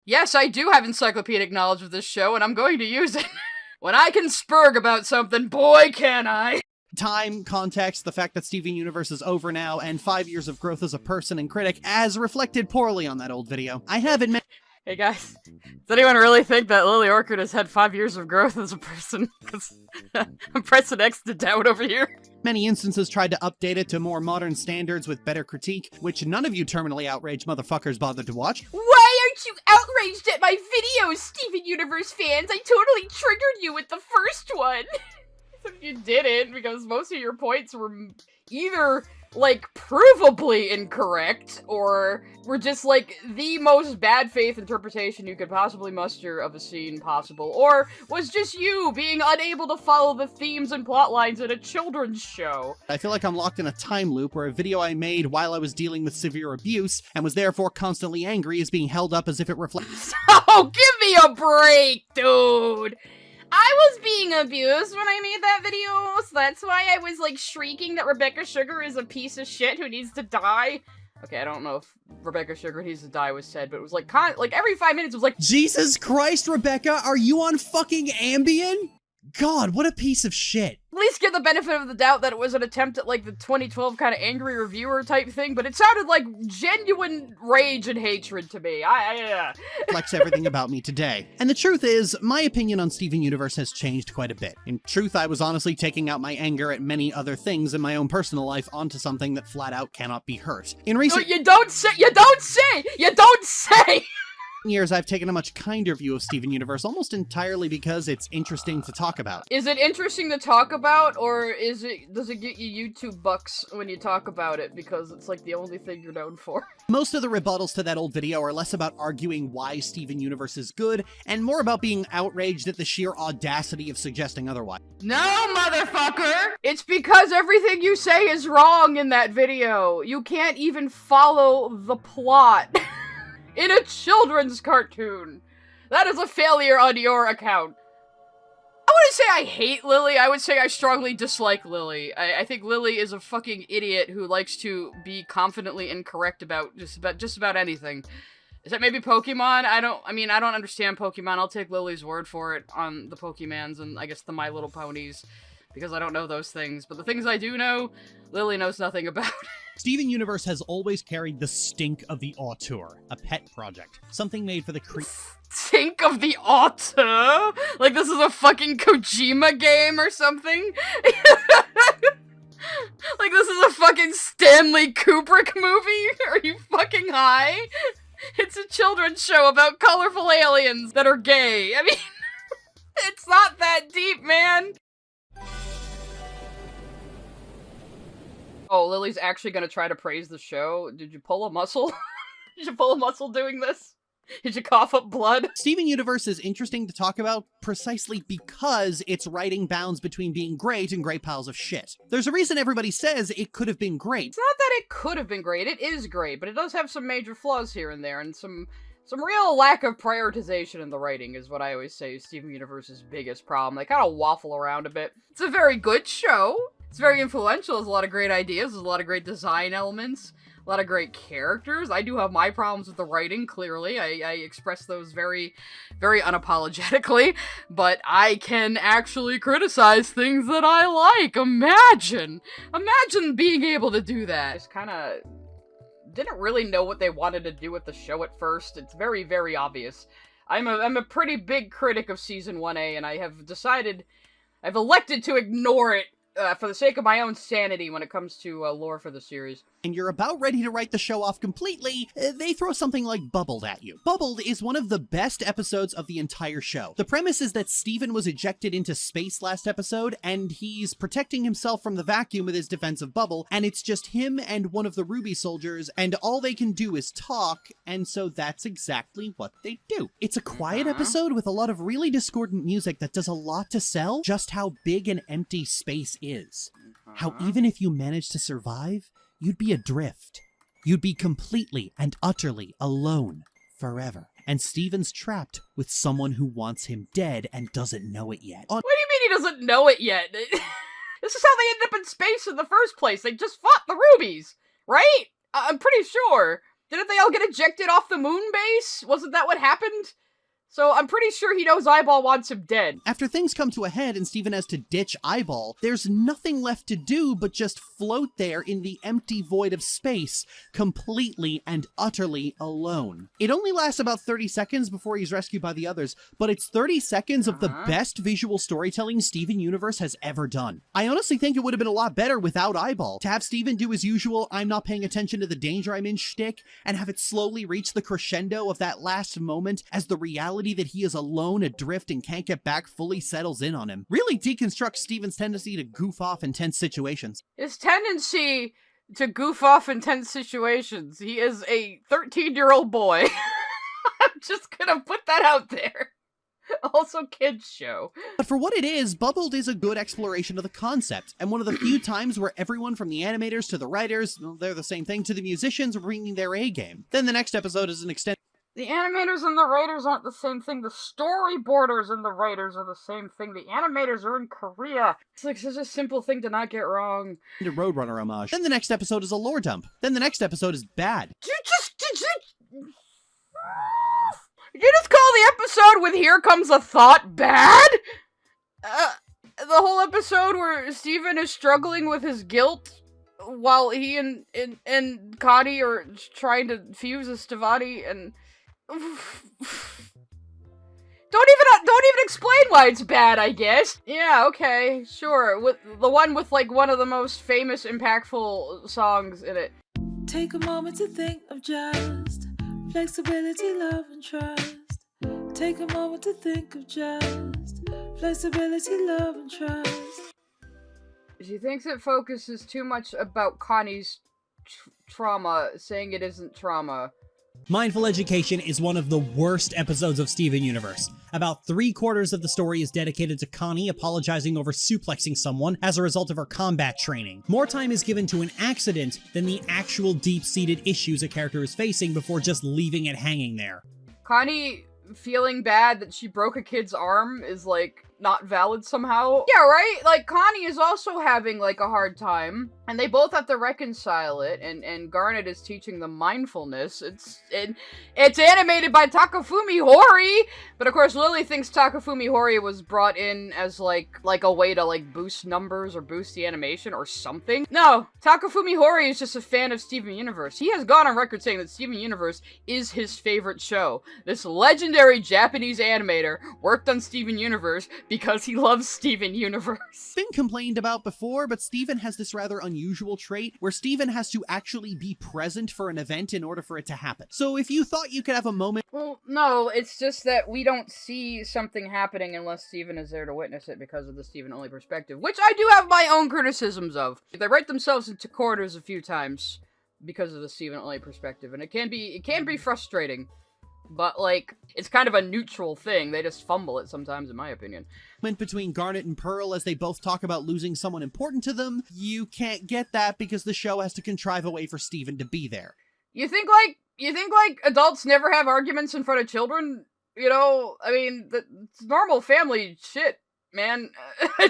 Yes, I do have encyclopedic knowledge of this show, and I'm going to use it. When I can spurg about something, boy can I! Time, context, the fact that Steven Universe is over now, and 5 years of growth as a person and critic, as reflected poorly on that old video. I have admitted— Hey guys, does anyone really think that Lily Orchard has had 5 years of growth as a person? Because I'm pressing X to doubt over here. many instances tried to update it to more modern standards with better critique, which none of you terminally outraged motherfuckers bothered to watch. Why aren't you outraged at my videos, Steven Universe fans? I totally triggered you with the first one. Except you didn't, because most of your points were either, like, provably incorrect, or were just, like, the most bad faith interpretation you could possibly muster of a scene possible, or was just you being unable to follow the themes and plot lines in a children's show. I feel like I'm locked in a time loop where a video I made while I was dealing with severe abuse, and was therefore constantly angry, is being held up as if it reflects— Oh, give me a break, dude! I was being abused when I made that video, so that's why I was, like, shrieking that Rebecca Sugar is a piece of shit who needs to die. Okay, I don't know if Rebecca Sugar needs to die was said, but it was, like, every 5 minutes it was like— Jesus Christ, Rebecca, are you on fucking Ambien? God, what a piece of shit. At least give the benefit of the doubt that it was an attempt at, like, the 2012 kind of angry reviewer type thing, but it sounded like genuine rage and hatred to me. Reflects everything about me today. And the truth is, my opinion on Steven Universe has changed quite a bit. In truth, I was honestly taking out my anger at many other things in my own personal life onto something that flat out cannot be hurt. In recent— You don't say! years, I've taken a much kinder view of Steven Universe, almost entirely because it's interesting to talk about. Is it interesting to talk about, or does it get you YouTube bucks when you talk about it, because it's like the only thing you're known for? Most of the rebuttals to that old video are less about arguing why Steven Universe is good, and more about being outraged at the sheer audacity of suggesting otherwise. No, motherfucker! It's because everything you say is wrong in that video. You can't even follow the plot. In a children's cartoon. That is a failure on your account. I wouldn't say I hate Lily, I would say I strongly dislike Lily. I think Lily is a fucking idiot who likes to be confidently incorrect about just about anything. Is that maybe Pokemon? I don't understand Pokemon. I'll take Lily's word for it on the Pokemans and I guess the My Little Ponies, because I don't know those things. But the things I do know, Lily knows nothing about. Steven Universe has always carried the stink of the auteur, a pet project, something made for the stink of the auteur? Like this is a fucking Kojima game or something? Like this is a fucking Stanley Kubrick movie? Are you fucking high? It's a children's show about colorful aliens that are gay. I mean, it's not that deep, man. Oh, Lily's actually gonna try to praise the show. Did you pull a muscle? Did you pull a muscle doing this? Did you cough up blood? Steven Universe is interesting to talk about precisely because its writing bounds between being great and great piles of shit. There's a reason everybody says it could have been great. It's not that it could have been great, it is great, but it does have some major flaws here and there, and some real lack of prioritization in the writing is what I always say is Steven Universe's biggest problem. They kind of waffle around a bit. It's a very good show. It's very influential, there's a lot of great ideas, there's a lot of great design elements, a lot of great characters. I do have my problems with the writing, clearly. I express those very, very unapologetically, but I can actually criticize things that I like. Imagine being able to do that. Just kind of didn't really know what they wanted to do with the show at first. It's very, very obvious. I'm a pretty big critic of Season 1A, and I've elected to ignore it for the sake of my own sanity when it comes to lore for the series. And you're about ready to write the show off completely, they throw something like Bubbled at you. Bubbled is one of the best episodes of the entire show. The premise is that Steven was ejected into space last episode, and he's protecting himself from the vacuum with his defensive bubble, and it's just him and one of the Ruby soldiers, and all they can do is talk, and so that's exactly what they do. It's a quiet episode with a lot of really discordant music that does a lot to sell just how big and empty space is. How even if you manage to survive, you'd be adrift. You'd be completely and utterly alone forever. And Steven's trapped with someone who wants him dead and doesn't know it yet. What do you mean he doesn't know it yet? This is how they ended up in space in the first place. They just fought the Rubies, right? I'm pretty sure. Didn't they all get ejected off the moon base? Wasn't that what happened? So I'm pretty sure he knows Eyeball wants him dead. After things come to a head and Steven has to ditch Eyeball, there's nothing left to do but just float there in the empty void of space, completely and utterly alone. It only lasts about 30 seconds before he's rescued by the others, but it's 30 seconds of the best visual storytelling Steven Universe has ever done. I honestly think it would have been a lot better without Eyeball. To have Steven do his usual "I'm not paying attention to the danger I'm in" shtick, and have it slowly reach the crescendo of that last moment as the reality that he is alone, adrift, and can't get back fully settles in on him. Really deconstructs Steven's tendency to goof off in tense situations. His tendency to goof off in tense situations. He is a 13-year-old boy. I'm just gonna put that out there. Also kids show. But for what it is, Bubbled is a good exploration of the concept, and one of the few times where everyone from the animators to the writers, well, they're the same thing, to the musicians are bringing their A game. Then the next episode is an extended. The animators and the writers aren't the same thing. The storyboarders and the writers are the same thing. The animators are in Korea. It's like such a simple thing to not get wrong. The Roadrunner homage. Then the next episode is a lore dump. Then the next episode is bad. Did you just call the episode with "Here Comes a Thought" bad? The whole episode where Steven is struggling with his guilt while he and Connie are trying to fuse a Stavati and... Don't even explain why it's bad, I guess. Yeah, okay, sure. With the one with like one of the most famous, impactful songs in it. Take a moment to think of just flexibility, love, and trust. Take a moment to think of just flexibility, love, and trust. She thinks it focuses too much about Connie's trauma, saying it isn't trauma. Mindful Education is one of the worst episodes of Steven Universe. About 3/4 of the story is dedicated to Connie apologizing over suplexing someone as a result of her combat training. More time is given to an accident than the actual deep-seated issues a character is facing before just leaving it hanging there. Connie feeling bad that she broke a kid's arm is, like, not valid somehow. Yeah, right? Like, Connie is also having, like, a hard time, and they both have to reconcile it, and Garnet is teaching them mindfulness. It's animated by Takafumi Hori, but of course Lily thinks Takafumi Hori was brought in as, like a way to, like, boost numbers or boost the animation or something. No, Takafumi Hori is just a fan of Steven Universe. He has gone on record saying that Steven Universe is his favorite show. This legendary Japanese animator worked on Steven Universe because he loves Steven Universe. Been complained about before, but Steven has this rather unusual trait where Steven has to actually be present for an event in order for it to happen. So if you thought you could have a moment... Well, no, it's just that we don't see something happening unless Steven is there to witness it because of the Steven-only perspective, which I do have my own criticisms of. They write themselves into corners a few times because of the Steven-only perspective, and it can be frustrating. But, like, it's kind of a neutral thing. They just fumble it sometimes, in my opinion. Between Garnet and Pearl as they both talk about losing someone important to them, you can't get that because the show has to contrive a way for Steven to be there. You think adults never have arguments in front of children? You know, I mean, it's normal family shit, man. I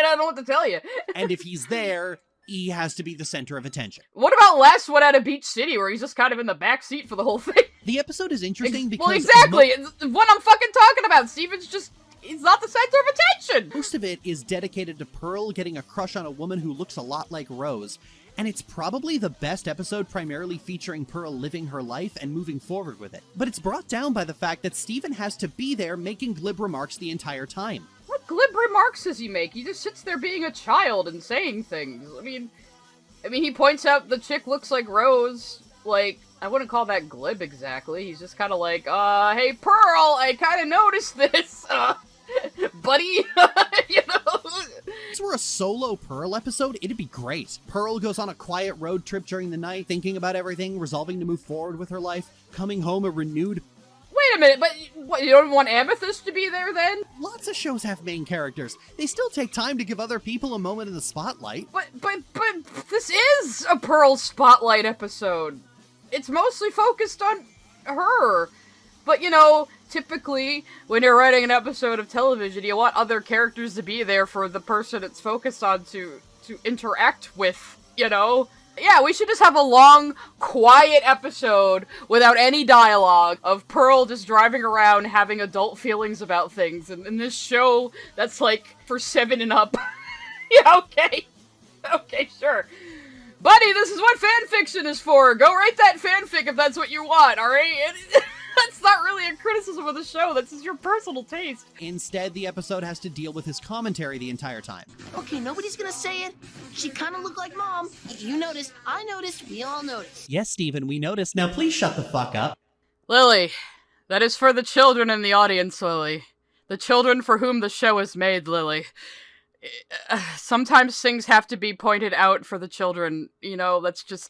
don't know what to tell you. And if he's there, he has to be the center of attention. What about last one out of Beach City, where he's just kind of in the back seat for the whole thing? The episode is interesting because... Well, exactly! What I'm fucking talking about! Steven's just... He's not the center of attention! Most of it is dedicated to Pearl getting a crush on a woman who looks a lot like Rose. And it's probably the best episode primarily featuring Pearl living her life and moving forward with it. But it's brought down by the fact that Steven has to be there making glib remarks the entire time. What glib remarks does he make? He just sits there being a child and saying things. I mean, he points out the chick looks like Rose. Like, I wouldn't call that glib exactly. He's just kind of like, hey, Pearl, I kind of noticed this, buddy, you know? If this were a solo Pearl episode, it'd be great. Pearl goes on a quiet road trip during the night, thinking about everything, resolving to move forward with her life, coming home a renewed... Wait a minute, but what, you don't want Amethyst to be there then? Lots of shows have main characters. They still take time to give other people a moment in the spotlight. But this is a Pearl Spotlight episode. It's mostly focused on her. But, you know, typically, when you're writing an episode of television, you want other characters to be there for the person it's focused on to interact with, you know? Yeah, we should just have a long, quiet episode without any dialogue of Pearl just driving around having adult feelings about things. And in this show, that's like for 7 and up. Yeah, okay. Okay, sure. Buddy, this is what fanfiction is for. Go write that fanfic if that's what you want, alright? That's not really a criticism of the show. That's just your personal taste. Instead, the episode has to deal with his commentary the entire time. Okay, nobody's gonna say it. She kind of looked like Mom. You noticed, I noticed, we all noticed. Yes, Steven, we noticed. Now please shut the fuck up. Lily, that is for the children in the audience, Lily. The children for whom the show is made, Lily. Sometimes things have to be pointed out for the children. You know, that's just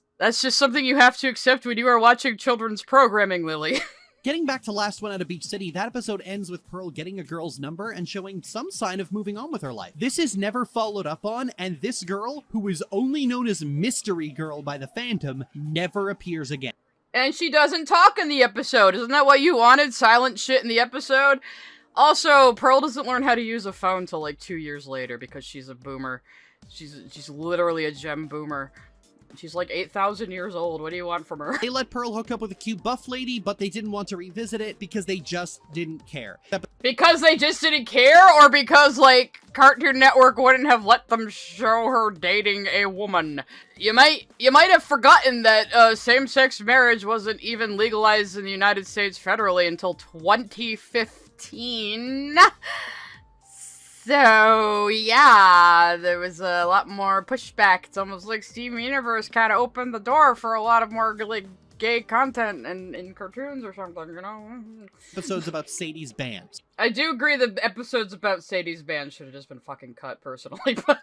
something you have to accept when you are watching children's programming, Lily. Getting back to Last One Out of Beach City, that episode ends with Pearl getting a girl's number and showing some sign of moving on with her life. This is never followed up on, and this girl, who is only known as Mystery Girl by the Phantom, never appears again. And she doesn't talk in the episode. Isn't that what you wanted? Silent shit in the episode? Also, Pearl doesn't learn how to use a phone till like 2 years later because she's a boomer. She's literally a gem boomer. She's like 8,000 years old. What do you want from her? They let Pearl hook up with a cute buff lady, but they didn't want to revisit it because they just didn't care. Because they just didn't care, or because, like, Cartoon Network wouldn't have let them show her dating a woman? You might have forgotten that same-sex marriage wasn't even legalized in the United States federally until 2015. So, yeah, there was a lot more pushback. It's almost like Steven Universe kind of opened the door for a lot of more, like, gay content in cartoons or something, you know? Episodes about Sadie's band. I do agree that episodes about Sadie's band should have just been fucking cut, personally, but...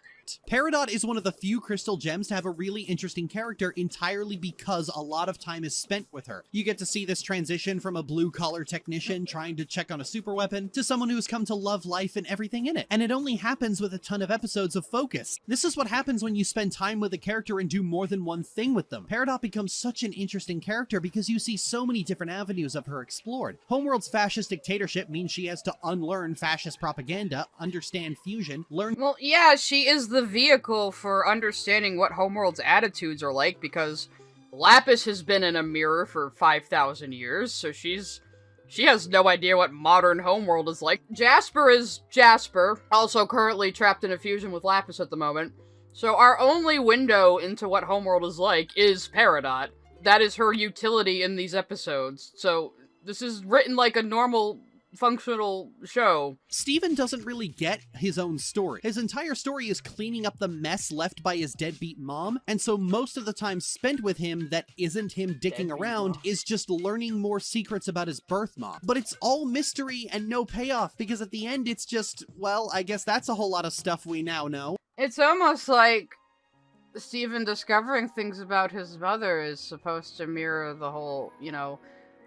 Peridot is one of the few crystal gems to have a really interesting character entirely because a lot of time is spent with her. You get to see this transition from a blue-collar technician trying to check on a superweapon to someone who has come to love life and everything in it. And it only happens with a ton of episodes of focus. This is what happens when you spend time with a character and do more than one thing with them. Peridot becomes such an interesting character because you see so many different avenues of her explored. Homeworld's fascist dictatorship means she has to unlearn fascist propaganda, understand fusion, learn... Well, yeah, she is the vehicle for understanding what Homeworld's attitudes are like, because Lapis has been in a mirror for 5,000 years, so she has no idea what modern Homeworld is like. Jasper is Jasper, also currently trapped in a fusion with Lapis at the moment, so our only window into what Homeworld is like is Peridot. That is her utility in these episodes, so this is written like a normal... functional show. Steven doesn't really get his own story. His entire story is cleaning up the mess left by his deadbeat mom, and so most of the time spent with him that isn't him dicking around is just learning more secrets about his birth mom. But it's all mystery and no payoff, because at the end it's just, well, I guess that's a whole lot of stuff we now know. It's almost like Steven discovering things about his mother is supposed to mirror the whole, you know,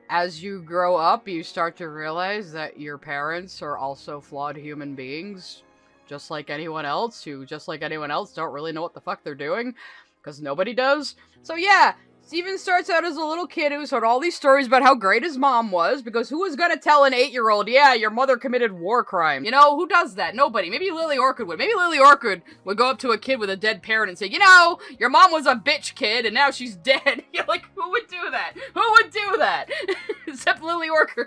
as you grow up, you start to realize that your parents are also flawed human beings, just like anyone else, who, just like anyone else, don't really know what the fuck they're doing, because nobody does. So yeah, Steven starts out as a little kid who's heard all these stories about how great his mom was, because who was gonna tell an 8-year-old, yeah, your mother committed war crime? You know, who does that? Nobody. Maybe Lily Orchid would. Maybe Lily Orchid would go up to a kid with a dead parent and say, you know, your mom was a bitch, kid, and now she's dead. You're like, who would do that? Who would do that? Except Lily Orchid.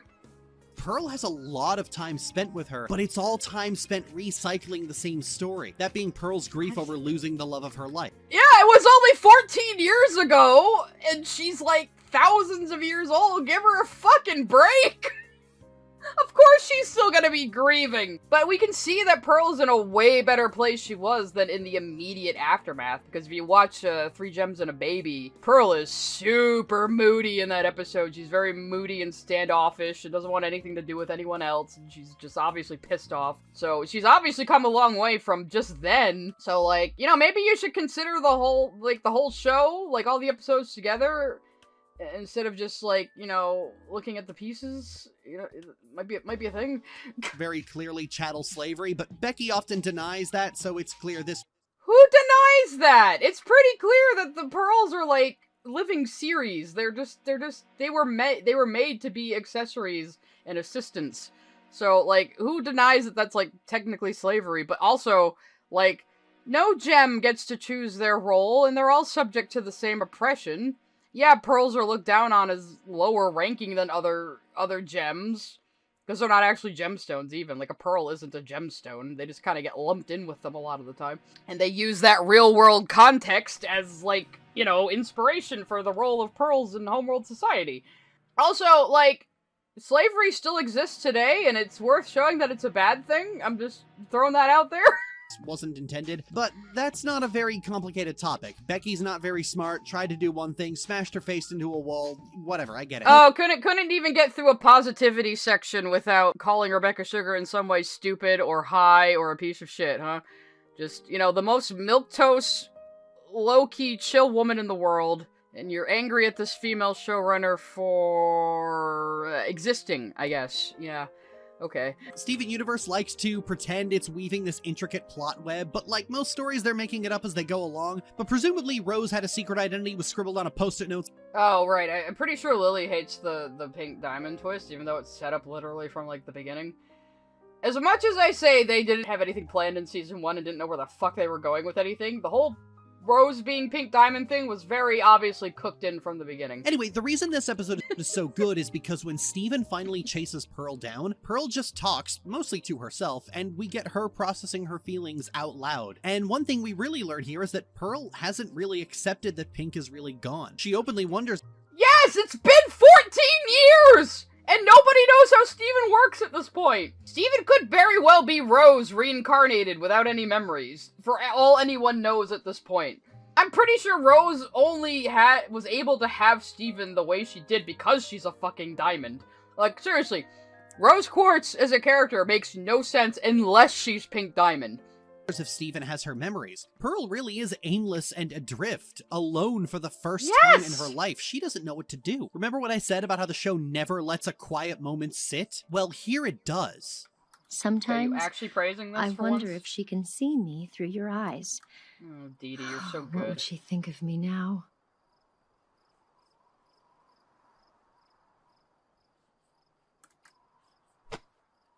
Pearl has a lot of time spent with her, but it's all time spent recycling the same story. That being Pearl's grief over losing the love of her life. Yeah, it was only 14 years ago, and she's like thousands of years old. Give her a fucking break. Of course she's still gonna be grieving. But we can see that Pearl's in a way better place she was than in the immediate aftermath. Because if you watch 3 Gems and a Baby, Pearl is super moody in that episode. She's very moody and standoffish and doesn't want anything to do with anyone else. And she's just obviously pissed off. So she's obviously come a long way from just then. So like, you know, maybe you should consider the whole show, like all the episodes together, instead of just, like, you know, looking at the pieces. You know, it might be a thing. Very clearly chattel slavery, but Becky often denies that, so it's clear this... Who denies that? It's pretty clear that the Pearls are, like, living series. They were made to be accessories and assistants. So, like, who denies that that's, like, technically slavery? But also, like, No gem gets to choose their role, and they're all subject to the same oppression. Yeah, pearls are looked down on as lower ranking than other gems, because they're not actually gemstones even. Like, a pearl isn't a gemstone. They just kind of get lumped in with them a lot of the time. And they use that real-world context as, like, you know, inspiration for the role of pearls in homeworld society. Also, like, slavery still exists today, and it's worth showing that it's a bad thing. I'm just throwing that out there. Wasn't intended, but that's not a very complicated topic. Becky's not very smart, tried to do one thing, smashed her face into a wall, whatever, I get it. Oh, couldn't even get through a positivity section without calling Rebecca Sugar in some way stupid or high or a piece of shit, huh? Just, you know, the most milquetoast, low-key, chill woman in the world, and you're angry at this female showrunner for existing, I guess. Yeah. Okay. Steven Universe likes to pretend it's weaving this intricate plot web, but like most stories, they're making it up as they go along. But presumably, Rose had a secret identity was scribbled on a post-it note. Oh, right. I'm pretty sure Lily hates the pink diamond twist, even though it's set up literally from, like, the beginning. As much as I say they didn't have anything planned in Season 1 and didn't know where the fuck they were going with anything, the whole Rose being pink diamond thing was very obviously cooked in from the beginning. Anyway, the reason this episode is so good is because when Steven finally chases Pearl down, Pearl just talks, mostly to herself, and we get her processing her feelings out loud. And one thing we really learn here is that Pearl hasn't really accepted that Pink is really gone. She openly wonders, yes, it's been 14 years! And nobody knows how Steven works at this point. Steven could very well be Rose reincarnated without any memories, for all anyone knows at this point. I'm pretty sure Rose only was able to have Steven the way she did because she's a fucking diamond. Like, seriously, Rose Quartz as a character makes no sense unless she's Pink Diamond. if Steven has her memories. Pearl really is aimless and adrift, alone for the first time in her life. She doesn't know what to do. Remember what I said about how the show never lets a quiet moment sit? Well, here it does. Sometimes Are you actually praising this I for wonder once? if she can see me through your eyes. Oh, Dee Dee, you're so What good. would she think of me now?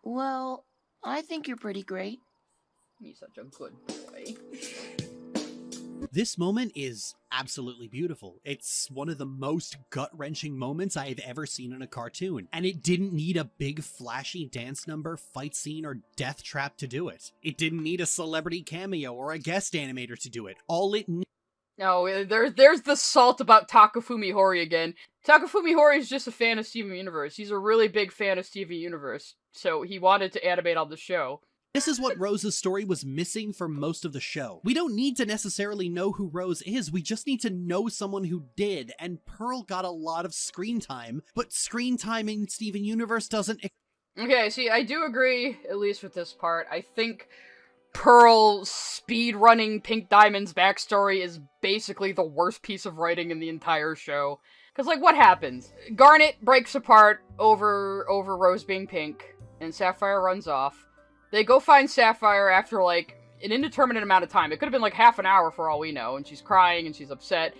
Well, I think you're pretty great. He's such a good boy. This moment is absolutely beautiful. It's one of the most gut-wrenching moments I have ever seen in a cartoon, and it didn't need a big flashy dance number, fight scene, or death trap to do it. It didn't need a celebrity cameo or a guest animator to do it. All it No, there's the salt about Takafumi Hori again. Takafumi Hori is just a fan of Steven Universe. He's a really big fan of Steven Universe, so he wanted to animate on the show. This is what Rose's story was missing for most of the show. We don't need to necessarily know who Rose is, we just need to know someone who did, and Pearl got a lot of screen time, but screen time in Steven Universe doesn't... Okay, see, I do agree, at least with this part. I think Pearl speedrunning Pink Diamond's backstory is basically the worst piece of writing in the entire show. Because, like, what happens? Garnet breaks apart over Rose being pink, and Sapphire runs off. They go find Sapphire after, like, an indeterminate amount of time. It could have been, like, half an hour for all we know, and she's crying and she's upset.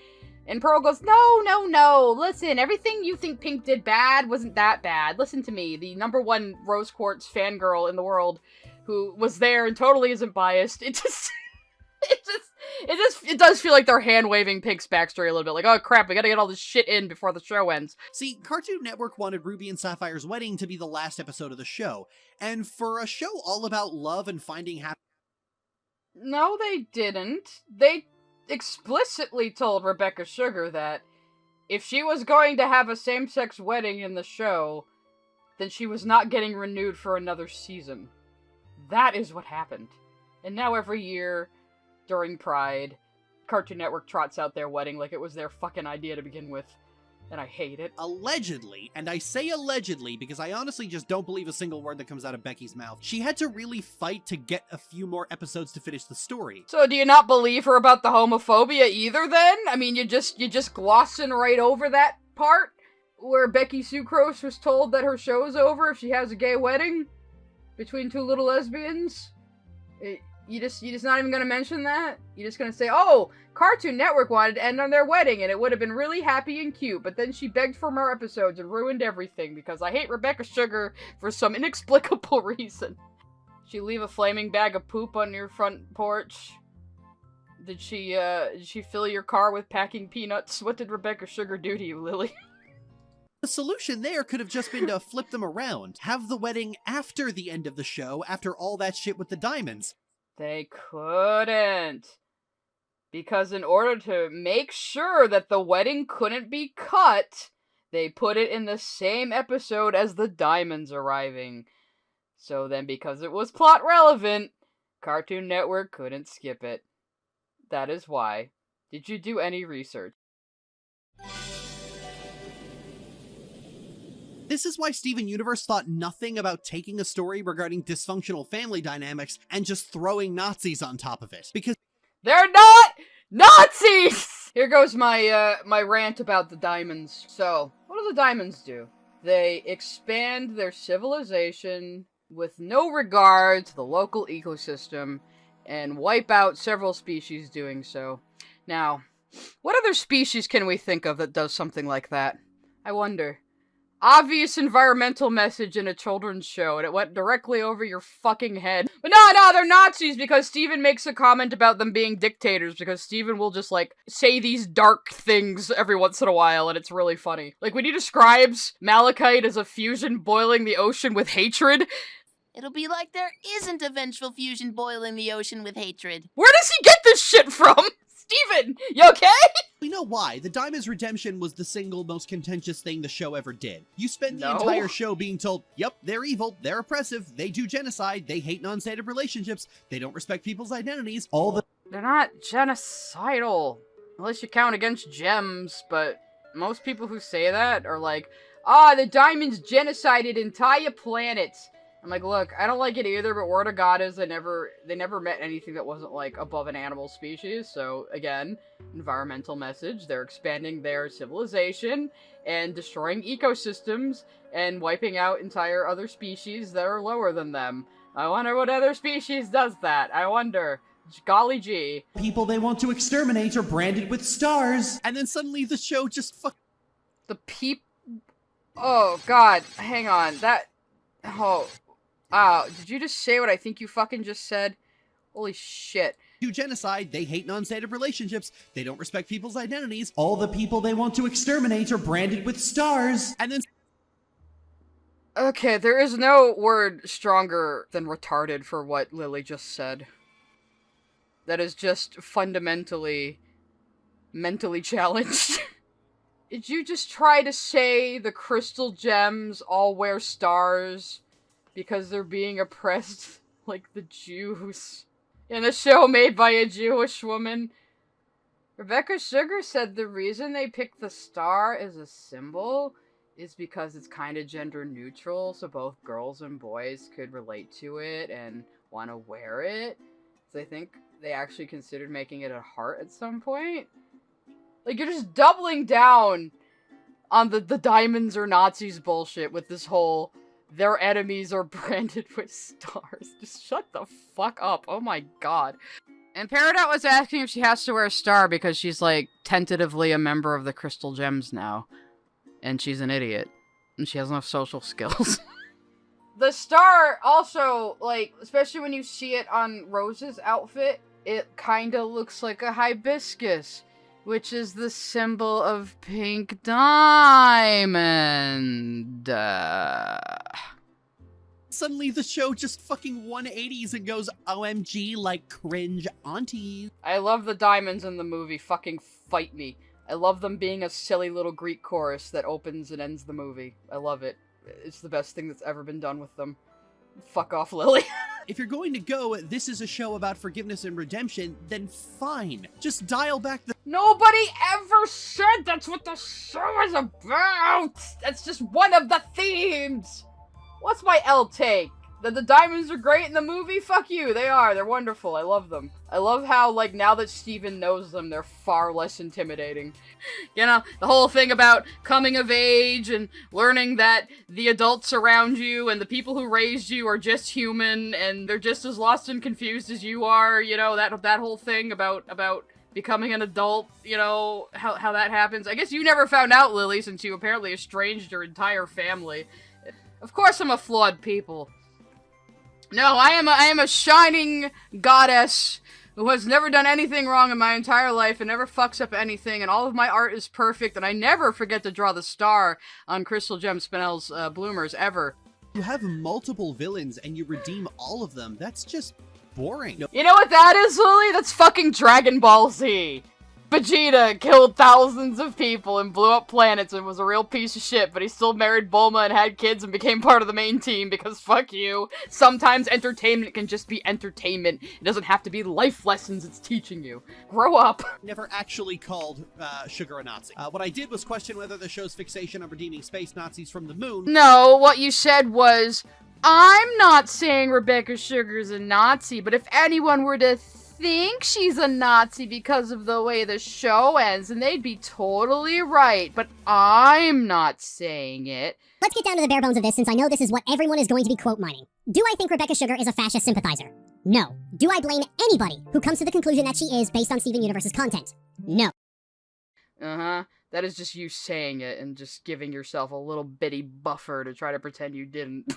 And Pearl goes, no, listen, everything you think Pink did bad wasn't that bad. Listen to me, the #1 Rose Quartz fangirl in the world who was there and totally isn't biased. It does feel like they're hand-waving Pink's backstory a little bit. Like, oh crap, we gotta get all this shit in before the show ends. See, Cartoon Network wanted Ruby and Sapphire's wedding to be the last episode of the show, and for a show all about love and finding happiness... No, they didn't. They explicitly told Rebecca Sugar that if she was going to have a same-sex wedding in the show, then she was not getting renewed for another season. That is what happened. And now every year, during Pride, Cartoon Network trots out their wedding like it was their fucking idea to begin with. And I hate it. Allegedly, and I say allegedly because I honestly just don't believe a single word that comes out of Becky's mouth, she had to really fight to get a few more episodes to finish the story. So do you not believe her about the homophobia either then? I mean, you just glossing right over that part? Where Becky Sucrose was told that her show's over if she has a gay wedding? Between two little lesbians? You just not even gonna mention that? You're just gonna say, oh, Cartoon Network wanted to end on their wedding and it would have been really happy and cute, but then she begged for more episodes and ruined everything because I hate Rebecca Sugar for some inexplicable reason. She leave a flaming bag of poop on your front porch. Did she fill your car with packing peanuts? What did Rebecca Sugar do to you, Lily? The solution there could have just been to flip them around. Have the wedding after the end of the show, after all that shit with the diamonds. They couldn't. Because in order to make sure that the wedding couldn't be cut, they put it in the same episode as the diamonds arriving. So then, because it was plot relevant, Cartoon Network couldn't skip it. That is why. Did you do any research? This is why Steven Universe thought nothing about taking a story regarding dysfunctional family dynamics and just throwing Nazis on top of it. Because they're not Nazis! Here goes my my rant about the diamonds. So, what do the diamonds do? They expand their civilization with no regard to the local ecosystem and wipe out several species doing so. Now, what other species can we think of that does something like that? I wonder. Obvious environmental message in a children's show, and it went directly over your fucking head. But no, they're Nazis because Steven makes a comment about them being dictators, because Steven will just, like, say these dark things every once in a while, and it's really funny. Like, when he describes Malachite as a fusion boiling the ocean with hatred... It'll be like there isn't a vengeful fusion boiling the ocean with hatred. Where does he get this shit from? Steven, you okay? we know why. The Diamond's redemption was the single most contentious thing the show ever did. You spend the No. entire show being told, yep, they're evil, they're oppressive, they do genocide, they hate non-stated relationships, they don't respect people's identities, all the- They're not genocidal. Unless you count against gems, but most people who say that are like, the Diamond's genocided entire planets. I'm like, look, I don't like it either, but word of God is they never met anything that wasn't, like, above an animal species, so, again, environmental message, they're expanding their civilization, and destroying ecosystems, and wiping out entire other species that are lower than them. I wonder what other species does that, I wonder. Golly gee. people they want to exterminate are branded with stars, and then suddenly the show just Oh, God, hang on, did you just say what I think you fucking just said? Holy shit. do genocide, they hate non-stated relationships, they don't respect people's identities, all the people they want to exterminate are branded with stars, and then Okay, there is no word stronger than retarded for what Lily just said. That is just fundamentally mentally challenged. Did you just try to say the crystal gems all wear stars because they're being oppressed like the Jews in a show made by a Jewish woman? Rebecca Sugar said the reason they picked the star as a symbol is because it's kind of gender neutral, so both girls and boys could relate to it and want to wear it. So I think they actually considered making it a heart at some point. Like, you're just doubling down on the diamonds are Nazis bullshit with this whole their enemies are branded with stars. Just shut the fuck up. Oh my god. And Peridot was asking if she has to wear a star because she's, like, tentatively a member of the Crystal Gems now. And she's an idiot. And she has enough social skills. The star also, like, especially when you see it on Rose's outfit, it kinda looks like a hibiscus, which is the symbol of pink diamond. suddenly the show just fucking 180s and goes OMG like cringe aunties. I love the diamonds in the movie. Fucking fight me. I love them being a silly little Greek chorus that opens and ends the movie. I love it. It's the best thing that's ever been done with them. Fuck off, Lily. If you're going to go, this is a show about forgiveness and redemption, then fine. Just dial back the- Nobody ever said that's what the show is about! That's just one of the themes! What's my L take? That the diamonds are great in the movie? Fuck you, they are. They're wonderful. I love them. I love how, like, now that Steven knows them, they're far less intimidating. You know, the whole thing about coming of age and learning that the adults around you and the people who raised you are just human and they're just as lost and confused as you are, you know, that whole thing about becoming an adult, you know, how that happens. I guess you never found out, Lily, since you apparently estranged your entire family. Of course I'm a flawed people. No, I am a shining goddess who has never done anything wrong in my entire life and never fucks up anything, and all of my art is perfect, and I never forget to draw the star on Crystal Gem Spinel's bloomers, ever. You have multiple villains and you redeem all of them. That's just boring. You know what that is, Lily? That's fucking Dragon Ball Z. Vegeta killed thousands of people and blew up planets and was a real piece of shit, but he still married Bulma and had kids and became part of the main team because fuck you. Sometimes entertainment can just be entertainment. It doesn't have to be life lessons it's teaching you. Grow up. Never actually called Sugar a Nazi. What I did was question whether the show's fixation on redeeming space Nazis from the moon... No, what you said was, I'm not saying Rebecca Sugar's a Nazi, but if anyone were to think she's a Nazi because of the way the show ends, and they'd be totally right, but I'm not saying it. Let's get down to the bare bones of this, since I know this is what everyone is going to be quote mining. Do I think Rebecca Sugar is a fascist sympathizer? No. Do I blame anybody who comes to the conclusion that she is based on Steven Universe's content? No. Uh-huh. That is just you saying it and just giving yourself a little bitty buffer to try to pretend you didn't.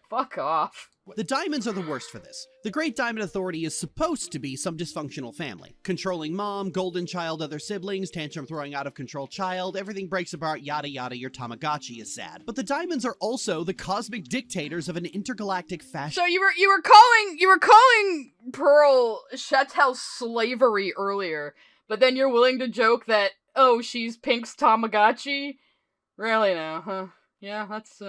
Fuck off. The Diamonds are the worst for this. The Great Diamond Authority is supposed to be some dysfunctional family. Controlling mom, golden child, other siblings, tantrum-throwing out-of-control child, everything breaks apart, yada yada, your Tamagotchi is sad. But the Diamonds are also the cosmic dictators of an intergalactic fashion. So you were calling Pearl Chattel slavery earlier, but then you're willing to joke that, oh, she's Pink's Tamagotchi? Really now, huh? Yeah, that's,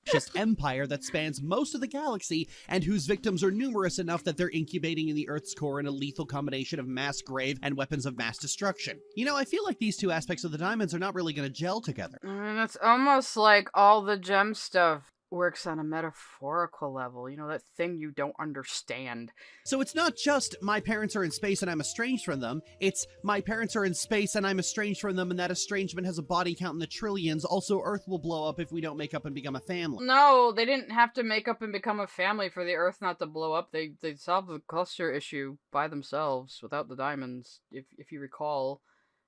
fascist empire that spans most of the galaxy and whose victims are numerous enough that they're incubating in the Earth's core in a lethal combination of mass grave and weapons of mass destruction. You know, I feel like these two aspects of the Diamonds are not really going to gel together. I mean, it's almost like all the gem stuff works on a metaphorical level, you know, that thing you don't understand. So it's not just my parents are in space and I'm estranged from them, it's my parents are in space and I'm estranged from them and that estrangement has a body count in the trillions, also Earth will blow up if we don't make up and become a family. No, they didn't have to make up and become a family for the Earth not to blow up. They solved the cluster issue by themselves without the Diamonds, if you recall.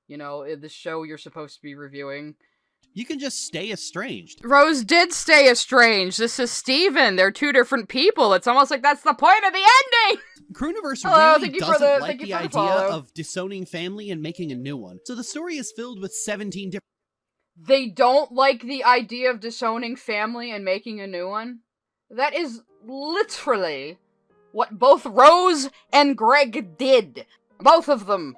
You know, in the show you're supposed to be reviewing. You can just stay estranged. Rose did stay estranged. This is Steven. They're two different people. It's almost like that's the point of the ending! Crooniverse Hello, really doesn't like the idea of disowning family and making a new one. So the story is filled with 17 different... They don't like the idea of disowning family and making a new one? That is literally what both Rose and Greg did. Both of them.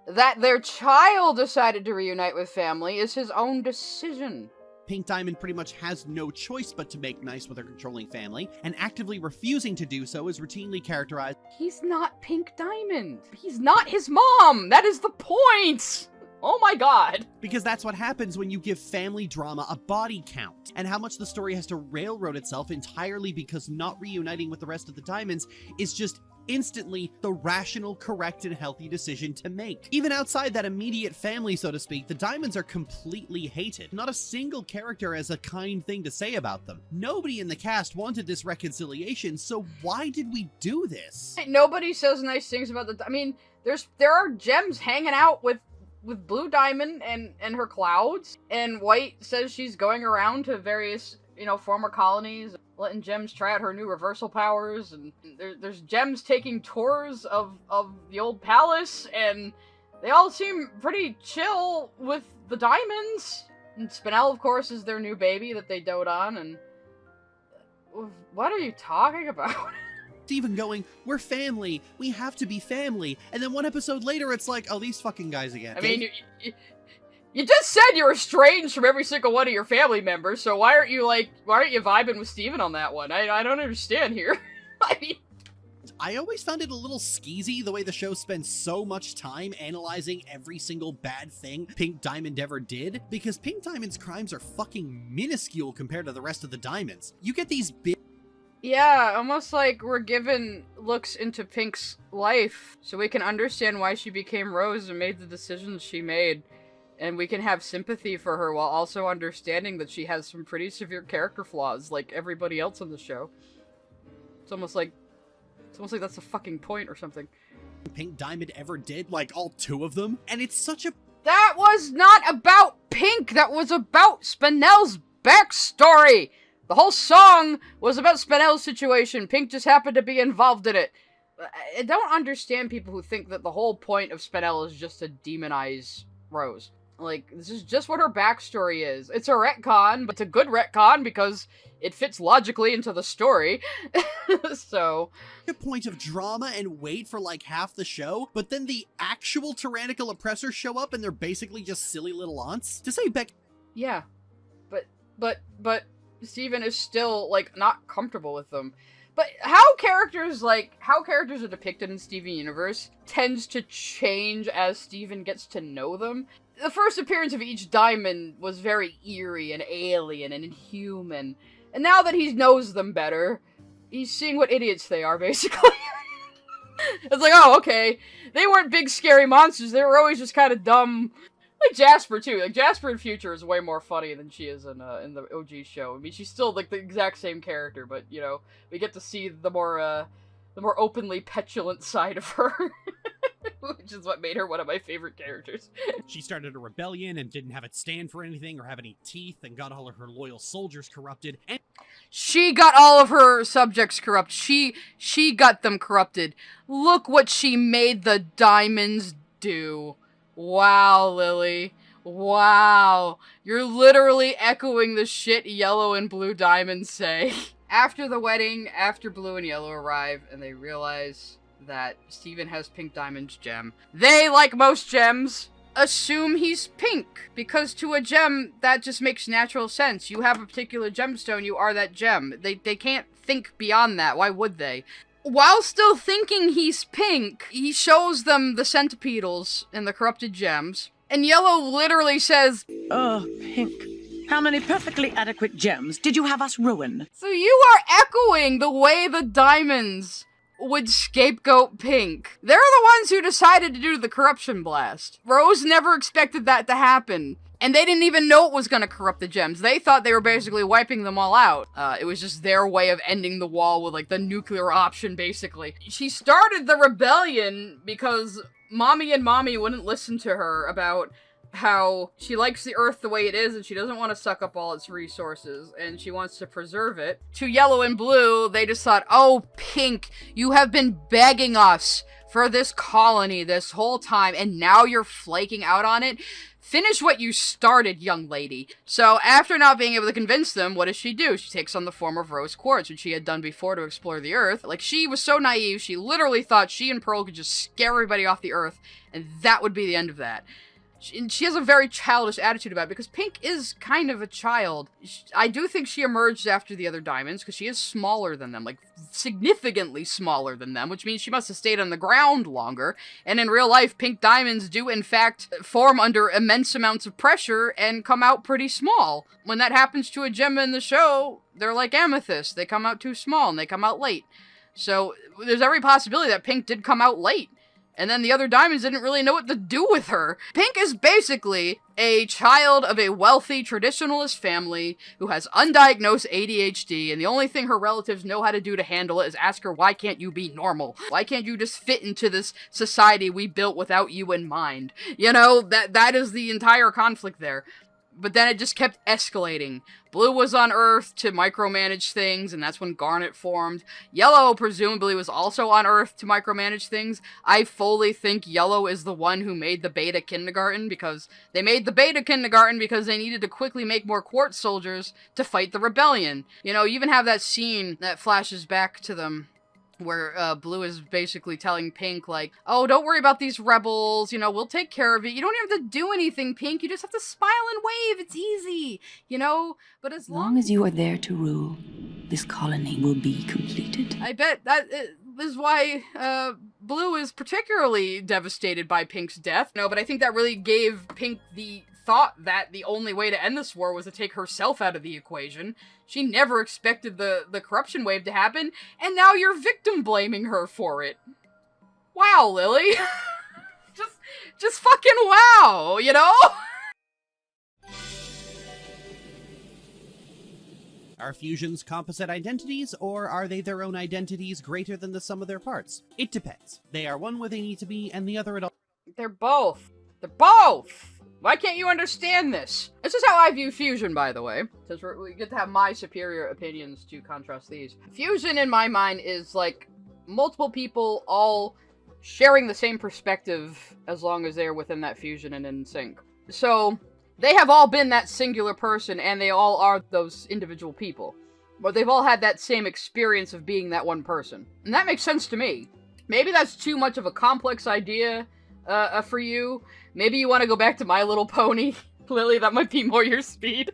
That their child decided to reunite with family is his own decision. Pink Diamond pretty much has no choice but to make nice with her controlling family, and actively refusing to do so is routinely characterized. He's not Pink Diamond. He's not his mom. That is the point. Oh my god. Because that's what happens when you give family drama a body count, and how much the story has to railroad itself entirely because not reuniting with the rest of the Diamonds is just instantly the rational, correct, and healthy decision to make. Even outside that immediate family, so to speak, the Diamonds are completely hated. Not a single character has a kind thing to say about them. Nobody in the cast wanted this reconciliation, so why did we do this? Nobody says nice things about the... I mean, there are gems hanging out with Blue Diamond and her clouds, and White says she's going around to various, you know, former colonies, letting Gems try out her new reversal powers, and there's Gems taking tours of the old palace, and they all seem pretty chill with the Diamonds. And Spinel, of course, is their new baby that they dote on, and... What are you talking about? Even going, we're family, we have to be family, and then one episode later it's like, oh, these fucking guys again. I mean, you just said you're estranged from every single one of your family members, so why aren't you vibing with Steven on that one? I don't understand here. I mean... I always found it a little skeezy the way the show spends so much time analyzing every single bad thing Pink Diamond ever did, because Pink Diamond's crimes are fucking minuscule compared to the rest of the Diamonds. You get these big... Yeah, almost like we're given looks into Pink's life, so we can understand why she became Rose and made the decisions she made. And we can have sympathy for her while also understanding that she has some pretty severe character flaws, like everybody else on the show. It's almost like that's the fucking point or something. Pink Diamond ever did, like all two of them, and it's such a... That was not about Pink! That was about Spinel's backstory! The whole song was about Spinel's situation. Pink just happened to be involved in it. I don't understand people who think that the whole point of Spinel is just to demonize Rose. Like, this is just what her backstory is. It's a retcon, but it's a good retcon because it fits logically into the story. So... a point of drama and weight for like half the show, but then the actual tyrannical oppressors show up and they're basically just silly little aunts. To say Beck... Yeah. But Steven is still, like, not comfortable with them. But how characters are depicted in Steven Universe tends to change as Steven gets to know them. The first appearance of each diamond was very eerie and alien and inhuman. And now that he knows them better, he's seeing what idiots they are, basically. It's like, oh, okay. They weren't big, scary monsters. They were always just kind of dumb. Like Jasper, too. Like, Jasper in Future is way more funny than she is in the OG show. I mean, she's still, like, the exact same character, but, you know, we get to see the more openly petulant side of her. Which is what made her one of my favorite characters. She started a rebellion and didn't have it stand for anything or have any teeth and got all of her loyal soldiers corrupted. And she got all of her subjects corrupt. She got them corrupted. Look what she made the diamonds do. Wow, Lily. Wow. You're literally echoing the shit Yellow and Blue Diamonds say. After the wedding, after Blue and Yellow arrive, and they realize that Steven has Pink Diamond's gem, they, like most gems, assume he's pink. Because to a gem, that just makes natural sense. You have a particular gemstone, you are that gem. They can't think beyond that. Why would they? While still thinking he's pink, he shows them the centipedals and the corrupted gems. And Yellow literally says, Oh, Pink. How many perfectly adequate gems did you have us ruin? So you are echoing the way the diamonds would scapegoat Pink. They're the ones who decided to do the corruption blast. Rose never expected that to happen. And they didn't even know it was going to corrupt the gems. They thought they were basically wiping them all out. It was just their way of ending the wall with, like, the nuclear option, basically. She started the rebellion because Mommy and Mommy wouldn't listen to her about how she likes the Earth the way it is and she doesn't want to suck up all its resources and she wants to preserve it. To Yellow and Blue, they just thought, oh, Pink, you have been begging us for this colony this whole time and now you're flaking out on it? Finish what you started, young lady. So after not being able to convince them, what does she do? She takes on the form of Rose Quartz, which she had done before to explore the Earth. Like, she was so naive, she literally thought she and Pearl could just scare everybody off the Earth, and that would be the end of that. She has a very childish attitude about it, because Pink is kind of a child. I do think she emerged after the other diamonds, because she is smaller than them, like, significantly smaller than them, which means she must have stayed on the ground longer, and in real life, pink diamonds do, in fact, form under immense amounts of pressure and come out pretty small. When that happens to a gem in the show, they're like amethyst. They come out too small, and they come out late. So, there's every possibility that Pink did come out late. And then the other diamonds didn't really know what to do with her. Pink is basically a child of a wealthy traditionalist family who has undiagnosed ADHD, and the only thing her relatives know how to do to handle it is ask her, why can't you be normal? Why can't you just fit into this society we built without you in mind? You know, that is the entire conflict there. But then it just kept escalating. Blue was on Earth to micromanage things, and that's when Garnet formed. Yellow presumably was also on Earth to micromanage things. I fully think Yellow is the one who made the beta kindergarten, because they made the beta kindergarten because they needed to quickly make more quartz soldiers to fight the rebellion. You know, you even have that scene that flashes back to them, where Blue is basically telling Pink, like, oh, don't worry about these rebels, you know, we'll take care of it. You don't even have to do anything, Pink. You just have to smile and wave. It's easy, you know? But as long as you are there to rule, this colony will be completed. I bet that is why Blue is particularly devastated by Pink's death. No, but I think that really gave Pink the thought that the only way to end this war was to take herself out of the equation. She never expected the corruption wave to happen, and now you're victim blaming her for it. Wow, Lily. just fucking wow, you know? Are fusions composite identities, or are they their own identities greater than the sum of their parts? It depends. They are one where they need to be, and the other at all. They're both. They're both! Why can't you understand this? This is how I view fusion, by the way. Since we get to have my superior opinions to contrast these. Fusion, in my mind, is like multiple people all sharing the same perspective as long as they're within that fusion and in sync. So, they have all been that singular person, and they all are those individual people. But they've all had that same experience of being that one person. And that makes sense to me. Maybe that's too much of a complex idea for you. Maybe you want to go back to My Little Pony. Lily, that might be more your speed.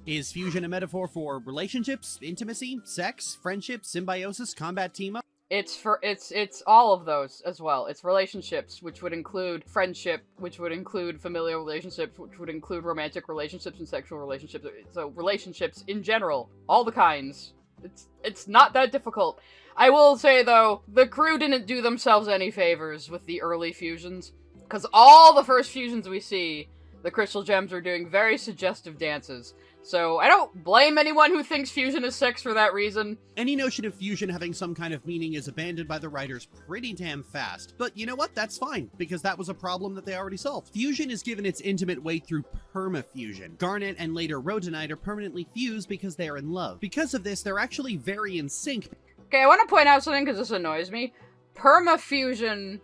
Is fusion a metaphor for relationships, intimacy, sex, friendship, symbiosis, combat team-up? It's all of those as well. It's relationships, which would include friendship, which would include familial relationships, which would include romantic relationships and sexual relationships. So relationships in general, all the kinds. It's not that difficult. I will say though, the crew didn't do themselves any favors with the early fusions, because all the first fusions we see, the crystal gems are doing very suggestive dances. So, I don't blame anyone who thinks fusion is sex for that reason. Any notion of fusion having some kind of meaning is abandoned by the writers pretty damn fast. But you know what? That's fine, because that was a problem that they already solved. Fusion is given its intimate weight through permafusion. Garnet and later Rhodonite are permanently fused because they are in love. Because of this, they're actually very in sync. Okay, I want to point out something because this annoys me. Permafusion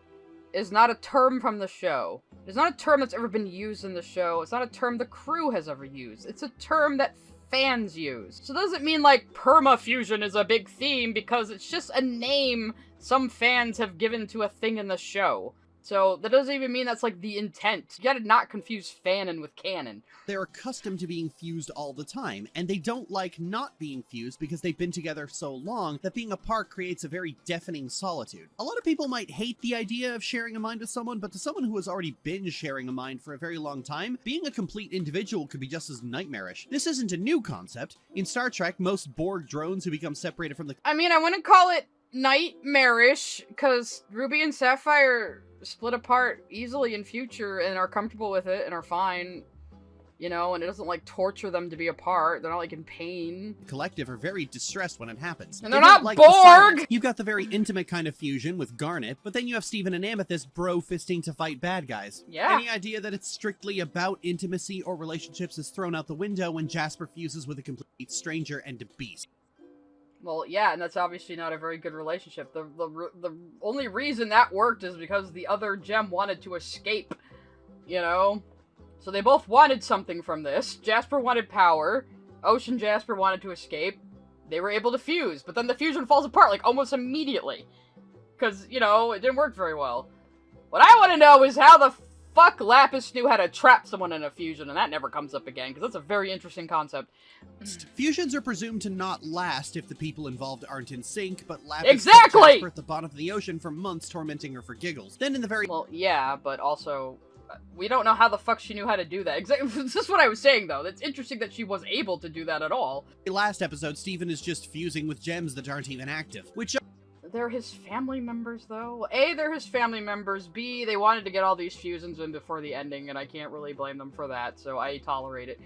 is not a term from the show. It's not a term that's ever been used in the show. It's not a term the crew has ever used. It's a term that fans use. So it doesn't mean, like, permafusion is a big theme, because it's just a name some fans have given to a thing in the show. So that doesn't even mean that's, like, the intent. You gotta not confuse fanon with canon. They're accustomed to being fused all the time, and they don't like not being fused because they've been together so long that being apart creates a very deafening solitude. A lot of people might hate the idea of sharing a mind with someone, but to someone who has already been sharing a mind for a very long time, being a complete individual could be just as nightmarish. This isn't a new concept. In Star Trek, most Borg drones who become separated from the— I mean, I wouldn't call it nightmarish, because Ruby and Sapphire split apart easily in future and are comfortable with it and are fine, you know, and it doesn't, like, torture them to be apart. They're not, like, in pain. Collective are very distressed when it happens. And they're not like Borg! You've got the very intimate kind of fusion with Garnet, but then you have Steven and Amethyst bro-fisting to fight bad guys. Yeah. Any idea that it's strictly about intimacy or relationships is thrown out the window when Jasper fuses with a complete stranger and a beast. Well, yeah, and that's obviously not a very good relationship. The only reason that worked is because the other gem wanted to escape, you know? So they both wanted something from this. Jasper wanted power. Ocean Jasper wanted to escape. They were able to fuse, but then the fusion falls apart, like, almost immediately. Because, you know, it didn't work very well. What I want to know is how the fuck Lapis knew how to trap someone in a fusion, and that never comes up again, because that's a very interesting concept. Fusions are presumed to not last if the people involved aren't in sync, but Lapis Exactly! kept Jasper at the bottom of the ocean for months, tormenting her for giggles. Then in the very— Well, yeah, but also, we don't know how the fuck she knew how to do that. Exactly. This is what I was saying, though. It's interesting that she was able to do that at all. last episode, Steven is just fusing with gems that aren't even active, which— They're his family members, though. A, they're his family members. B, they wanted to get all these fusions in before the ending, and I can't really blame them for that, so I tolerate it.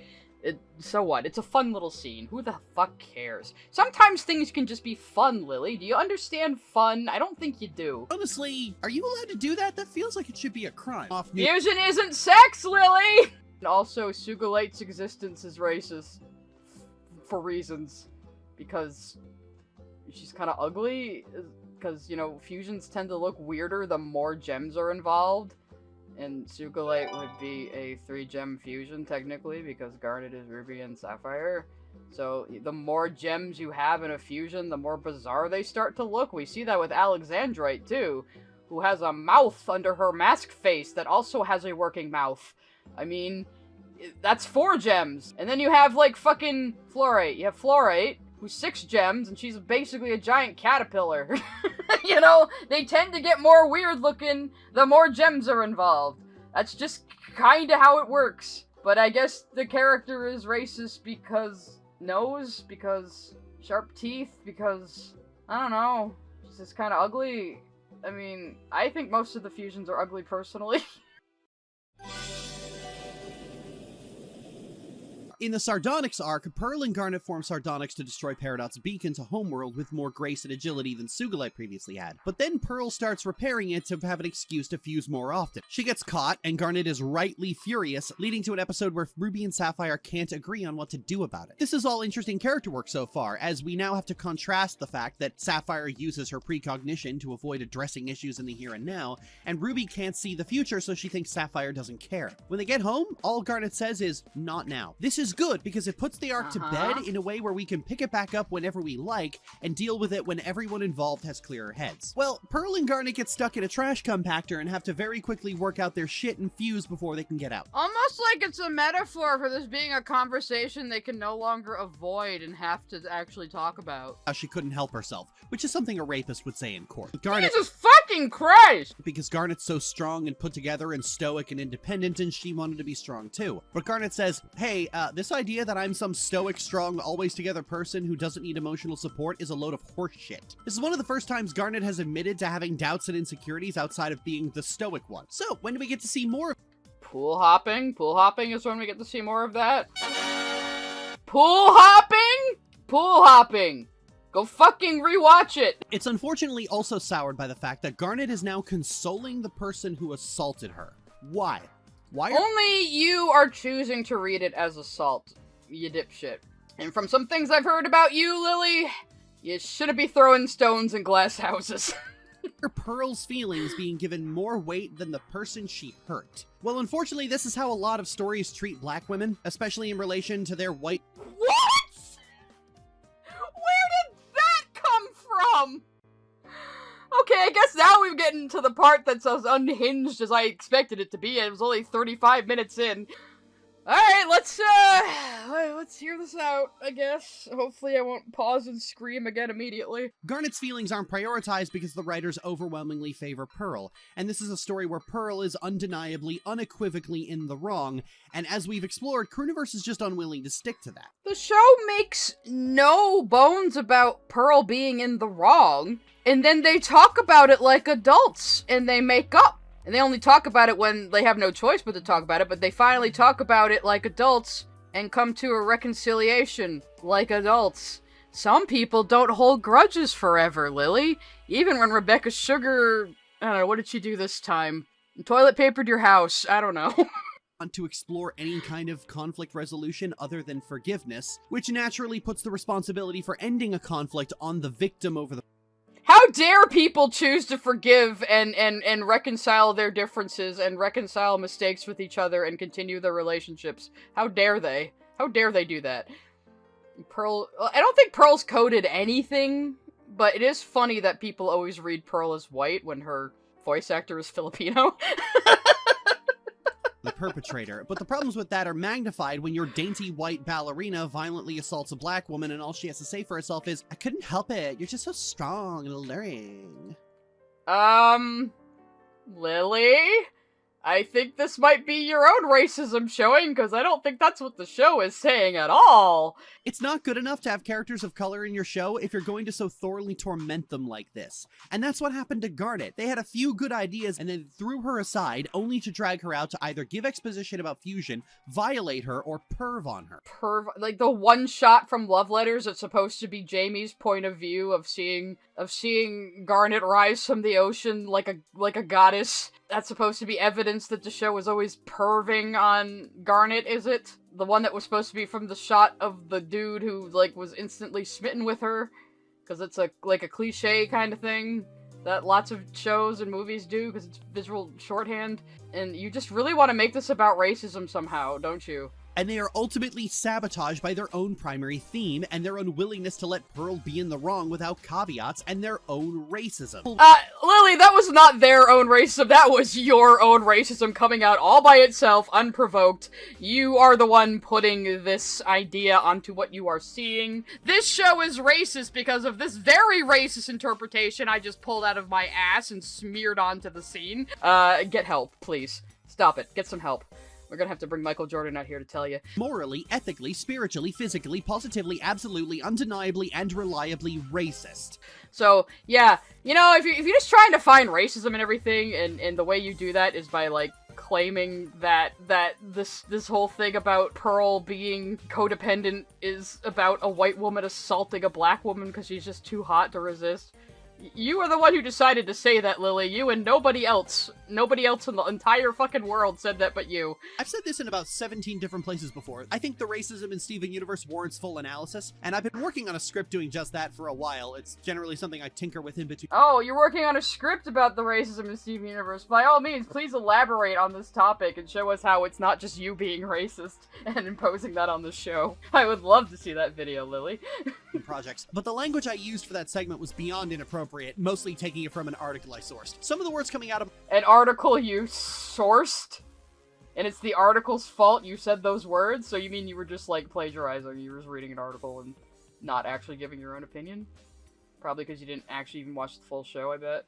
So what? It's a fun little scene. Who the fuck cares? Sometimes things can just be fun, Lily. Do you understand fun? I don't think you do. honestly, are you allowed to do that? That feels like it should be a crime. Fusion isn't sex, Lily! And also, Sugalate's existence is racist. For reasons. Because she's kind of ugly. Because, you know, fusions tend to look weirder the more gems are involved. And Sugalate would be a 3-gem fusion, technically, because Garnet is Ruby and Sapphire. So, the more gems you have in a fusion, the more bizarre they start to look. We see that with Alexandrite, too, who has a mouth under her mask face that also has a working mouth. I mean, that's 4 gems. And then you have, like, fucking Fluorite. You have Fluorite, who's 6 gems, and she's basically a giant caterpillar. You know, they tend to get more weird looking the more gems are involved. That's just kinda how it works. But I guess the character is racist because nose, because sharp teeth, because, I don't know, she's just kinda ugly. I mean, I think most of the fusions are ugly personally. In the Sardonyx arc, Pearl and Garnet form Sardonyx to destroy Peridot's beacon to Homeworld with more grace and agility than Sugilite previously had. But then Pearl starts repairing it to have an excuse to fuse more often. She gets caught, and Garnet is rightly furious, leading to an episode where Ruby and Sapphire can't agree on what to do about it. This is all interesting character work so far, as we now have to contrast the fact that Sapphire uses her precognition to avoid addressing issues in the here and now, and Ruby can't see the future, so she thinks Sapphire doesn't care. When they get home, all Garnet says is, "Not now." This is good because it puts the arc to bed in a way where we can pick it back up whenever we like and deal with it when everyone involved has clearer heads. Well, Pearl and Garnet get stuck in a trash compactor and have to very quickly work out their shit and fuse before they can get out. Almost like it's a metaphor for this being a conversation they can no longer avoid and have to actually talk about. How she couldn't help herself, which is something a rapist would say in court. Garnet, Jesus fucking Christ! Because Garnet's so strong and put together and stoic and independent, and she wanted to be strong too. But Garnet says, hey, this idea that I'm some stoic, strong, always together person who doesn't need emotional support is a load of horse shit. This is one of the first times Garnet has admitted to having doubts and insecurities outside of being the stoic one. So, when do we get to see more? Pool hopping? Pool hopping is when we get to see more of that. Pool hopping? Pool hopping! Go fucking rewatch it! It's unfortunately also soured by the fact that Garnet is now consoling the person who assaulted her. Why? Why? Only you are choosing to read it as assault, you dipshit. And from some things I've heard about you, Lily, you shouldn't be throwing stones in glass houses. Pearl's feelings being given more weight than the person she hurt. Well, unfortunately, this is how a lot of stories treat black women, especially in relation to their white— What?! Where did that come from? Okay, I guess now we're getting to the part that's as unhinged as I expected it to be. It was only 35 minutes in. Alright, let's hear this out, I guess. Hopefully I won't pause and scream again immediately. Garnet's feelings aren't prioritized because the writers overwhelmingly favor Pearl, and this is a story where Pearl is undeniably, unequivocally in the wrong, and as we've explored, Crewniverse is just unwilling to stick to that. The show makes no bones about Pearl being in the wrong, and then they talk about it like adults, and they make up. And they only talk about it when they have no choice but to talk about it, but they finally talk about it like adults and come to a reconciliation like adults. Some people don't hold grudges forever, Lily. Even when Rebecca Sugar, I don't know, what did she do this time? Toilet papered your house, I don't know. Want to explore any kind of conflict resolution other than forgiveness, which naturally puts the responsibility for ending a conflict on the victim over the— How dare people choose to forgive and reconcile their differences and reconcile mistakes with each other and continue their relationships? How dare they? How dare they do that? Pearl, I don't think Pearl's coded anything, but it is funny that people always read Pearl as white when her voice actor is Filipino. the perpetrator. But the problems with that are magnified when your dainty white ballerina violently assaults a black woman and all she has to say for herself is, "I couldn't help it, you're just so strong and alluring." Lily? I think this might be your own racism showing, because I don't think that's what the show is saying at all. It's not good enough to have characters of color in your show if you're going to so thoroughly torment them like this. And that's what happened to Garnet. They had a few good ideas and then threw her aside, only to drag her out to either give exposition about fusion, violate her, or perv on her. Like the one shot from Love Letters that's supposed to be Jamie's point of view of seeing Garnet rise from the ocean like a goddess. That's supposed to be evidence that the show was always perving on Garnet, is it? The one that was supposed to be from the shot of the dude who, like, was instantly smitten with her? Because it's a cliche kind of thing that lots of shows and movies do, because it's visual shorthand. And you just really want to make this about racism somehow, don't you? And they are ultimately sabotaged by their own primary theme and their unwillingness to let Pearl be in the wrong without caveats and their own racism. Lily, that was not their own racism, that was your own racism coming out all by itself, unprovoked. You are the one putting this idea onto what you are seeing. This show is racist because of this very racist interpretation I just pulled out of my ass and smeared onto the scene. Get help, please. Stop it. Get some help. We're gonna have to bring Michael Jordan out here to tell you. Morally, ethically, spiritually, physically, positively, absolutely, undeniably, and reliably racist. So, yeah, you know, if you're just trying to find racism and everything, and the way you do that is by, like, claiming that this whole thing about Pearl being codependent is about a white woman assaulting a black woman because she's just too hot to resist. You are the one who decided to say that, Lily. You and nobody else. Nobody else in the entire fucking world said that but you. I've said this in about 17 different places before. I think the racism in Steven Universe warrants full analysis, and I've been working on a script doing just that for a while. It's generally something I tinker with in between. Oh, you're working on a script about the racism in Steven Universe. By all means, please elaborate on this topic and show us how it's not just you being racist and imposing that on the show. I would love to see that video, Lily. Projects. But the language I used for that segment was beyond inappropriate, mostly taking it from an article I sourced. Some of the words coming out of an article you sourced? And it's the article's fault you said those words? So you mean you were just, like, plagiarizing, you were just reading an article and not actually giving your own opinion? Probably because you didn't actually even watch the full show, I bet.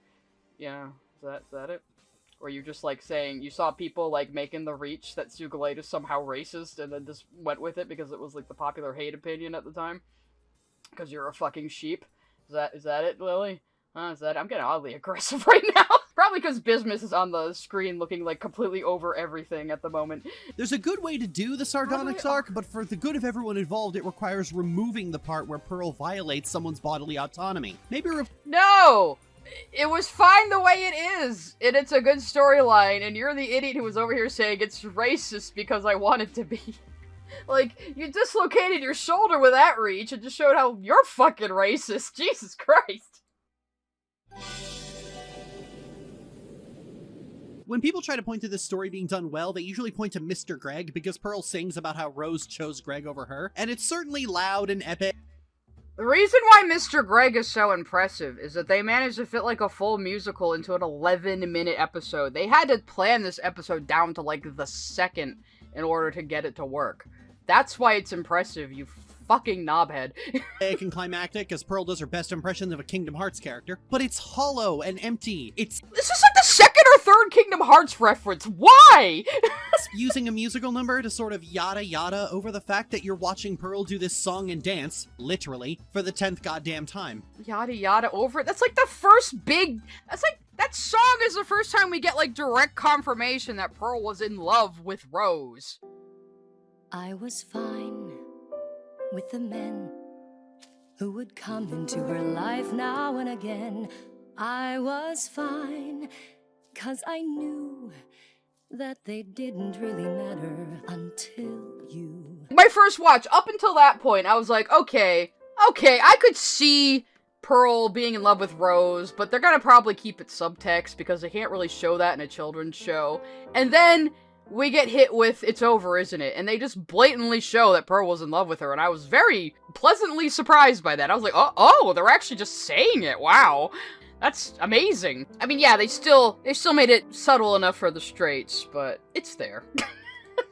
Yeah, is that it? Or you just, like, saying, you saw people, like, making the reach that Sugilite is somehow racist and then just went with it because it was, like, the popular hate opinion at the time? Because you're a fucking sheep? Is that it, Lily? I'm getting oddly aggressive right now. Probably because Bismuth is on the screen looking like completely over everything at the moment. There's a good way to do the Sardonyx arc, but for the good of everyone involved, it requires removing the part where Pearl violates someone's bodily autonomy. Maybe No! It was fine the way it is, and it's a good storyline, and you're the idiot who was over here saying it's racist because I want it to be. Like, you dislocated your shoulder with that reach and just showed how you're fucking racist. Jesus Christ. When people try to point to this story being done well, they usually point to Mr. Greg because Pearl sings about how Rose chose Greg over her, and it's certainly loud and epic. The reason why Mr. Greg is so impressive is that they managed to fit like a full musical into an 11-minute episode. They had to plan this episode down to like the second in order to get it to work. That's why it's impressive, you fucking knobhead. And climactic as Pearl does her best impression of a Kingdom Hearts character, but it's hollow and empty. This is like the second or third Kingdom Hearts reference. Why? Using a musical number to sort of yada yada over the fact that you're watching Pearl do this song and dance, literally, for the 10th goddamn time. Yada yada over it? That's like the first big... That song is the first time we get like direct confirmation that Pearl was in love with Rose. I was fine with the men who would come into her life now and again. I was fine, 'cause I knew that they didn't really matter until you. My first watch, up until that point, I was like, okay, I could see Pearl being in love with Rose, but they're gonna probably keep it subtext because they can't really show that in a children's show. And then we get hit with It's Over, Isn't It? And they just blatantly show that Pearl was in love with her, and I was very pleasantly surprised by that. I was like, oh, they're actually just saying it, wow. That's amazing. I mean, yeah, they still made it subtle enough for the straights, but it's there.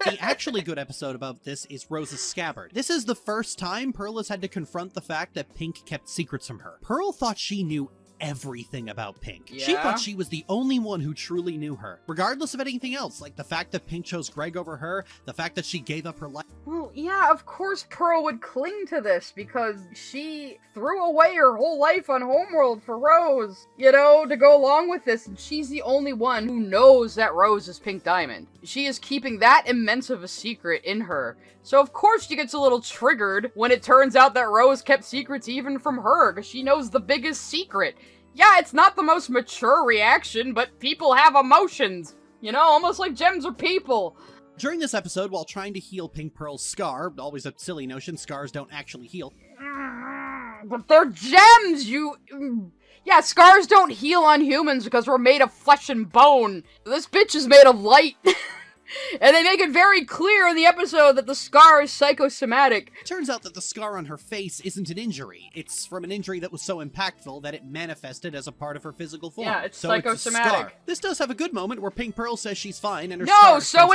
The actually good episode about this is Rose's scabbard. This is the first time Pearl has had to confront the fact that Pink kept secrets from her. Pearl thought she knew everything about Pink. Yeah? She thought she was the only one who truly knew her, regardless of anything else, like the fact that Pink chose Greg over her, the fact that she gave up her life. Well, yeah, of course Pearl would cling to this because she threw away her whole life on Homeworld for Rose, you know, to go along with this, and she's the only one who knows that Rose is Pink Diamond. She is keeping that immense of a secret in her. So of course she gets a little triggered when it turns out that Rose kept secrets even from her, because she knows the biggest secret. Yeah, it's not the most mature reaction, but people have emotions. You know, almost like gems are people. During this episode, while trying to heal Pink Pearl's scar, always a silly notion, scars don't actually heal. But they're gems, Yeah, scars don't heal on humans because we're made of flesh and bone. This bitch is made of light. And they make it very clear in the episode that the scar is psychosomatic. It turns out that the scar on her face isn't an injury. It's from an injury that was so impactful that it manifested as a part of her physical form. Yeah, it's so psychosomatic. It's a scar. This does have a good moment where Pink Pearl says she's fine and her No, scar so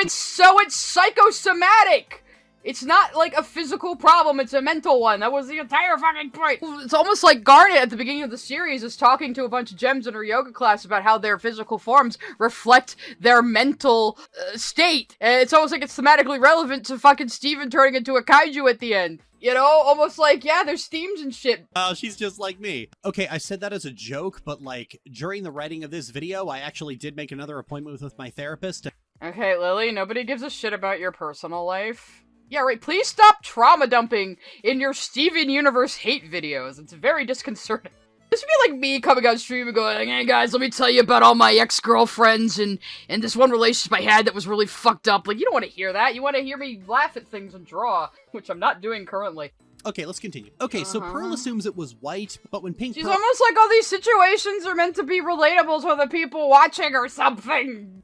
it's psychosomatic! It's not like a physical problem, it's a mental one. That was the entire fucking point. It's almost like Garnet at the beginning of the series is talking to a bunch of gems in her yoga class about how their physical forms reflect their mental state. And it's almost like it's thematically relevant to fucking Steven turning into a kaiju at the end. You know, almost like, yeah, there's themes and shit. Oh, she's just like me. Okay, I said that as a joke, but like, during the writing of this video, I actually did make another appointment with my therapist. Okay, Lily, nobody gives a shit about your personal life. Yeah, right, please stop trauma dumping in your Steven Universe hate videos. It's very disconcerting. This would be like me coming on stream and going, hey guys, let me tell you about all my ex-girlfriends and this one relationship I had that was really fucked up. Like, you don't want to hear that. You want to hear me laugh at things and draw, which I'm not doing currently. Okay, let's continue. Okay, so Pearl assumes it was white, but when Pink She's almost like all these situations are meant to be relatable to the people watching or something.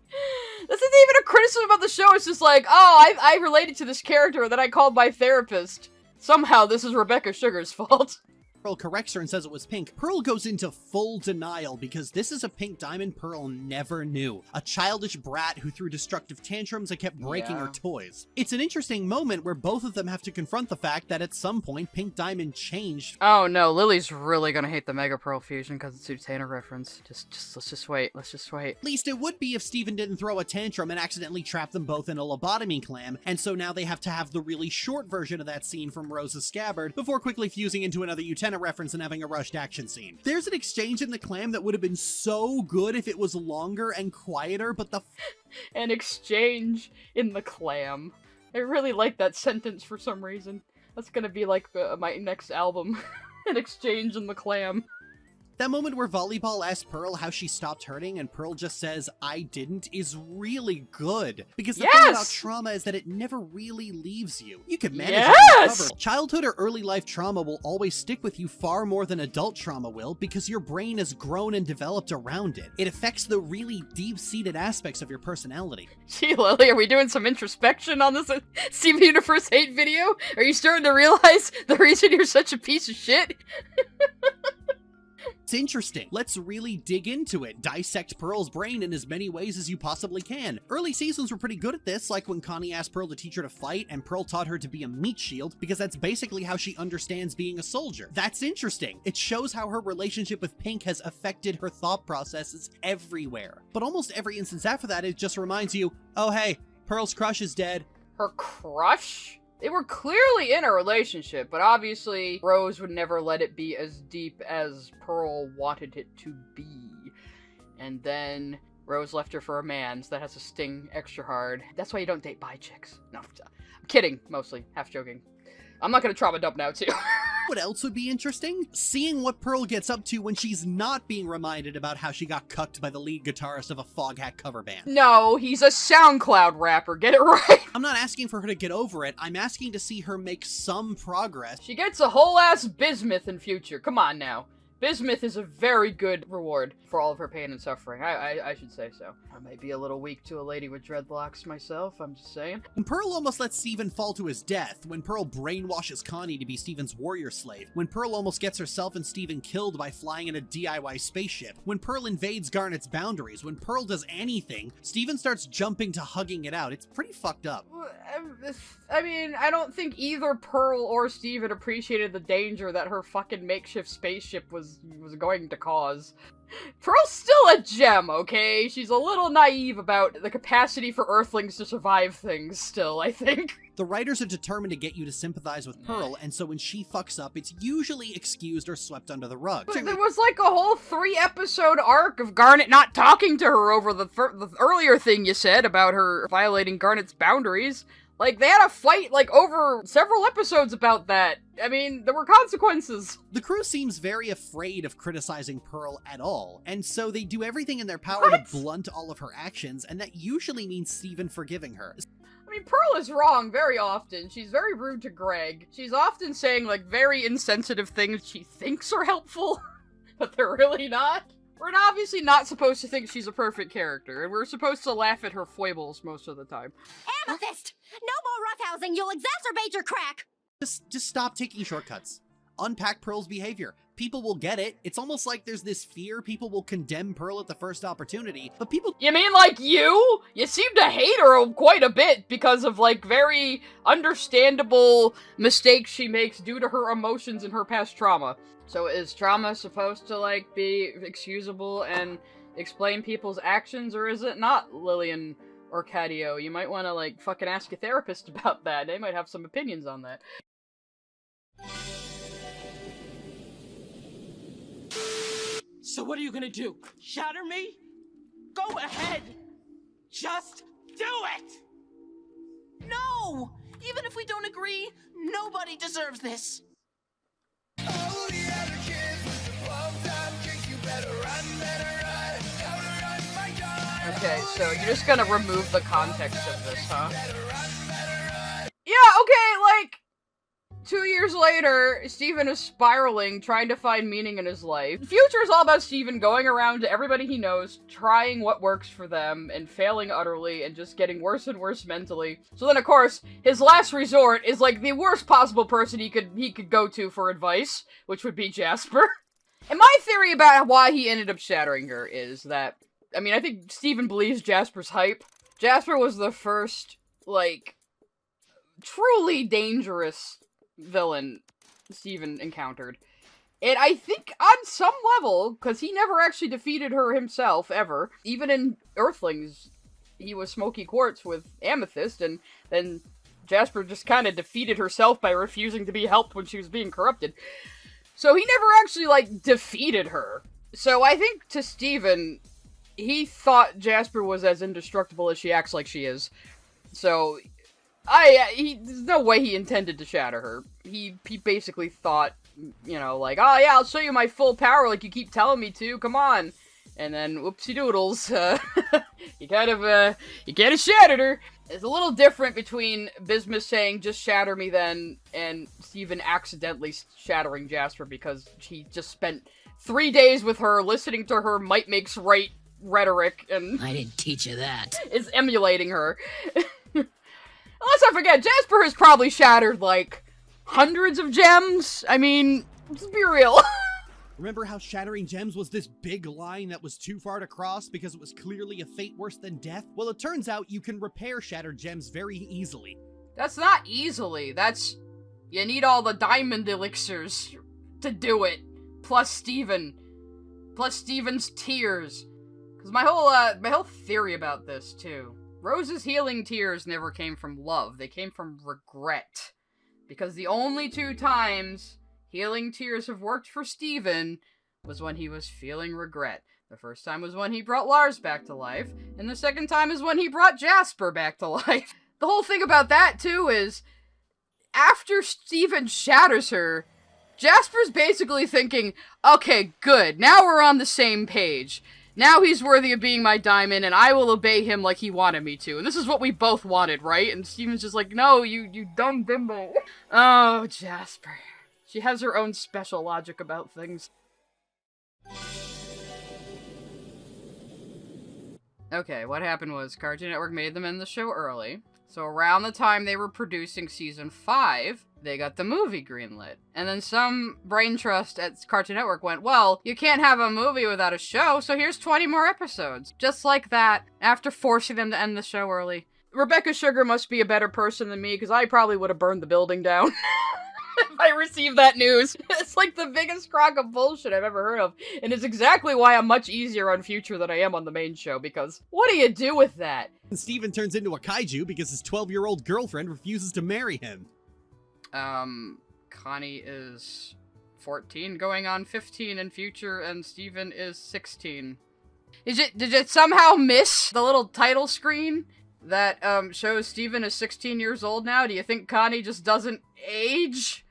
This isn't even a criticism of the show, it's just like, oh, I related to this character that I called my therapist. Somehow this is Rebecca Sugar's fault. Pearl corrects her and says it was pink, Pearl goes into full denial because this is a pink diamond Pearl never knew. A childish brat who threw destructive tantrums and kept breaking her toys. It's an interesting moment where both of them have to confront the fact that at some point Pink Diamond changed. Oh no, Lily's really gonna hate the Mega Pearl fusion because it's a Utena reference. Let's just wait. At least it would be if Steven didn't throw a tantrum and accidentally trap them both in a lobotomy clam, and so now they have to have the really short version of that scene from Rose's scabbard before quickly fusing into another Utena reference and having a rushed action scene. There's an exchange in the clam that would have been so good if it was longer and quieter, but an exchange in the clam. I really like that sentence for some reason. That's gonna be like my next album. An exchange in the clam. That moment where Volleyball asks Pearl how she stopped hurting and Pearl just says, I didn't, is really good. Because the thing about trauma is that it never really leaves you. You can manage it and recover. Childhood or early life trauma will always stick with you far more than adult trauma will because your brain has grown and developed around it. It affects the really deep-seated aspects of your personality. Gee, Lily, are we doing some introspection on this Steven Universe hate video? Are you starting to realize the reason you're such a piece of shit? It's interesting. Let's really dig into it. Dissect Pearl's brain in as many ways as you possibly can. Early seasons were pretty good at this, like when Connie asked Pearl to teach her to fight, and Pearl taught her to be a meat shield, because that's basically how she understands being a soldier. That's interesting. It shows how her relationship with Pink has affected her thought processes everywhere. But almost every instance after that, it just reminds you, oh hey, Pearl's crush is dead. Her crush? They were clearly in a relationship, but obviously Rose would never let it be as deep as Pearl wanted it to be. And then Rose left her for a man, so that has to sting extra hard. That's why you don't date bi chicks. No, I'm kidding, mostly. Half joking. I'm not gonna trauma dump now, too. What else would be interesting? Seeing what Pearl gets up to when she's not being reminded about how she got cucked by the lead guitarist of a Foghat cover band. No, he's a SoundCloud rapper, get it right! I'm not asking for her to get over it, I'm asking to see her make some progress. She gets a whole ass bismuth in future, come on now. Bismuth is a very good reward for all of her pain and suffering. I should say so. I might be a little weak to a lady with dreadlocks myself, I'm just saying. When Pearl almost lets Steven fall to his death, when Pearl brainwashes Connie to be Steven's warrior slave, when Pearl almost gets herself and Steven killed by flying in a DIY spaceship, when Pearl invades Garnet's boundaries, when Pearl does anything, Steven starts jumping to hugging it out. It's pretty fucked up. I mean, I don't think either Pearl or Steven appreciated the danger that her fucking makeshift spaceship was going to cause. Pearl's still a gem, okay? She's a little naive about the capacity for Earthlings to survive things still, I think. The writers are determined to get you to sympathize with Pearl, and so when she fucks up, it's usually excused or swept under the rug. But there was like a whole 3-episode arc of Garnet not talking to her over the earlier thing you said about her violating Garnet's boundaries. Like, they had a fight, like, over several episodes about that. I mean, there were consequences. The crew seems very afraid of criticizing Pearl at all, and so they do everything in their power to blunt all of her actions, and that usually means Steven forgiving her. I mean, Pearl is wrong very often. She's very rude to Greg. She's often saying, like, very insensitive things she thinks are helpful, but they're really not. We're obviously not supposed to think she's a perfect character, and we're supposed to laugh at her foibles most of the time. Amethyst! No more roughhousing! You'll exacerbate your crack! Just stop taking shortcuts. Unpack Pearl's behavior. People will get it. It's almost like there's this fear people will condemn Pearl at the first opportunity, but people— You mean like you? You seem to hate her quite a bit because of, like, very understandable mistakes she makes due to her emotions and her past trauma. So is trauma supposed to, like, be excusable and explain people's actions, or is it not, Lillian or Cadio? You might want to, like, fucking ask your therapist about that. They might have some opinions on that. So what are you gonna do? Shatter me? Go ahead! Just Do it! No! Even if we don't agree, nobody deserves this. Okay, so you're just gonna remove the context of this, huh? Yeah, okay, like, 2 years later, Steven is spiraling, trying to find meaning in his life. The future is all about Steven going around to everybody he knows, trying what works for them, and failing utterly, and just getting worse and worse mentally. So then, of course, his last resort is, like, the worst possible person he could go to for advice, which would be Jasper. And my theory about why he ended up shattering her is that, I mean, I think Steven believes Jasper's hype. Jasper was the first, like, truly dangerous villain Steven encountered. And I think on some level, because he never actually defeated her himself, ever. Even in Earthlings, he was Smoky Quartz with Amethyst, and then Jasper just kind of defeated herself by refusing to be helped when she was being corrupted. So he never actually, like, defeated her. So I think to Steven, he thought Jasper was as indestructible as she acts like she is. So there's no way he intended to shatter her. He basically thought, you know, like, oh yeah, I'll show you my full power like you keep telling me to, come on. And then, whoopsie doodles, you kind of shattered her. It's a little different between Bismuth saying, just shatter me then, and Steven accidentally shattering Jasper because he just spent 3 days with her, listening to her might makes right rhetoric, and I didn't teach you that. Is emulating her. Unless I forget, Jasper has probably shattered, like, hundreds of gems. I mean, let's be real. Remember how shattering gems was this big line that was too far to cross because it was clearly a fate worse than death? Well, it turns out you can repair shattered gems very easily. That's not easily. You need all the diamond elixirs to do it. Plus Steven's tears. Because my whole theory about this, too. Rose's healing tears never came from love. They came from regret. Because the only 2 times healing tears have worked for Steven was when he was feeling regret. The first time was when he brought Lars back to life, and the second time is when he brought Jasper back to life. The whole thing about that, too, is after Steven shatters her, Jasper's basically thinking, okay, good, now we're on the same page. Now he's worthy of being my diamond, and I will obey him like he wanted me to. And this is what we both wanted, right? And Steven's just like, no, you dumb bimbo. Oh, Jasper. She has her own special logic about things. Okay, what happened was Cartoon Network made them end the show early. So around the time they were producing season 5, they got the movie greenlit. And then some brain trust at Cartoon Network went, well, you can't have a movie without a show, so here's 20 more episodes. Just like that, after forcing them to end the show early. Rebecca Sugar must be a better person than me, because I probably would have burned the building down. If I received that news. It's like the biggest crock of bullshit I've ever heard of. And it's exactly why I'm much easier on Future than I am on the main show, because what do you do with that? And Steven turns into a kaiju because his 12-year-old girlfriend refuses to marry him. Connie is 14 going on 15 in Future, and Steven is 16. Did it somehow miss the little title screen that shows Steven is 16 years old now? Do you think Connie just doesn't age?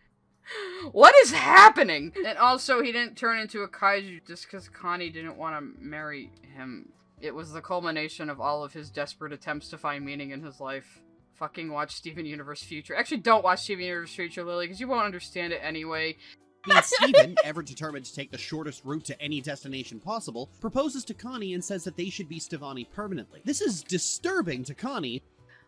What is happening? And also, he didn't turn into a kaiju just because Connie didn't want to marry him. It was the culmination of all of his desperate attempts to find meaning in his life. Fucking watch Steven Universe Future. Actually, don't watch Steven Universe Future, Lily, because you won't understand it anyway. Steven, ever determined to take the shortest route to any destination possible, proposes to Connie and says that they should be Stevani permanently. This is disturbing to Connie.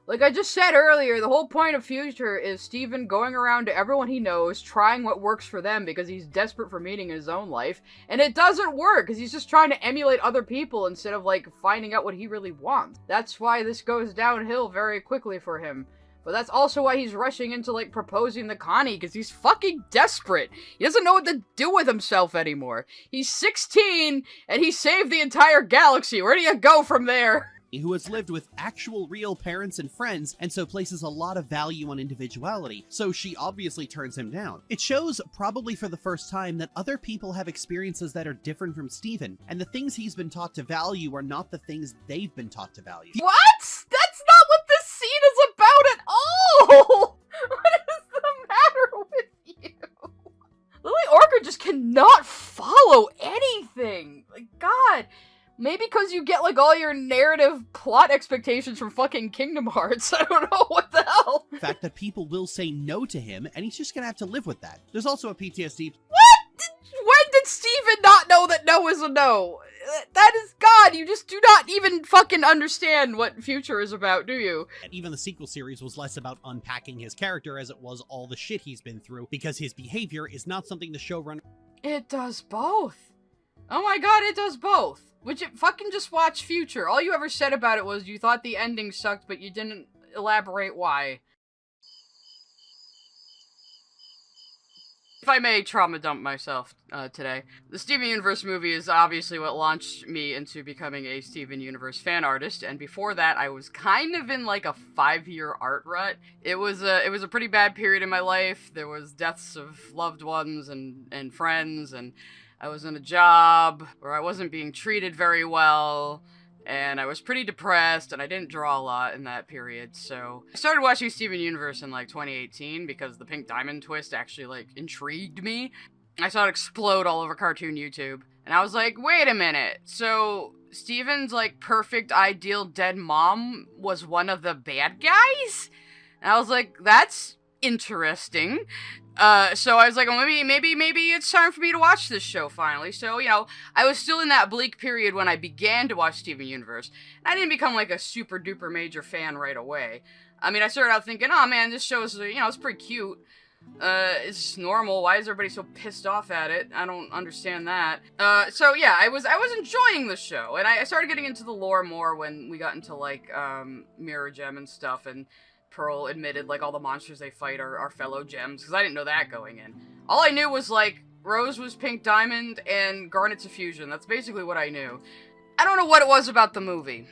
Like I just said earlier, the whole point of Future is Steven going around to everyone he knows, trying what works for them because he's desperate for meaning in his own life, and it doesn't work because he's just trying to emulate other people instead of, like, finding out what he really wants. That's why this goes downhill very quickly for him. But that's also why he's rushing into, like, proposing to Connie, because he's fucking desperate. He doesn't know what to do with himself anymore. He's 16, and he saved the entire galaxy. Where do you go from there? Who has lived with actual real parents and friends, and so places a lot of value on individuality, so she obviously turns him down. It shows, probably for the first time, that other people have experiences that are different from Steven, and the things he's been taught to value are not the things they've been taught to value. What? That's Maybe because you get, like, all your narrative plot expectations from fucking Kingdom Hearts. I don't know, what the hell? The fact that people will say no to him, and he's just gonna have to live with that. There's also a PTSD. What? When did Steven not know that no is a no? That is God, you just do not even fucking understand what Future is about, do you? And even the sequel series was less about unpacking his character as it was all the shit he's been through, because his behavior is not something the showrunner— It does both. Oh my god, it does both. Would you fucking just watch Future? All you ever said about it was you thought the ending sucked, but you didn't elaborate why. If I may trauma dump myself today, the Steven Universe movie is obviously what launched me into becoming a Steven Universe fan artist, and before that I was kind of in like a 5-year art rut. It was a pretty bad period in my life. There was deaths of loved ones and friends, and I was in a job where I wasn't being treated very well, and I was pretty depressed, and I didn't draw a lot in that period, so I started watching Steven Universe in, like, 2018, because the Pink Diamond twist actually, like, intrigued me. I saw it explode all over Cartoon YouTube, and I was like, wait a minute, so Steven's, like, perfect, ideal dead mom was one of the bad guys? And I was like, that's interesting. So I was like, well, maybe it's time for me to watch this show finally. So, you know, I was still in that bleak period when I began to watch Steven Universe. I didn't become like a super duper major fan right away. I mean, I started out thinking, oh man, this show is, you know, it's pretty cute. It's normal. Why is everybody so pissed off at it? I don't understand that. So yeah, I was enjoying the show, and I started getting into the lore more when we got into like, Mirror Gem and stuff, and Pearl admitted, like, all the monsters they fight are fellow gems, because I didn't know that going in. All I knew was, like, Rose was Pink Diamond, and Garnet's a fusion. That's basically what I knew. I don't know what it was about the movie.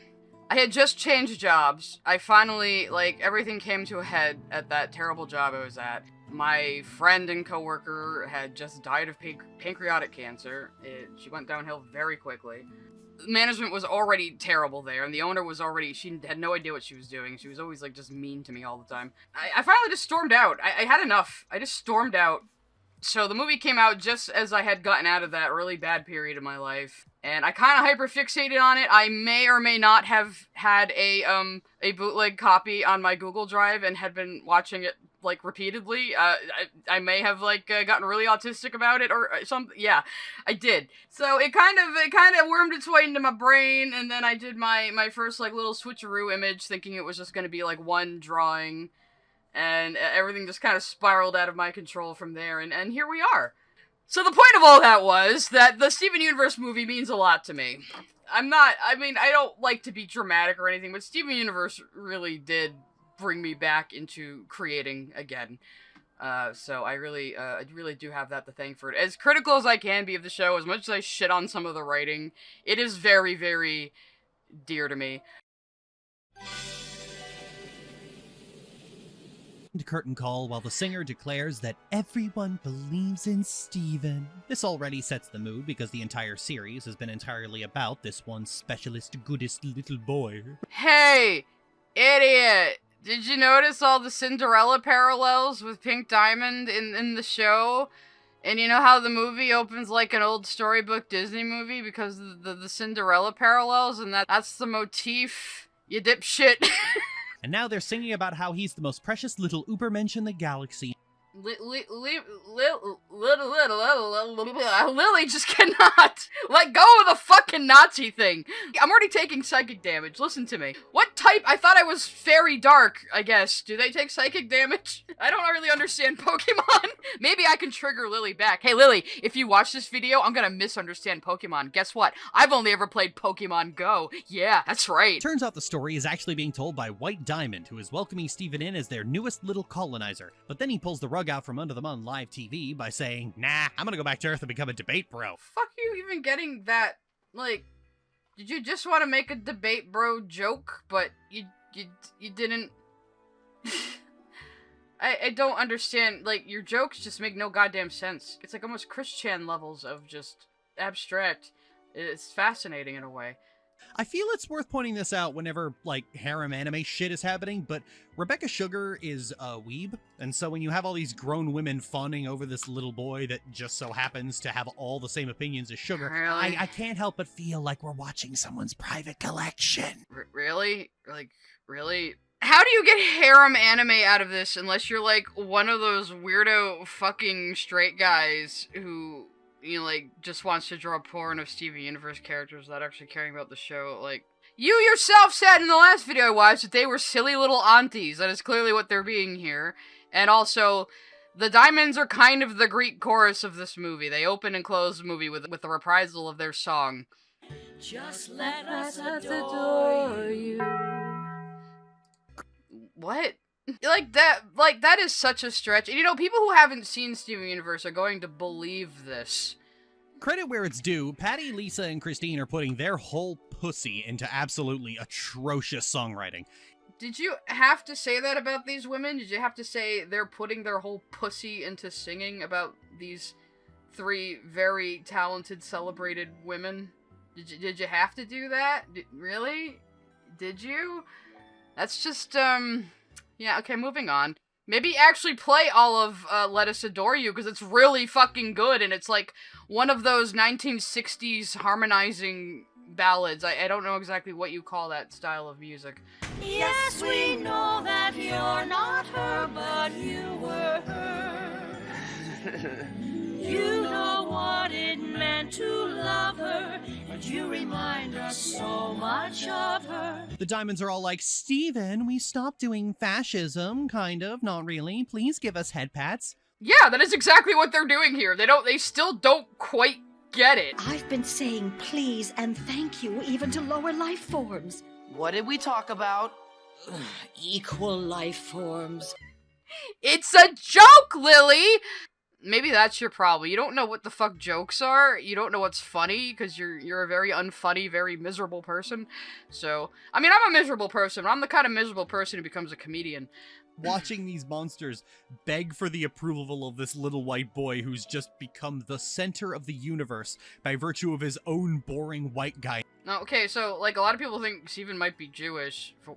I had just changed jobs. I finally, like, everything came to a head at that terrible job I was at. My friend and coworker had just died of pancreatic cancer. She went downhill very quickly. Management was already terrible there, and the owner was already, she had no idea what she was doing. She was always, like, just mean to me all the time. I finally just stormed out. I had enough. I just stormed out. So the movie came out just as I had gotten out of that really bad period of my life, and I kind of hyper-fixated on it. I may or may not have had a bootleg copy on my Google Drive and had been watching it, like, repeatedly. I may have, like, gotten really autistic about it or something. Yeah, I did. So it kind of wormed its way into my brain, and then I did my first, like, little switcheroo image, thinking it was just gonna be, like, one drawing, and everything just kind of spiraled out of my control from there, and here we are. So the point of all that was that the Steven Universe movie means a lot to me. I don't like to be dramatic or anything, but Steven Universe really did bring me back into creating again. So I really do have that to thank for it. As critical as I can be of the show, as much as I shit on some of the writing, it is very, very dear to me. Curtain call while the singer declares that everyone believes in Steven. This already sets the mood because the entire series has been entirely about this one specialist goodest little boy. Hey, idiot! Did you notice all the Cinderella parallels with Pink Diamond in the show? And you know how the movie opens like an old storybook Disney movie because of the Cinderella parallels, and that's the motif, you dipshit. And now they're singing about how he's the most precious little Ubermensch in the galaxy. Lily just cannot let go of the fucking Nazi thing. I'm already taking psychic damage. Listen to me. What type? I thought I was fairy dark, I guess. Do they take psychic damage? I don't really understand Pokemon. Maybe I can trigger Lily back. Hey, Lily, if you watch this video, I'm gonna misunderstand Pokemon. Guess what? I've only ever played Pokemon Go. Yeah, that's right. Turns out the story is actually being told by White Diamond, who is welcoming Steven in as their newest little colonizer. But then he pulls the rug out from under them on live TV by saying, nah, I'm gonna go back to Earth and become a debate bro. Fuck you even getting that, like, did you just want to make a debate bro joke, but you didn't? I don't understand, like, your jokes just make no goddamn sense. It's like almost Chris Chan levels of just abstract. It's fascinating in a way. I feel it's worth pointing this out whenever, like, harem anime shit is happening, but Rebecca Sugar is a weeb, and so when you have all these grown women fawning over this little boy that just so happens to have all the same opinions as Sugar, Really? I can't help but feel like we're watching someone's private collection. Really? Like, really? How do you get harem anime out of this unless you're, like, one of those weirdo fucking straight guys who, you know, like, just wants to draw porn of Steven Universe characters without actually caring about the show? Like, you yourself said in the last video I watched that they were silly little aunties. That is clearly what they're being here. And also, the diamonds are kind of the Greek chorus of this movie. They open and close the movie with a reprisal of their song. Just let us adore you. What? That is such a stretch. And you know, people who haven't seen Steven Universe are going to believe this. Credit where it's due, Patty, Lisa, and Christine are putting their whole pussy into absolutely atrocious songwriting. Did you have to say that about these women? Did you have to say they're putting their whole pussy into singing about these three very talented, celebrated women? Did you have to do that? Really? Did you? That's just, yeah, okay, moving on. Maybe actually play all of Let Us Adore You, because it's really fucking good, and it's like one of those 1960s harmonizing ballads. I don't know exactly what you call that style of music. Yes, we know that you're not her, but you were her. You know what it meant to love her, and you remind us so much of her. The Diamonds are all like, Steven, we stopped doing fascism, kind of, not really. Please give us head pats. Yeah, that is exactly what they're doing here. They still don't quite get it. I've been saying please and thank you even to lower life forms. What did we talk about? Equal life forms. It's a joke, Lily! Maybe that's your problem. You don't know what the fuck jokes are. You don't know what's funny, because you're a very unfunny, very miserable person. So, I mean, I'm a miserable person, but I'm the kind of miserable person who becomes a comedian. Watching these monsters beg for the approval of this little white boy who's just become the center of the universe by virtue of his own boring white guy. Okay, so, like, a lot of people think Steven might be Jewish, for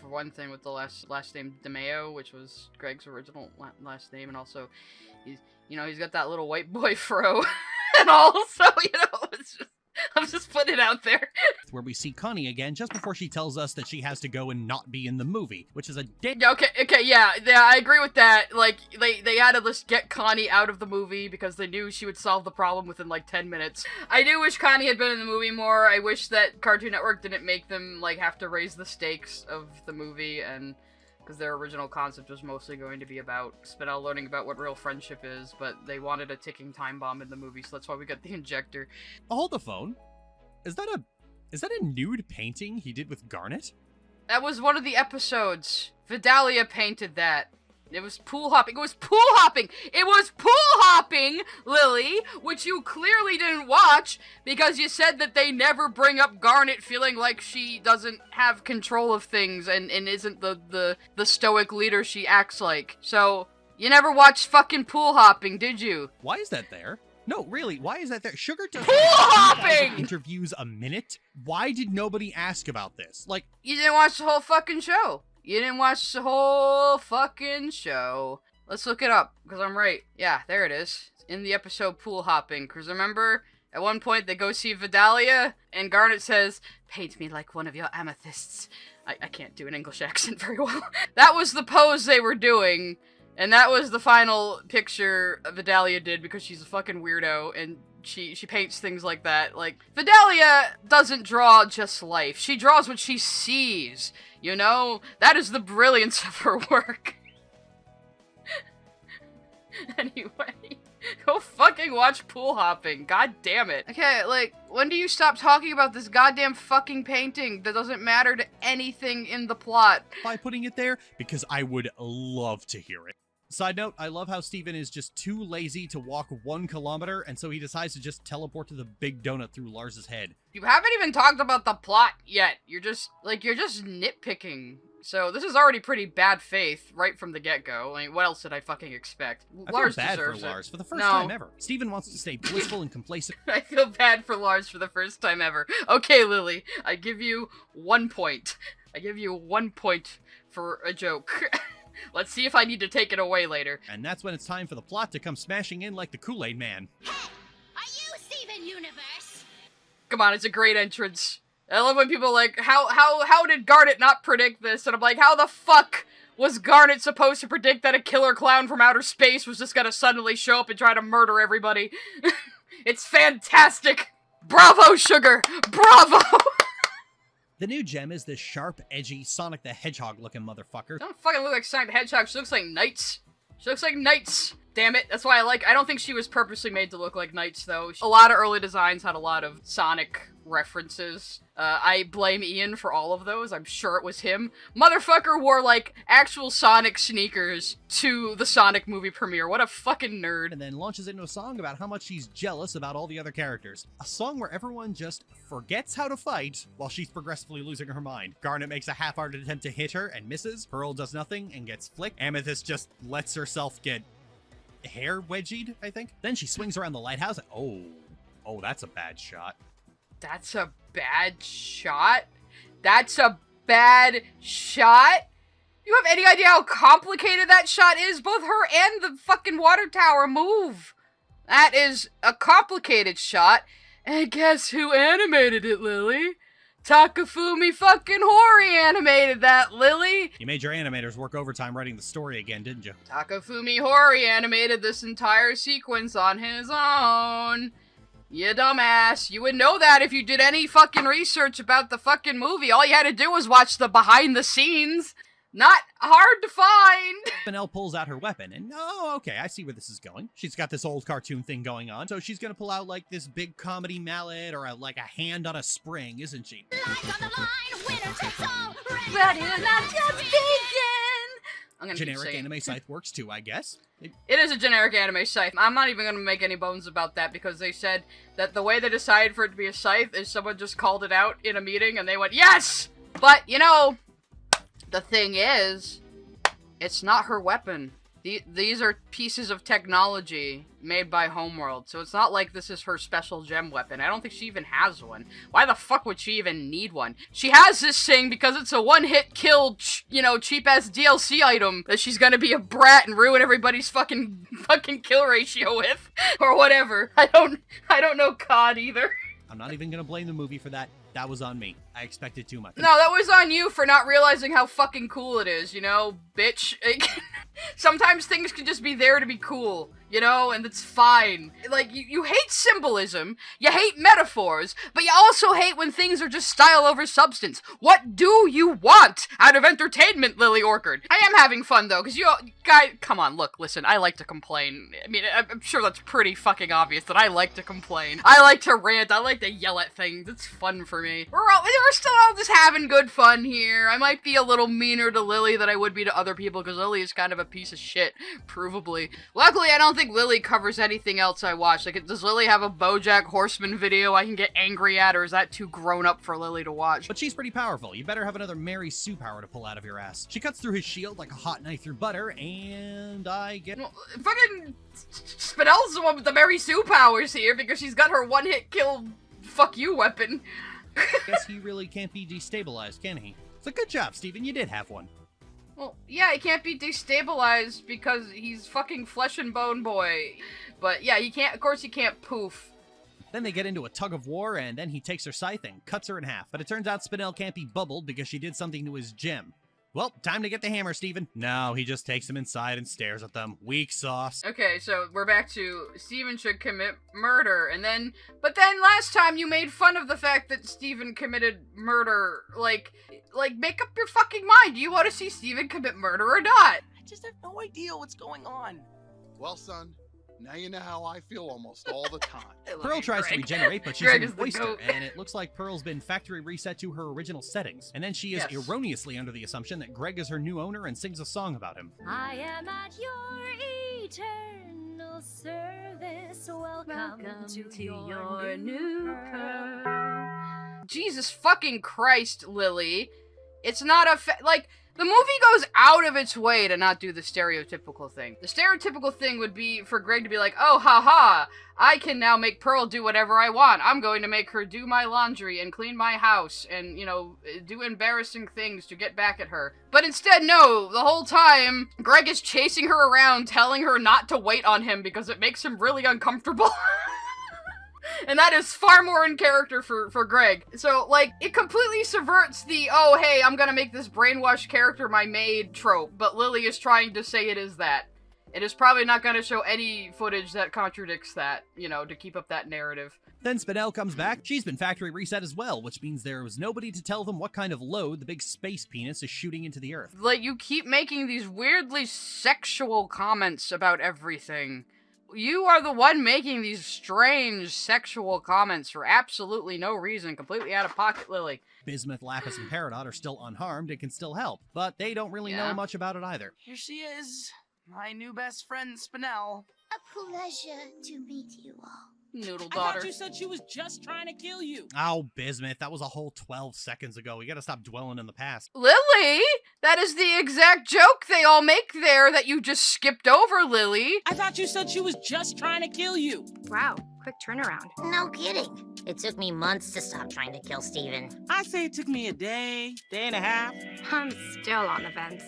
one thing, with the last name DeMeo, which was Greg's original last name, and also, he's got that little white boy fro, and also, I'm just putting it out there. Where we see Connie again just before she tells us that she has to go and not be in the movie, which is a dead. Okay, yeah, I agree with that. Like, they had to just get Connie out of the movie because they knew she would solve the problem within, like, 10 minutes. I do wish Connie had been in the movie more. I wish that Cartoon Network didn't make them, like, have to raise the stakes of the movie, and because their original concept was mostly going to be about Spinel learning about what real friendship is, but they wanted a ticking time bomb in the movie, so that's why we got the injector. Hold the phone. Is that a nude painting he did with Garnet? That was one of the episodes. Vidalia painted that. It was pool hopping. It was pool hopping! It was pool hopping, Lily! Which you clearly didn't watch, because you said that they never bring up Garnet feeling like she doesn't have control of things and isn't the stoic leader she acts like. So, you never watched fucking pool hopping, did you? Why is that there? No, really, why is that there? Sugar does pool hopping interviews a minute? Why did nobody ask about this? Like, you didn't watch the whole fucking show. You didn't watch the whole fucking show. Let's look it up, because I'm right. Yeah, there it is. It's in the episode Pool Hopping. Because remember, at one point they go see Vidalia, and Garnet says, paint me like one of your amethysts. I can't do an English accent very well. That was the pose they were doing. And that was the final picture Vidalia did because she's a fucking weirdo and she paints things like that. Like, Vidalia doesn't draw just life. She draws what she sees, you know? That is the brilliance of her work. Anyway, go fucking watch Pool Hopping. God damn it. Okay, like, when do you stop talking about this goddamn fucking painting that doesn't matter to anything in the plot? By putting it there, because I would love to hear it. Side note, I love how Steven is just too lazy to walk 1 kilometer, and so he decides to just teleport to the big donut through Lars's head. You haven't even talked about the plot yet. You're just nitpicking So this is already pretty bad faith right from the get-go. I mean, what else did I fucking expect? I Lars feel bad for deserves Lars it. for the first No. time ever. Steven wants to stay blissful and complacent. I feel bad for Lars for the first time ever. Okay, Lily, I give you 1 point. I give you 1 point for a joke. Let's see if I need to take it away later. And that's when it's time for the plot to come smashing in like the Kool-Aid Man. Hey, are you Steven Universe? Come on, it's a great entrance. I love when people are like, how did Garnet not predict this? And I'm like, how the fuck was Garnet supposed to predict that a killer clown from outer space was just gonna suddenly show up and try to murder everybody? It's fantastic! Bravo, Sugar! Bravo! The new gem is this sharp, edgy, Sonic the Hedgehog looking motherfucker. She don't fucking look like Sonic the Hedgehog, she looks like Knights. She looks like Knights. Damn it, that's why I don't think she was purposely made to look like Knights, though. A lot of early designs had a lot of Sonic references. I blame Ian for all of those. I'm sure it was him. Motherfucker wore, like, actual Sonic sneakers to the Sonic movie premiere. What a fucking nerd. And then launches into a song about how much she's jealous about all the other characters. A song where everyone just forgets how to fight while she's progressively losing her mind. Garnet makes a half-hearted attempt to hit her and misses. Pearl does nothing and gets flicked. Amethyst just lets herself get hair wedgied, I think. Then she swings around the lighthouse. Oh, that's a bad shot. That's a bad shot? That's a bad shot? You have any idea how complicated that shot is? Both her and the fucking water tower move. That is a complicated shot. And guess who animated it, Lily? Takafumi fucking Hori animated that, Lily! You made your animators work overtime writing the story again, didn't you? Takafumi Hori animated this entire sequence on his own. You dumbass. You would know that if you did any fucking research about the fucking movie. All you had to do was watch the behind the scenes. Not hard to find. Spinel pulls out her weapon, and okay, I see where this is going. She's got this old cartoon thing going on, so she's gonna pull out like this big comedy mallet or like a hand on a spring, isn't she? Like on the line, winner takes all. Ready or not, just begin. I'm gonna Generic anime scythe works too, I guess. It is a generic anime scythe. I'm not even gonna make any bones about that because they said that the way they decided for it to be a scythe is someone just called it out in a meeting and they went, yes! But, you know, the thing is, it's not her weapon. These are pieces of technology made by Homeworld, so it's not like this is her special gem weapon. I don't think she even has one. Why the fuck would she even need one? She has this thing because it's a one-hit kill, cheap-ass DLC item that she's gonna be a brat and ruin everybody's fucking kill ratio with, or whatever. I don't know COD either. I'm not even gonna blame the movie for that. That was on me. I expected too much. No, that was on you for not realizing how fucking cool it is, you know, bitch. Sometimes things can just be there to be cool, you know, and it's fine. Like, you hate symbolism, you hate metaphors, but you also hate when things are just style over substance. What do you want out of entertainment, Lily Orchard? I am having fun, though, because guys, come on, look, listen, I like to complain. I mean, I'm sure that's pretty fucking obvious that I like to complain. I like to rant, I like to yell at things, it's fun for me. We're still all just having good fun here. I might be a little meaner to Lily than I would be to other people, because Lily is kind of a piece of shit, provably. Luckily, I don't think Lily covers anything else I watch. Like, does Lily have a BoJack Horseman video I can get angry at, or is that too grown up for Lily to watch? But she's pretty powerful. You better have another Mary Sue power to pull out of your ass. She cuts through his shield like a hot knife through butter, and I get... Well, fucking Spinell's the one with the Mary Sue powers here, because she's got her one-hit kill fuck you weapon. Guess he really can't be destabilized, can he? So good job, Steven. You did have one. Well, yeah, he can't be destabilized because he's fucking flesh and bone boy. But yeah, he can't, of course he can't poof. Then they get into a tug of war, and then he takes her scythe and cuts her in half. But it turns out Spinel can't be bubbled because she did something to his gem. Well, time to get the hammer, Steven. No, he just takes them inside and stares at them. Weak sauce. Okay, so we're back to Steven should commit murder, but then last time you made fun of the fact that Steven committed murder. Like, make up your fucking mind. Do you want to see Steven commit murder or not? I just have no idea what's going on. Well, son, now you know how I feel almost all the time. Pearl tries to regenerate, but she's an oyster, and it looks like Pearl's been factory reset to her original settings. And then she is erroneously under the assumption that Greg is her new owner and sings a song about him. I am at your eternal service. Welcome to your new Pearl. Jesus fucking Christ, Lily. It's not a The movie goes out of its way to not do the stereotypical thing. The stereotypical thing would be for Greg to be like, oh, haha, I can now make Pearl do whatever I want. I'm going to make her do my laundry and clean my house and, you know, do embarrassing things to get back at her. But instead, no, the whole time, Greg is chasing her around, telling her not to wait on him because it makes him really uncomfortable. And that is far more in character for Greg. So, like, it completely subverts the, oh, hey, I'm gonna make this brainwashed character my maid trope, but Lily is trying to say it is that. It is probably not gonna show any footage that contradicts that, you know, to keep up that narrative. Then Spinell comes back. She's been factory reset as well, which means there was nobody to tell them what kind of load the big space penis is shooting into the Earth. Like, you keep making these weirdly sexual comments about everything. You are the one making these strange sexual comments for absolutely no reason, completely out of pocket, Lily. Bismuth, Lapis, and Peridot are still unharmed and can still help, but they don't really know much about it either. Here she is, my new best friend, Spinell. A pleasure to meet you all. Noodle I daughter. thought you said she was just trying to kill you. Oh, Bismuth, that was a whole 12 seconds ago. We gotta stop dwelling in the past. Lily! That is the exact joke they all make there that you just skipped over, Lily. I thought you said she was just trying to kill you. Wow, quick turnaround. No kidding. It took me months to stop trying to kill Steven. I say it took me a day and a half. I'm still on the fence.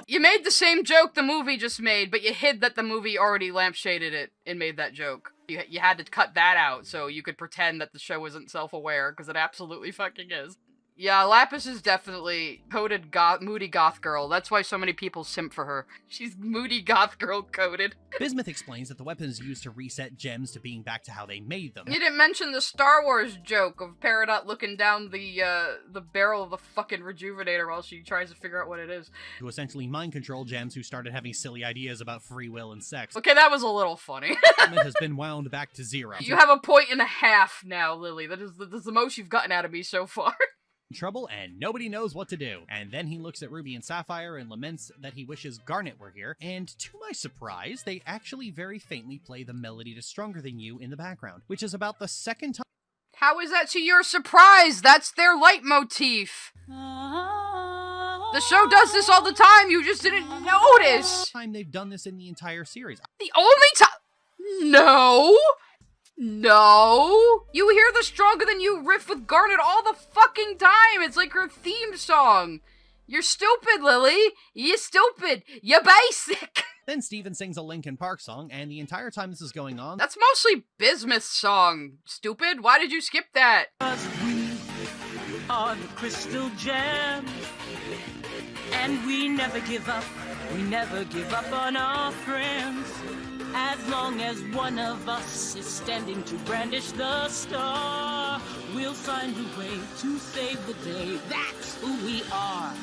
You made the same joke the movie just made, but you hid that the movie already lampshaded it and made that joke. You had to cut that out so you could pretend that the show isn't self-aware, because it absolutely fucking is. Yeah, Lapis is definitely coded moody goth girl. That's why so many people simp for her. She's moody goth girl coded. Bismuth explains that the weapon is used to reset gems to being back to how they made them. You didn't mention the Star Wars joke of Peridot looking down the barrel of the fucking rejuvenator while she tries to figure out what it is. To essentially mind control gems who started having silly ideas about free will and sex. Okay, that was a little funny. It has been wound back to 0. You have a 1.5 now, Lily. That is the most you've gotten out of me so far. Trouble and nobody knows what to do. And then he looks at Ruby and Sapphire and laments that he wishes Garnet were here, and to my surprise, they actually very faintly play the melody to Stronger Than You in the background, which is about the second time. How is that to your surprise? That's their leitmotif. The show does this all the time, you just didn't notice. Time they've done this in the entire series. The only time. No! You hear the Stronger Than You riff with Garnet all the fucking time! It's like her theme song! You're stupid, Lily! You're stupid! You're basic! Then Steven sings a Linkin Park song, and the entire time this is going on... That's mostly Bismuth's song, stupid! Why did you skip that? 'Cause we are the crystal gems, and we never give up. We never give up on our friends. As long as one of us is standing to brandish the star, we'll find a way to save the day. That's who we are.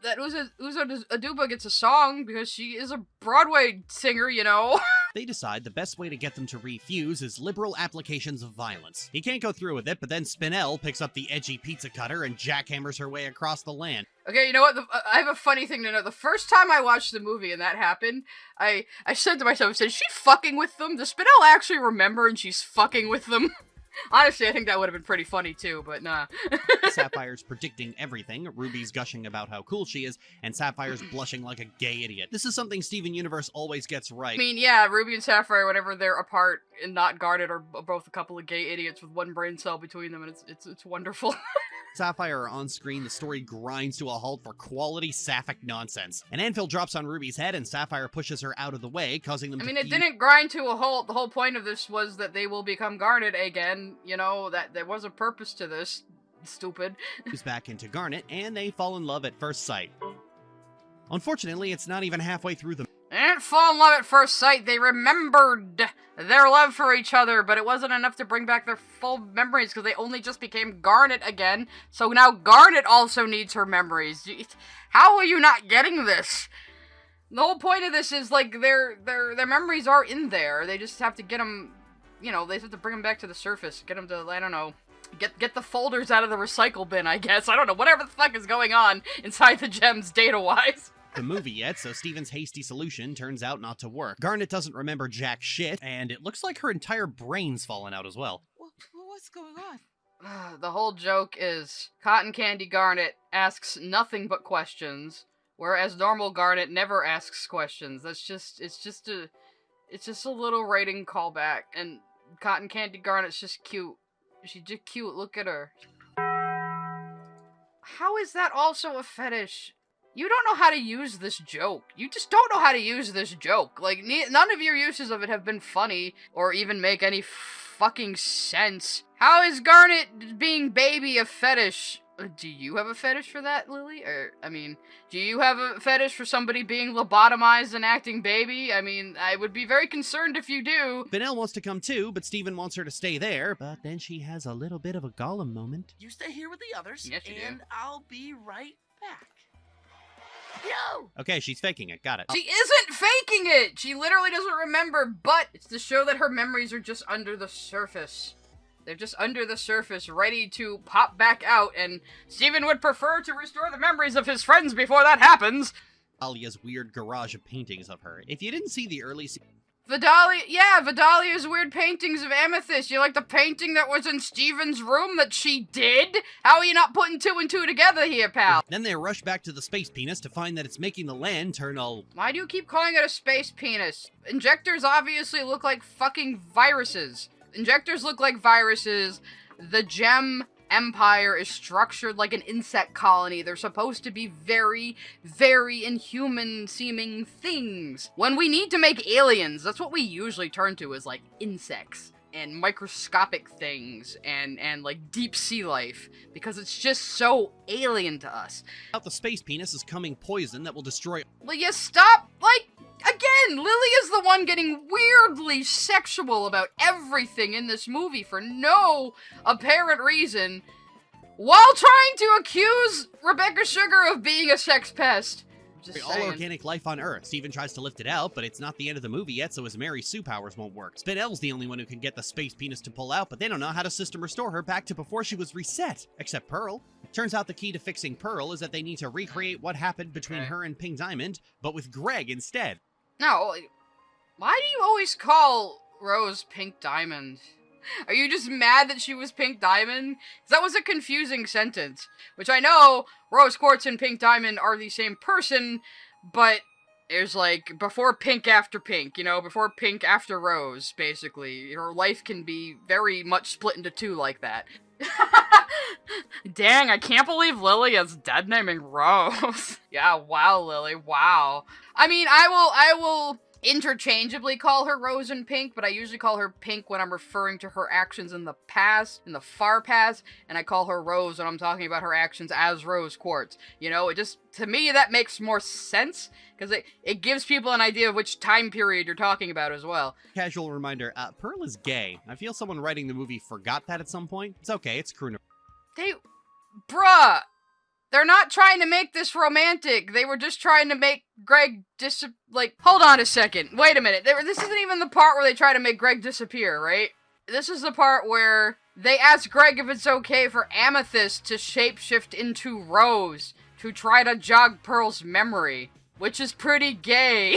That Uzo Aduba gets a song because she is a Broadway singer, you know. They decide the best way to get them to refuse is liberal applications of violence. He can't go through with it, but then Spinell picks up the edgy pizza cutter and jackhammers her way across the land. Okay, you know what? I have a funny thing to know. The first time I watched the movie and that happened, I said to myself, is she fucking with them? Does Spinell actually remember and she's fucking with them? Honestly, I think that would have been pretty funny too, but nah. Sapphire's predicting everything, Ruby's gushing about how cool she is, and Sapphire's blushing like a gay idiot. This is something Steven Universe always gets right. I mean, yeah, Ruby and Sapphire, whenever they're apart and not Garnet, are both a couple of gay idiots with one brain cell between them, and it's wonderful. Sapphire are on screen, the story grinds to a halt for quality sapphic nonsense. An anvil drops on Ruby's head, and Sapphire pushes her out of the way, causing them to... I mean, it didn't grind to a halt. The whole point of this was that they will become Garnet again. You know, that there was a purpose to this. Stupid. Goes back into Garnet, and they fall in love at first sight. Unfortunately, it's not even halfway through the... They didn't fall in love at first sight. They remembered their love for each other, but it wasn't enough to bring back their full memories because they only just became Garnet again. So now Garnet also needs her memories. How are you not getting this? The whole point of this is, like, their memories are in there. They just have to get them, you know, they have to bring them back to the surface. Get them to, I don't know, get the folders out of the recycle bin, I guess. I don't know, whatever the fuck is going on inside the gems data-wise. The movie yet, so Steven's hasty solution turns out not to work. Garnet doesn't remember jack shit, and it looks like her entire brain's fallen out as well. What's going on? The whole joke is Cotton Candy Garnet asks nothing but questions, whereas normal Garnet never asks questions. It's just a little writing callback, and Cotton Candy Garnet's just cute. She's just cute, look at her. How is that also a fetish? You don't know how to use this joke. You just don't know how to use this joke. Like, none of your uses of it have been funny, or even make any fucking sense. How is Garnet being baby a fetish? Do you have a fetish for that, Lily? Or, I mean, do you have a fetish for somebody being lobotomized and acting baby? I mean, I would be very concerned if you do. Spinel wants to come too, but Steven wants her to stay there. But then she has a little bit of a Gollum moment. You stay here with the others, yes, you and do. I'll be right back. No! Okay, she's faking it. Got it. She isn't faking it! She literally doesn't remember, but it's to show that her memories are just under the surface. They're just under the surface, ready to pop back out, and Steven would prefer to restore the memories of his friends before that happens. Vidalia's weird garage of paintings of her. If you didn't see the early Vidalia's weird paintings of Amethyst. You like the painting that was in Steven's room that she did? How are you not putting two and two together here, pal? Then they rush back to the space penis to find that it's making the land turn all... Why do you keep calling it a space penis? Injectors obviously look like fucking viruses. Injectors look like viruses. The gem empire is structured like an insect colony. They're supposed to be very, very inhuman-seeming things. When we need to make aliens, that's what we usually turn to, is like insects and microscopic things and like deep sea life, because it's just so alien to us. Out the space penis is coming poison that will destroy... Will you stop? Like, again, Lily is the one getting weirdly sexual about everything in this movie for no apparent reason, while trying to accuse Rebecca Sugar of being a sex pest. Just all saying. Organic life on Earth. Steven tries to lift it out, but it's not the end of the movie yet, so his Mary Sue powers won't work. Spinel's the only one who can get the space penis to pull out, but they don't know how to system restore her back to before she was reset. Except Pearl. Turns out the key to fixing Pearl is that they need to recreate what happened between her and Pink Diamond, but with Greg instead. No, why do you always call Rose Pink Diamond? Are you just mad that she was Pink Diamond? 'Cause that was a confusing sentence. Which I know Rose Quartz and Pink Diamond are the same person, but there's like before Pink after Pink, you know, before Pink after Rose, basically. Her life can be very much split into two like that. Dang, I can't believe Lily is dead naming Rose. Yeah, wow, Lily, wow. I mean, I will interchangeably call her Rose and Pink, but I usually call her Pink when I'm referring to her actions in the past, in the far past, and I call her Rose when I'm talking about her actions as Rose Quartz. You know, it just, to me, that makes more sense, because it gives people an idea of which time period you're talking about as well. Casual reminder, Pearl is gay. I feel someone writing the movie forgot that at some point. It's okay, it's crooner. Bruh! They're not trying to make this romantic. They were just trying to make Greg hold on a second. Wait a minute. This isn't even the part where they try to make Greg disappear, right? This is the part where they ask Greg if it's okay for Amethyst to shapeshift into Rose to try to jog Pearl's memory, which is pretty gay.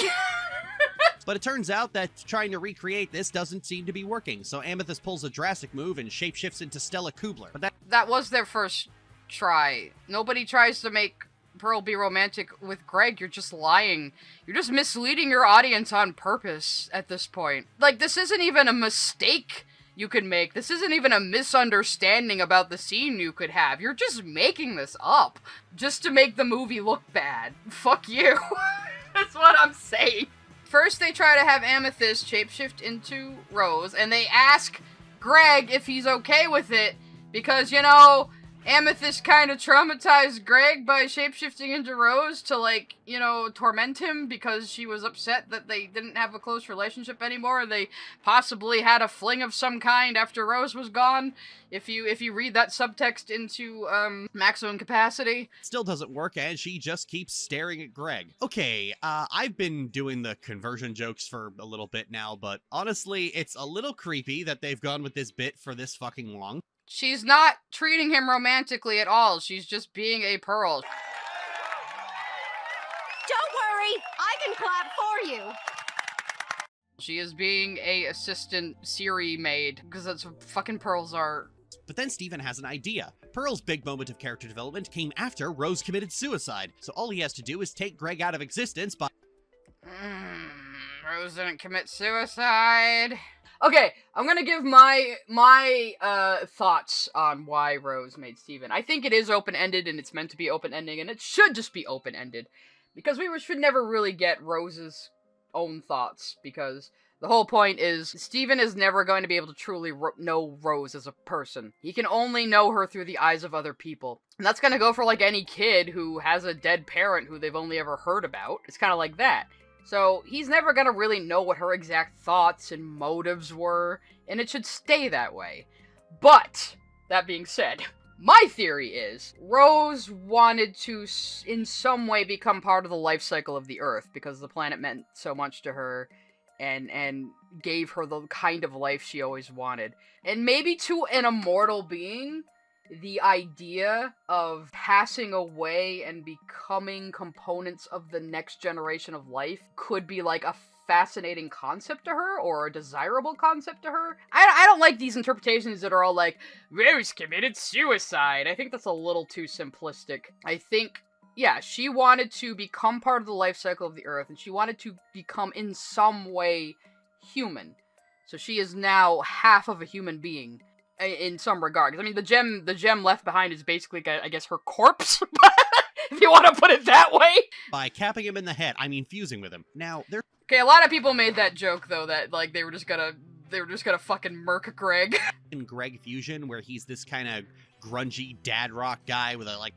But it turns out that trying to recreate this doesn't seem to be working, so Amethyst pulls a drastic move and shapeshifts into Stella Kubler. But that was their first try. Nobody tries to make Pearl be romantic with Greg. You're just lying. You're just misleading your audience on purpose at this point. Like, this isn't even a mistake you could make. This isn't even a misunderstanding about the scene you could have. You're just making this up just to make the movie look bad. Fuck you. That's what I'm saying. First, they try to have Amethyst shapeshift into Rose, and they ask Greg if he's okay with it, because, you know, Amethyst kind of traumatized Greg by shapeshifting into Rose to, like, you know, torment him because she was upset that they didn't have a close relationship anymore. They possibly had a fling of some kind after Rose was gone. If you read that subtext into Maximum Capacity. Still doesn't work, and she just keeps staring at Greg. Okay, I've been doing the conversion jokes for a little bit now, but honestly, it's a little creepy that they've gone with this bit for this fucking long. She's not treating him romantically at all. She's just being a Pearl. Don't worry, I can clap for you. She is being a assistant Siri maid, because that's what fucking Pearls are. But then Steven has an idea. Pearl's big moment of character development came after Rose committed suicide, so all he has to do is take Greg out of existence by... Rose didn't commit suicide. Okay, I'm gonna give my thoughts on why Rose made Steven. I think it is open-ended, and it's meant to be open-ending, and it should just be open-ended. Because we should never really get Rose's own thoughts, because the whole point is Steven is never going to be able to truly know Rose as a person. He can only know her through the eyes of other people. And that's gonna go for, like, any kid who has a dead parent who they've only ever heard about. It's kind of like that. So, he's never gonna really know what her exact thoughts and motives were, and it should stay that way. But, that being said, my theory is, Rose wanted to, in some way, become part of the life cycle of the Earth, because the planet meant so much to her, and gave her the kind of life she always wanted. And maybe to an immortal being, the idea of passing away and becoming components of the next generation of life could be like a fascinating concept to her, or a desirable concept to her. I don't like these interpretations that are all like, Rose committed suicide. I think that's a little too simplistic. I think, yeah, she wanted to become part of the life cycle of the Earth, and she wanted to become in some way human. So she is now half of a human being. In some regard. 'Cause, I mean, the gem left behind is basically, I guess, her corpse, if you want to put it that way. By capping him in the head, I mean fusing with him. Now, there... Okay, a lot of people made that joke, though, that, like, they were just gonna fucking murk Greg. In Greg Fusion, where he's this kind of grungy dad rock guy with a, like...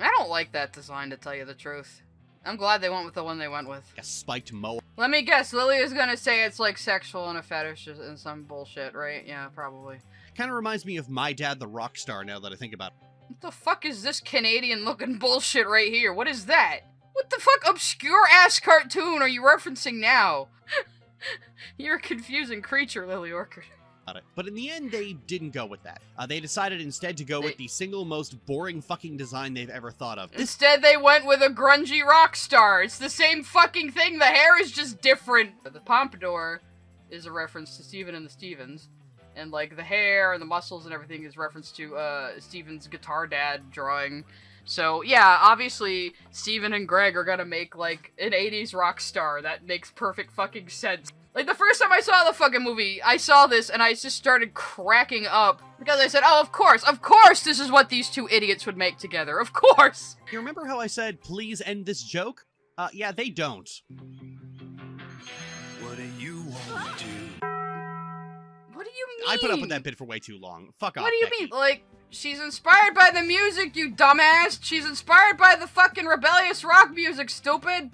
I don't like that design, to tell you the truth. I'm glad they went with the one they went with. A spiked mower. Let me guess, Lily is gonna say it's, like, sexual and a fetish and some bullshit, right? Yeah, probably. Kind of reminds me of My Dad the Rock Star, now that I think about it. What the fuck is this Canadian-looking bullshit right here? What is that? What the fuck obscure-ass cartoon are you referencing now? You're a confusing creature, Lily Orchard. But in the end, they didn't go with that. They decided instead to go with the single most boring fucking design they've ever thought of. Instead, they went with a grungy rock star. It's the same fucking thing. The hair is just different. The pompadour is a reference to Steven and the Stevens. And, like, the hair and the muscles and everything is reference to, Steven's guitar dad drawing. So, yeah, obviously, Steven and Greg are gonna make, like, an 80s rock star. That makes perfect fucking sense. Like, the first time I saw the fucking movie, I saw this and I just started cracking up. Because I said, oh, of course, this is what these two idiots would make together. Of course! You remember how I said, please end this joke? Yeah, they don't. What do you want to do? What do you mean? I put up with that bit for way too long. Fuck off, What do you Becky. mean? Like, she's inspired by the music, you dumbass! She's inspired by the fucking rebellious rock music, stupid!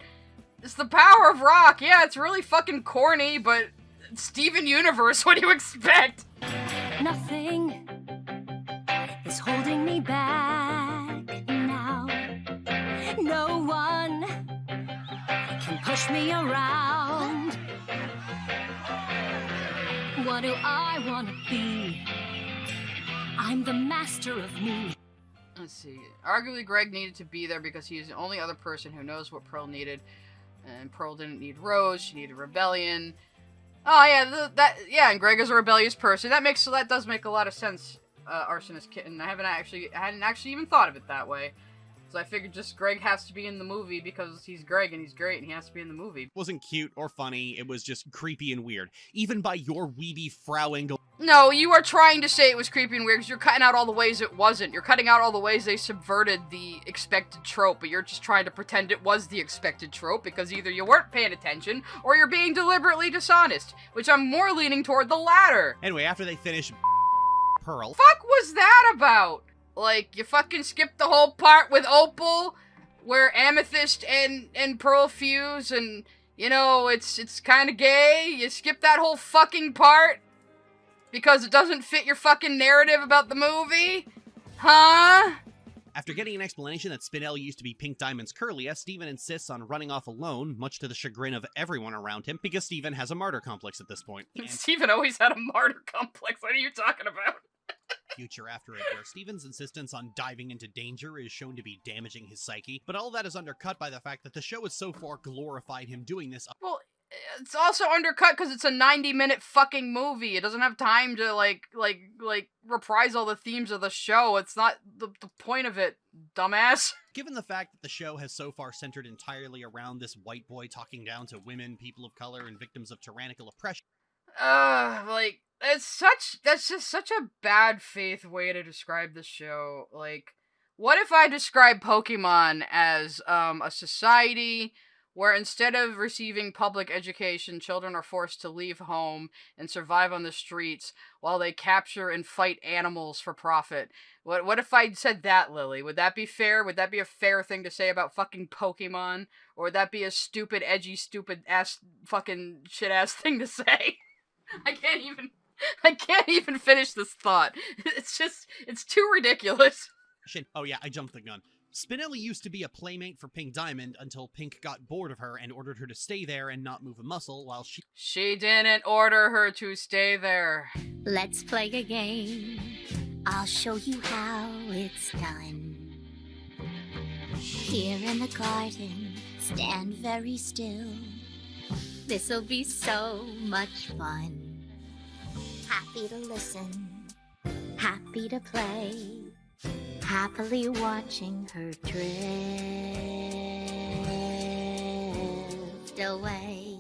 It's the power of rock. Yeah, it's really fucking corny, but Steven Universe, what do you expect? Nothing is holding me back now. No one can push me around. What do I want to be? I'm the master of me. Let's see. Arguably, Greg needed to be there because he's the only other person who knows what Pearl needed. And Pearl didn't need Rose, she needed rebellion. Oh yeah, and Greg is a rebellious person. That does make a lot of sense, Arsonist Kitten. I hadn't actually even thought of it that way. So I figured just Greg has to be in the movie because he's Greg and he's great and he has to be in the movie. It wasn't cute or funny, it was just creepy and weird. Even by your weeby Frau Engel. No, you are trying to say it was creepy and weird because you're cutting out all the ways it wasn't. You're cutting out all the ways they subverted the expected trope, but you're just trying to pretend it was the expected trope because either you weren't paying attention or you're being deliberately dishonest, which I'm more leaning toward the latter. Anyway, after they finish Pearl. Fuck was that about? Like, you fucking skipped the whole part with Opal, where Amethyst and Pearl fuse, and, you know, it's kinda gay. You skipped that whole fucking part? Because it doesn't fit your fucking narrative about the movie? Huh? After getting an explanation that Spinel used to be Pink Diamond's Curlia, Steven insists on running off alone, much to the chagrin of everyone around him, because Steven has a martyr complex at this point. Steven always had a martyr complex. What are you talking about? Future after it, where Steven's insistence on diving into danger is shown to be damaging his psyche, but all that is undercut by the fact that the show has so far glorified him doing this. Well, it's also undercut because it's a 90-minute fucking movie. It doesn't have time to, like, reprise all the themes of the show. It's not the point of it, dumbass. Given the fact that the show has so far centered entirely around this white boy talking down to women, people of color, and victims of tyrannical oppression... Like, that's just such a bad faith way to describe the show. Like, what if I describe Pokemon as, a society where instead of receiving public education, children are forced to leave home and survive on the streets while they capture and fight animals for profit? What if I said that, Lily? Would that be fair? Would that be a fair thing to say about fucking Pokemon? Or would that be a stupid, edgy, stupid-ass, fucking shit-ass thing to say? I can't even finish this thought. It's too ridiculous. Shit. Oh yeah, I jumped the gun. Spinelli used to be a playmate for Pink Diamond until Pink got bored of her and ordered her to stay there and not move a muscle while She didn't order her to stay there. Let's play a game. I'll show you how it's done. Here in the garden, stand very still. This'll be so much fun. Happy to listen, happy to play. Happily watching her drift away.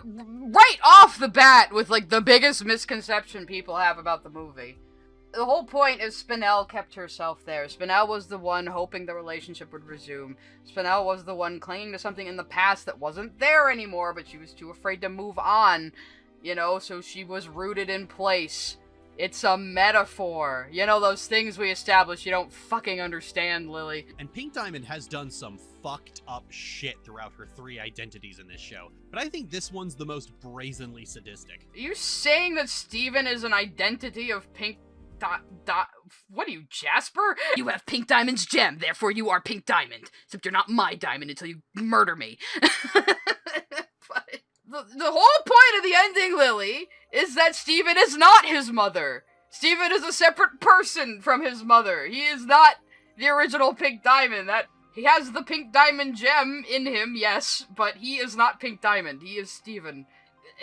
Right off the bat with, like, the biggest misconception people have about the movie. The whole point is Spinel kept herself there. Spinel was the one hoping the relationship would resume. Spinel was the one clinging to something in the past that wasn't there anymore, but she was too afraid to move on, you know, so she was rooted in place. It's a metaphor. You know, those things we established you don't fucking understand, Lily. And Pink Diamond has done some fucked up shit throughout her 3 identities in this show, but I think this one's the most brazenly sadistic. Are you saying that Steven is an identity of Pink what are you, Jasper? You have Pink Diamond's gem, therefore you are Pink Diamond. Except you're not my diamond until you murder me. But the whole point of the ending, Lily, is that Steven is not his mother. Steven is a separate person from his mother. He is not the original Pink Diamond. That he has the Pink Diamond gem in him, yes, but he is not Pink Diamond. He is Steven.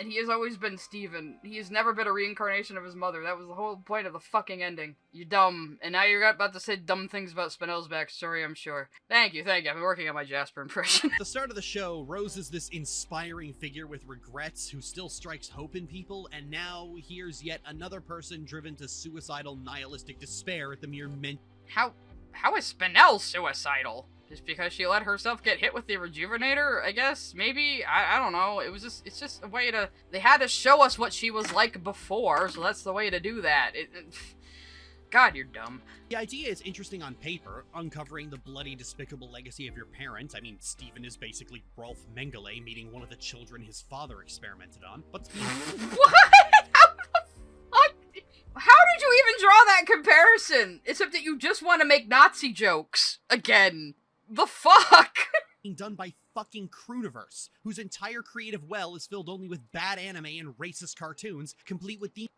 And he has always been Steven. He has never been a reincarnation of his mother. That was the whole point of the fucking ending. You dumb. And now you're about to say dumb things about Spinel's backstory, I'm sure. Thank you. I've been working on my Jasper impression. At the start of the show, Rose is this inspiring figure with regrets who still strikes hope in people, and now here's yet another person driven to suicidal, nihilistic despair at the mere mention. How is Spinel suicidal? Just because she let herself get hit with the rejuvenator, I guess? Maybe? I don't know. It's just a way to... They had to show us what she was like before, so that's the way to do that. God, you're dumb. The idea is interesting on paper, uncovering the bloody, despicable legacy of your parent. I mean, Steven is basically Rolf Mengele meeting one of the children his father experimented on, but... What? How did you even draw that comparison? Except that you just want to make Nazi jokes. Again. The fuck? Being done by fucking Crooniverse, whose entire creative well is filled only with bad anime and racist cartoons, complete with the...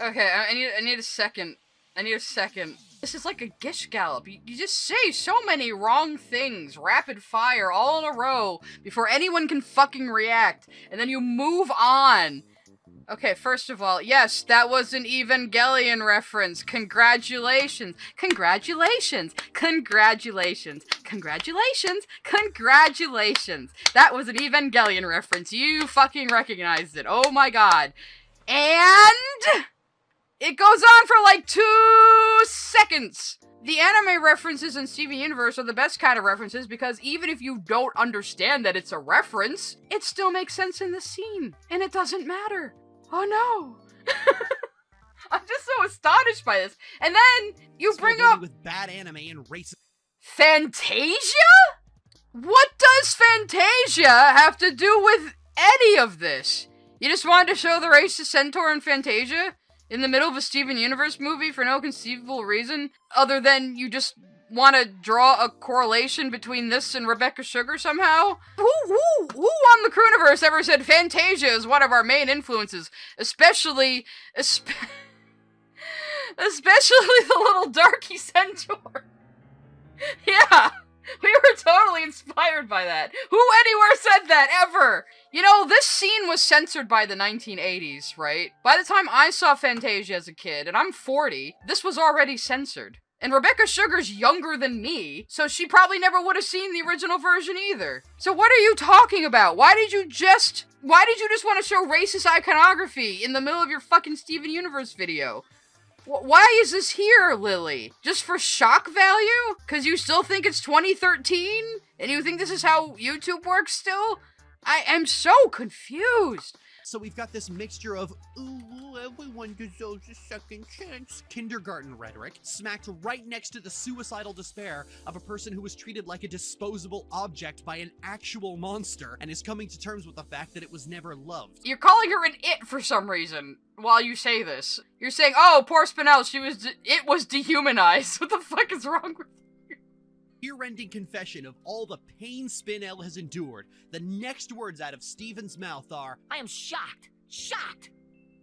Okay, I need a second. This is like a gish gallop. You just say so many wrong things, rapid fire, all in a row, before anyone can fucking react, and then you move on. Okay, first of all, yes, that was an Evangelion reference. Congratulations. Congratulations. Congratulations. Congratulations. Congratulations. That was an Evangelion reference. You fucking recognized it. Oh my god. And it goes on for like 2 seconds. The anime references in Steven Universe are the best kind of references because even if you don't understand that it's a reference, it still makes sense in the scene. And it doesn't matter. Oh no! I'm just so astonished by this. And then you bring up with bad anime and racist Fantasia? What does Fantasia have to do with any of this? You just wanted to show the racist centaur in Fantasia in the middle of a Steven Universe movie for no conceivable reason other than you just want to draw a correlation between this and Rebecca Sugar somehow? Who on the Crooniverse ever said Fantasia is one of our main influences? Especially the little darky centaur. Yeah, we were totally totally inspired by that. Who anywhere said that, ever? You know, this scene was censored by the 1980s, right? By the time I saw Fantasia as a kid, and I'm 40, this was already censored. And Rebecca Sugar's younger than me, so she probably never would have seen the original version either. So what are you talking about? Why did you just want to show racist iconography in the middle of your fucking Steven Universe video? Why is this here, Lily? Just for shock value? Because you still think it's 2013? And you think this is how YouTube works still? I am so confused. So we've got this mixture of, ooh, everyone deserves a second chance, kindergarten rhetoric, smacked right next to the suicidal despair of a person who was treated like a disposable object by an actual monster and is coming to terms with the fact that it was never loved. You're calling her an it for some reason while you say this. You're saying, oh, poor Spinel, it was dehumanized. What the fuck is wrong with Ear-rending confession of all the pain Spinel has endured. The next words out of Steven's mouth are, I am shocked. Shocked.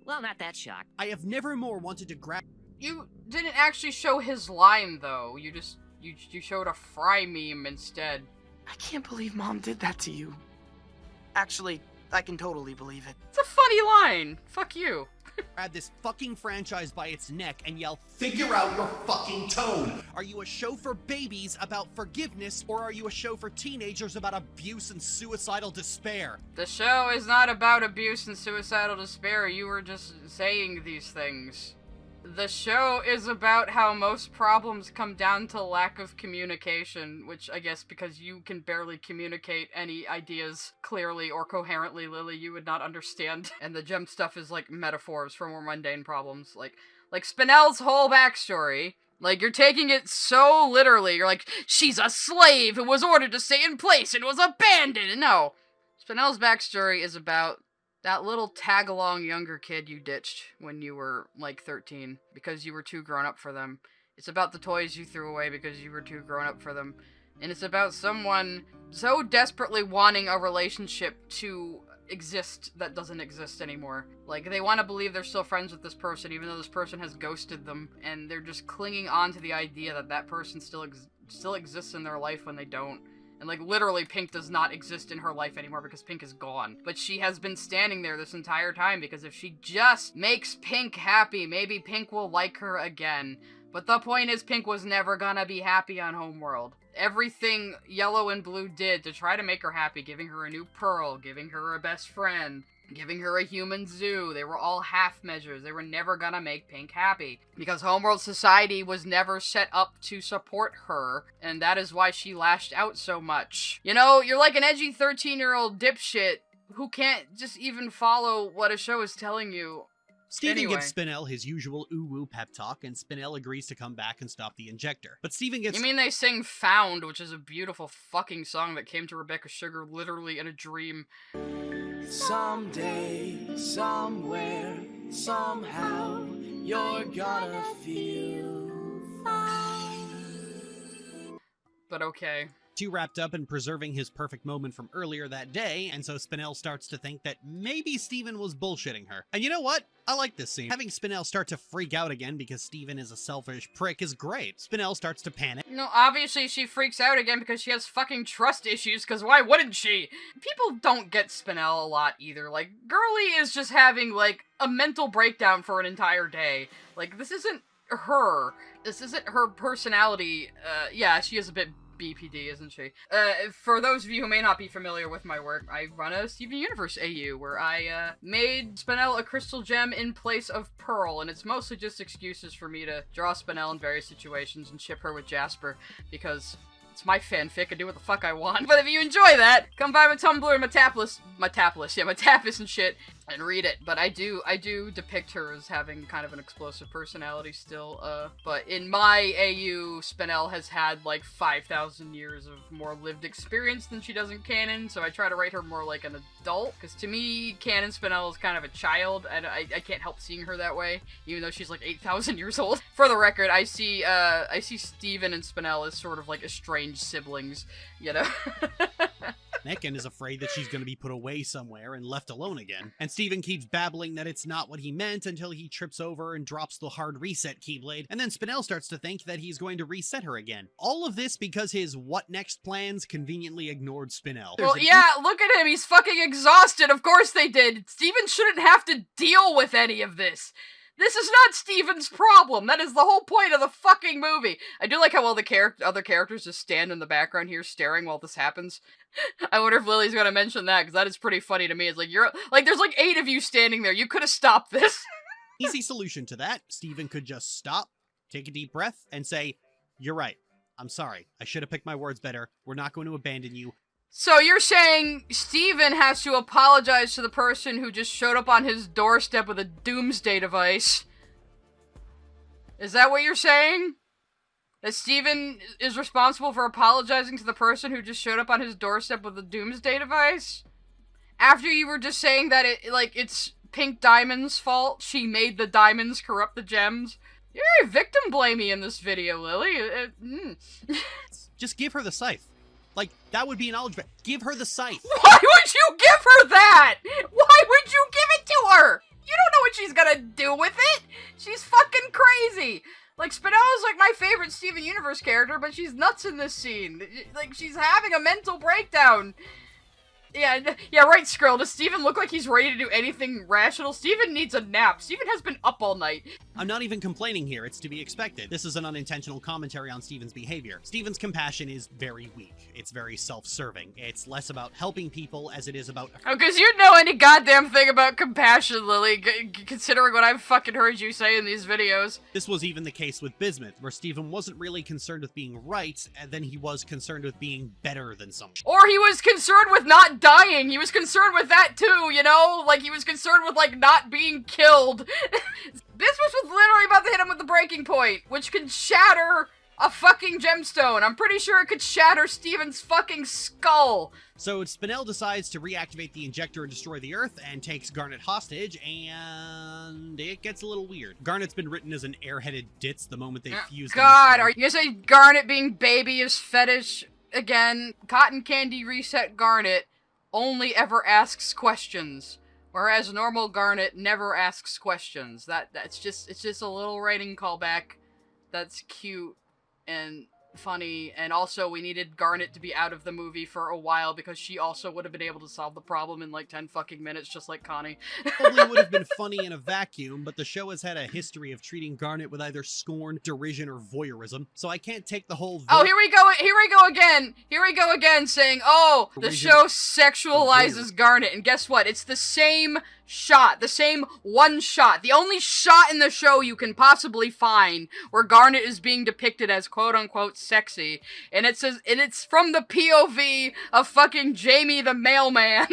Well, not that shocked. I have never more wanted to grab... You didn't actually show his line, though. You showed a Fry meme instead. I can't believe Mom did that to you. Actually, I can totally believe it. It's a funny line. Fuck you. Grab this fucking franchise by its neck and yell, figure out your fucking tone! Are you a show for babies about forgiveness, or are you a show for teenagers about abuse and suicidal despair? The show is not about abuse and suicidal despair. You were just saying these things. The show is about how most problems come down to lack of communication, which I guess because you can barely communicate any ideas clearly or coherently, Lily, you would not understand. And the gem stuff is like metaphors for more mundane problems, like Spinel's whole backstory. Like, you're taking it so literally. You're like, she's a slave who was ordered to stay in place and was abandoned. No. Spinel's backstory is about that little tag-along younger kid you ditched when you were, like, 13, because you were too grown up for them. It's about the toys you threw away because you were too grown up for them. And it's about someone so desperately wanting a relationship to exist that doesn't exist anymore. Like, they want to believe they're still friends with this person, even though this person has ghosted them, and they're just clinging on to the idea that that person still exists in their life when they don't. And, like, literally, Pink does not exist in her life anymore because Pink is gone. But she has been standing there this entire time because if she just makes Pink happy, maybe Pink will like her again. But the point is, Pink was never gonna be happy on Homeworld. Everything Yellow and Blue did to try to make her happy, giving her a new pearl, giving her a best friend, giving her a human zoo, they were all half measures. They were never gonna make Pink happy. Because Homeworld society was never set up to support her, and that is why she lashed out so much. You know, you're like an edgy 13-year-old dipshit who can't just even follow what a show is telling you. Steven Anyway. gives Spinel his usual ooh-woo pep talk, and Spinel agrees to come back and stop the injector. But Steven gets— You mean they sing Found, which is a beautiful fucking song that came to Rebecca Sugar literally in a dream. Someday, somewhere, somehow, you're gonna feel fine. But okay. Too wrapped up in preserving his perfect moment from earlier that day, and so Spinel starts to think that maybe Steven was bullshitting her. And you know what? I like this scene. Having Spinel start to freak out again because Steven is a selfish prick is great. Spinel starts to panic. No, obviously she freaks out again because she has fucking trust issues, because why wouldn't she? People don't get Spinel a lot either. Like, Girly is just having, like, a mental breakdown for an entire day. Like, this isn't her. This isn't her personality. Yeah, she is a bit BPD, isn't she? For those of you who may not be familiar with my work, I run a Steven Universe AU, where I, made Spinel a crystal gem in place of Pearl, and it's mostly just excuses for me to draw Spinel in various situations and ship her with Jasper, because it's my fanfic, I do what the fuck I want. But if you enjoy that, come by my Tumblr and my Tapas and shit, and read it. But I do depict her as having kind of an explosive personality still, but in my AU, Spinel has had like 5,000 years of more lived experience than she does in canon, so I try to write her more like an adult, because to me, canon Spinel is kind of a child, and I can't help seeing her that way, even though she's like 8,000 years old. For the record, I see Steven and Spinel as sort of like estranged siblings, you know? Nick and is afraid that she's going to be put away somewhere and left alone again. And Steven keeps babbling that it's not what he meant until he trips over and drops the hard reset keyblade, and then Spinel starts to think that he's going to reset her again. All of this because his what next plans conveniently ignored Spinel. Well, yeah, look at him, he's fucking exhausted, of course they did! Steven shouldn't have to deal with any of this! This is not Steven's problem! That is the whole point of the fucking movie! I do like how all the other characters just stand in the background here staring while this happens. I wonder if Lily's gonna mention that, because that is pretty funny to me. It's like, there's like 8 of you standing there, you could've stopped this! Easy solution to that. Steven could just stop, take a deep breath, and say, "You're right. I'm sorry. I should have picked my words better. We're not going to abandon you." So you're saying Steven has to apologize to the person who just showed up on his doorstep with a doomsday device? Is that what you're saying? That Steven is responsible for apologizing to the person who just showed up on his doorstep with a doomsday device? After you were just saying that it's Pink Diamond's fault, she made the diamonds corrupt the gems? You're very victim blamey in this video, Lily. Just give her the scythe. Like, that would be an knowledge. Give her the scythe. Why would you give her that? Why would you give it to her? You don't know what she's gonna do with it. She's fucking crazy. Like, Spinell's like my favorite Steven Universe character, but she's nuts in this scene. Like, she's having a mental breakdown. Yeah, right, Skrill. Does Steven look like he's ready to do anything rational? Steven needs a nap. Steven has been up all night. I'm not even complaining here. It's to be expected. This is an unintentional commentary on Steven's behavior. Steven's compassion is very weak. It's very self-serving. It's less about helping people as it is about... Oh, because you know any goddamn thing about compassion, Lily, considering what I've fucking heard you say in these videos. This was even the case with Bismuth, where Steven wasn't really concerned with being right, and then he was concerned with being better than someone. Or he was concerned with not dying. He was concerned with that too, you know? Like, he was concerned with, like, not being killed. Bismuth was literally about to hit him with the breaking point, which can shatter a fucking gemstone. I'm pretty sure it could shatter Steven's fucking skull. So Spinel decides to reactivate the injector and destroy the Earth, and takes Garnet hostage, and it gets a little weird. Garnet's been written as an airheaded ditz the moment they fused. God, are you gonna say Garnet being baby is fetish again? Cotton Candy Reset Garnet only ever asks questions, whereas normal Garnet never asks questions. It's just a little writing callback that's cute and funny, and also we needed Garnet to be out of the movie for a while because she also would have been able to solve the problem in like 10 fucking minutes, just like Connie. Probably would have been funny in a vacuum, but the show has had a history of treating Garnet with either scorn, derision, or voyeurism, so I can't take the whole... Oh, here we go again, saying, oh, the show sexualizes Garnet, and guess what? It's the same shot, the same one shot, the only shot in the show you can possibly find where Garnet is being depicted as quote-unquote sexy, and it says, and it's from the POV of fucking Jamie the mailman.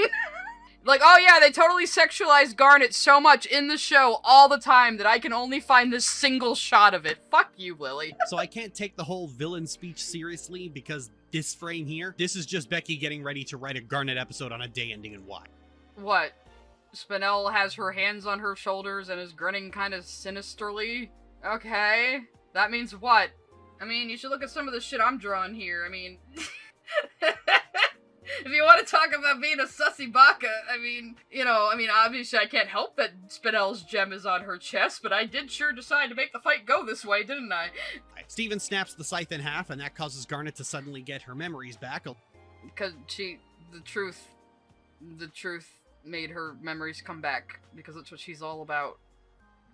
Like, oh yeah, they totally sexualized Garnet so much in the show all the time that I can only find this single shot of it. Fuck you, Lily. So I can't take the whole villain speech seriously because this frame here, this is just Becky getting ready to write a Garnet episode on a day ending in Y. What? Spinel has her hands on her shoulders and is grinning kind of sinisterly? Okay. That means what? I mean, you should look at some of the shit I'm drawing here. I mean... If you want to talk about being a sussy baka, I mean, obviously I can't help that Spinel's gem is on her chest, but I did sure decide to make the fight go this way, didn't I? Steven snaps the scythe in half, and that causes Garnet to suddenly get her memories back. Because the truth made her memories come back, because that's what she's all about.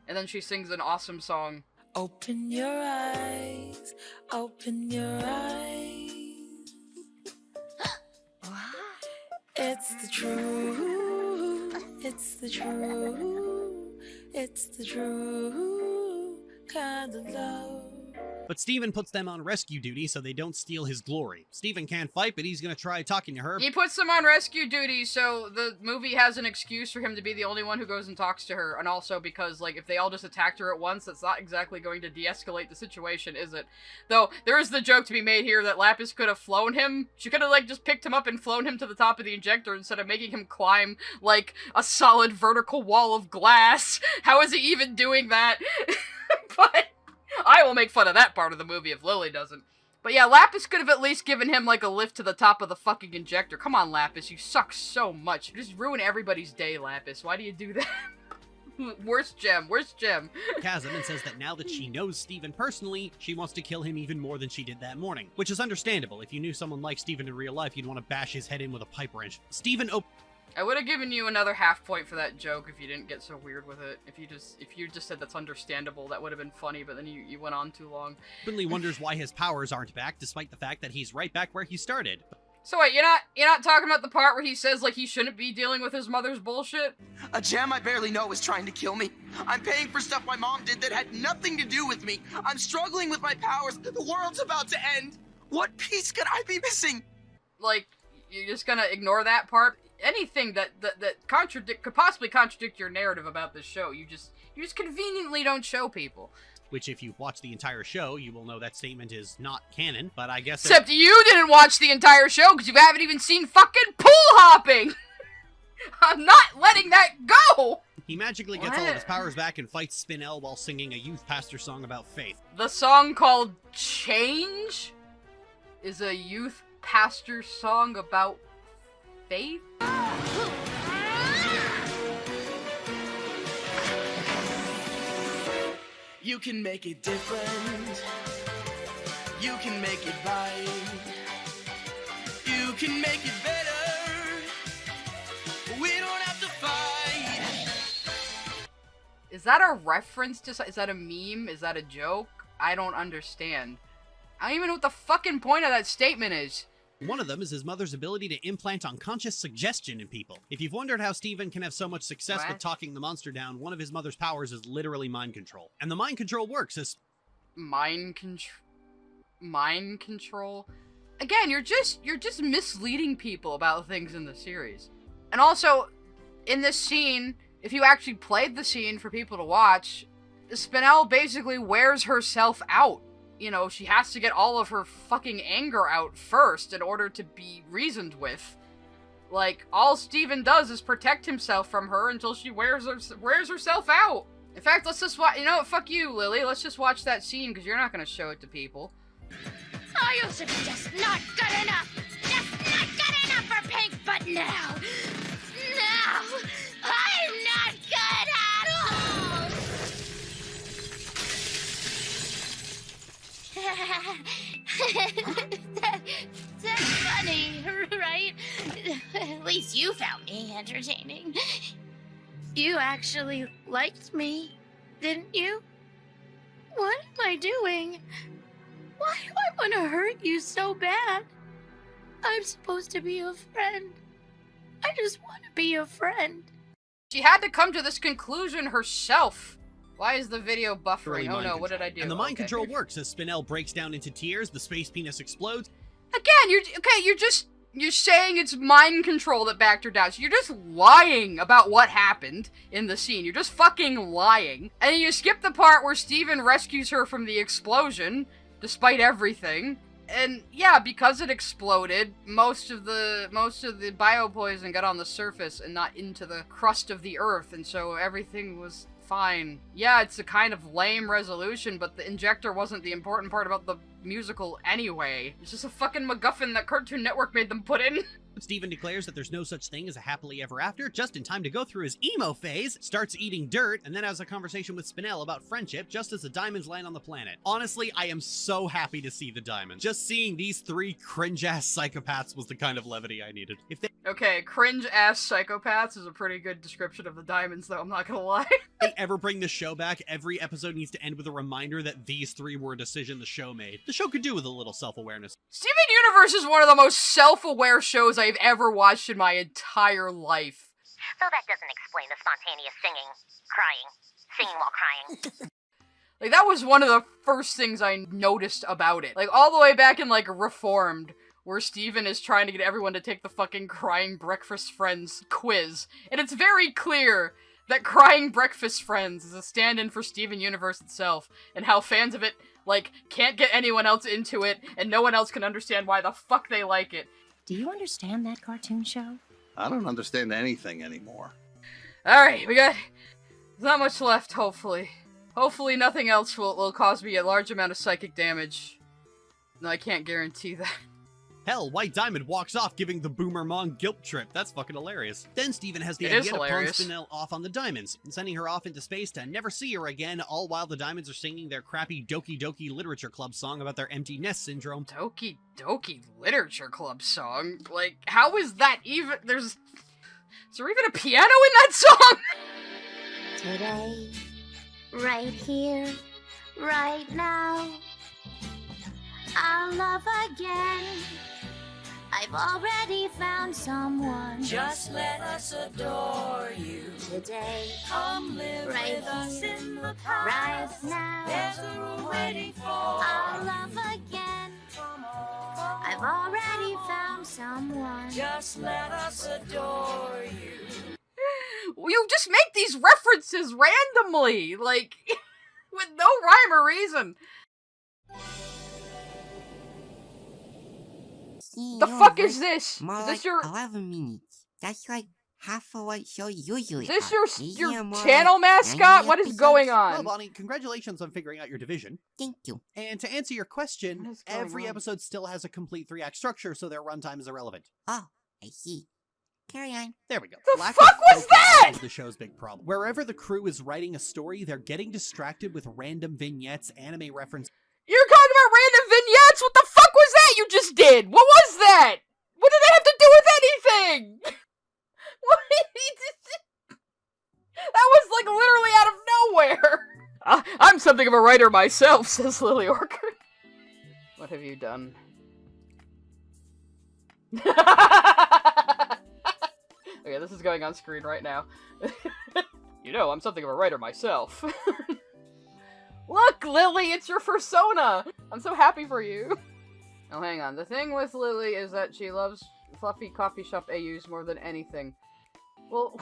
And then she sings an awesome song. Open your eyes, open your eyes. It's the truth, it's the truth, it's the true kind of love. But Steven puts them on rescue duty so they don't steal his glory. Steven can't fight, but he's gonna try talking to her. He puts them on rescue duty so the movie has an excuse for him to be the only one who goes and talks to her, and also because, like, if they all just attacked her at once, that's not exactly going to de-escalate the situation, is it? Though, there is the joke to be made here that Lapis could have flown him. She could have, like, just picked him up and flown him to the top of the injector instead of making him climb, like, a solid vertical wall of glass. How is he even doing that? But... I will make fun of that part of the movie if Lily doesn't. But yeah, Lapis could have at least given him, like, a lift to the top of the fucking injector. Come on, Lapis, you suck so much. You just ruin everybody's day, Lapis. Why do you do that? Worst gem. Chasm and says that now that she knows Steven personally, she wants to kill him even more than she did that morning. Which is understandable. If you knew someone like Steven in real life, you'd want to bash his head in with a pipe wrench. I would have given you another half point for that joke if you didn't get so weird with it. If you just said that's understandable, that would have been funny, but then you went on too long. Openly wonders why his powers aren't back, despite the fact that he's right back where he started. So wait, you're not talking about the part where he says, like, he shouldn't be dealing with his mother's bullshit? A gem I barely know is trying to kill me. I'm paying for stuff my mom did that had nothing to do with me. I'm struggling with my powers. The world's about to end. What piece could I be missing? Like, you're just gonna ignore that part? Anything that could possibly contradict your narrative about this show, you just conveniently don't show people. Which, if you've watched the entire show, you will know that statement is not canon, but I guess... Except you didn't watch the entire show, because you haven't even seen fucking pool hopping! I'm not letting that go! He magically gets all of his powers back and fights Spinel while singing a youth pastor song about faith. The song called Change is a youth pastor song about faith? You can make it different. You can make it right. You can make it better. We don't have to fight. Is that a reference to... Is that a meme? Is that a joke? I don't understand. I don't even know what the fucking point of that statement is. One of them is his mother's ability to implant unconscious suggestion in people. If you've wondered how Steven can have so much success with talking the monster down, one of his mother's powers is literally mind control. And the mind control works as... Mind control? Again, you're just misleading people about things in the series. And also, in this scene, if you actually played the scene for people to watch, Spinel basically wears herself out. You know, she has to get all of her fucking anger out first in order to be reasoned with. Like, all Steven does is protect himself from her until she wears herself out. In fact, let's just watch... You know what? Fuck you, Lily. Let's just watch that scene, because you're not going to show it to people. I used to be just not good enough. Just not good enough for Pink, but now... Now... I'm not good at all! That's funny, right? At least you found me entertaining. You actually liked me, didn't you? What am I doing? Why do I want to hurt you so bad? I'm supposed to be a friend. I just want to be a friend. She had to come to this conclusion herself. Why is the video buffering? Oh no, what did I do? And the mind control works as Spinel breaks down into tears, the space penis explodes. Again, you're saying it's mind control that backed her down. So you're just lying about what happened in the scene. You're just fucking lying. And then you skip the part where Steven rescues her from the explosion, despite everything. And yeah, because it exploded, most of the biopoison got on the surface and not into the crust of the earth, and so everything was fine. Yeah, it's a kind of lame resolution, but the injector wasn't the important part about the musical anyway. It's just a fucking MacGuffin that Cartoon Network made them put in. Steven declares that there's no such thing as a happily ever after, just in time to go through his emo phase, starts eating dirt, and then has a conversation with Spinel about friendship just as the diamonds land on the planet. Honestly, I am so happy to see the diamonds. Just seeing these three cringe-ass psychopaths was the kind of levity I needed. Okay, cringe-ass psychopaths is a pretty good description of the diamonds, though, I'm not gonna lie. If they ever bring this show back, every episode needs to end with a reminder that these three were a decision the show made. The show could do with a little self-awareness. Steven Universe is one of the most self-aware shows I've ever watched in my entire life. So that doesn't explain the spontaneous singing while crying. Like, that was one of the first things I noticed about it. Like, all the way back in, like, Reformed, where Steven is trying to get everyone to take the fucking Crying Breakfast Friends quiz. And it's very clear that Crying Breakfast Friends is a stand-in for Steven Universe itself, and how fans of it, like, can't get anyone else into it, and no one else can understand why the fuck they like it. Do you understand that cartoon show? I don't understand anything anymore. Alright, there's not much left, hopefully. Hopefully nothing else will cause me a large amount of psychic damage. No, I can't guarantee that. Hell, White Diamond walks off giving the Boomer Mong guilt trip. That's fucking hilarious. Then Steven has the idea to pawn Spinel off on the Diamonds, sending her off into space to never see her again, all while the Diamonds are singing their crappy Doki Doki Literature Club song about their empty nest syndrome. Doki Doki Literature Club song? Like, how is that even? Is there even a piano in that song? Today, right here, right now, I'll love again. I've already found someone. Just let us adore you. Today, Come live right with us here, in the right past. now, There's a room waiting for I'll love again. I've already found someone. Just let us adore you. You just make these references randomly, like, with no rhyme or reason. The fuck is this? More Is like this your 11 minutes. That's like half of what show usually Is this are. your Yeah, more channel like mascot? 90 What is episodes. going Well, on? Bonnie, congratulations on figuring out your division. Thank you. And to answer your question, What is going every on? episode still has a complete 3-act structure, so their runtime is irrelevant. Oh, I see. Carry on. There we go. The Lack fuck of was focus that? is the show's big problem. Wherever the crew is writing a story, they're getting distracted with random vignettes, anime references. You're talking about random vignettes? What the fuck was that you just did? What was that? What did that have to do with anything? What? That was like literally out of nowhere. I'm something of a writer myself, says Lily Orchard. What have you done? Okay, this is going on screen right now. You know, I'm something of a writer myself. Look, Lily, it's your persona! I'm so happy for you. Oh, hang on. The thing with Lily is that she loves fluffy coffee shop AUs more than anything. Well,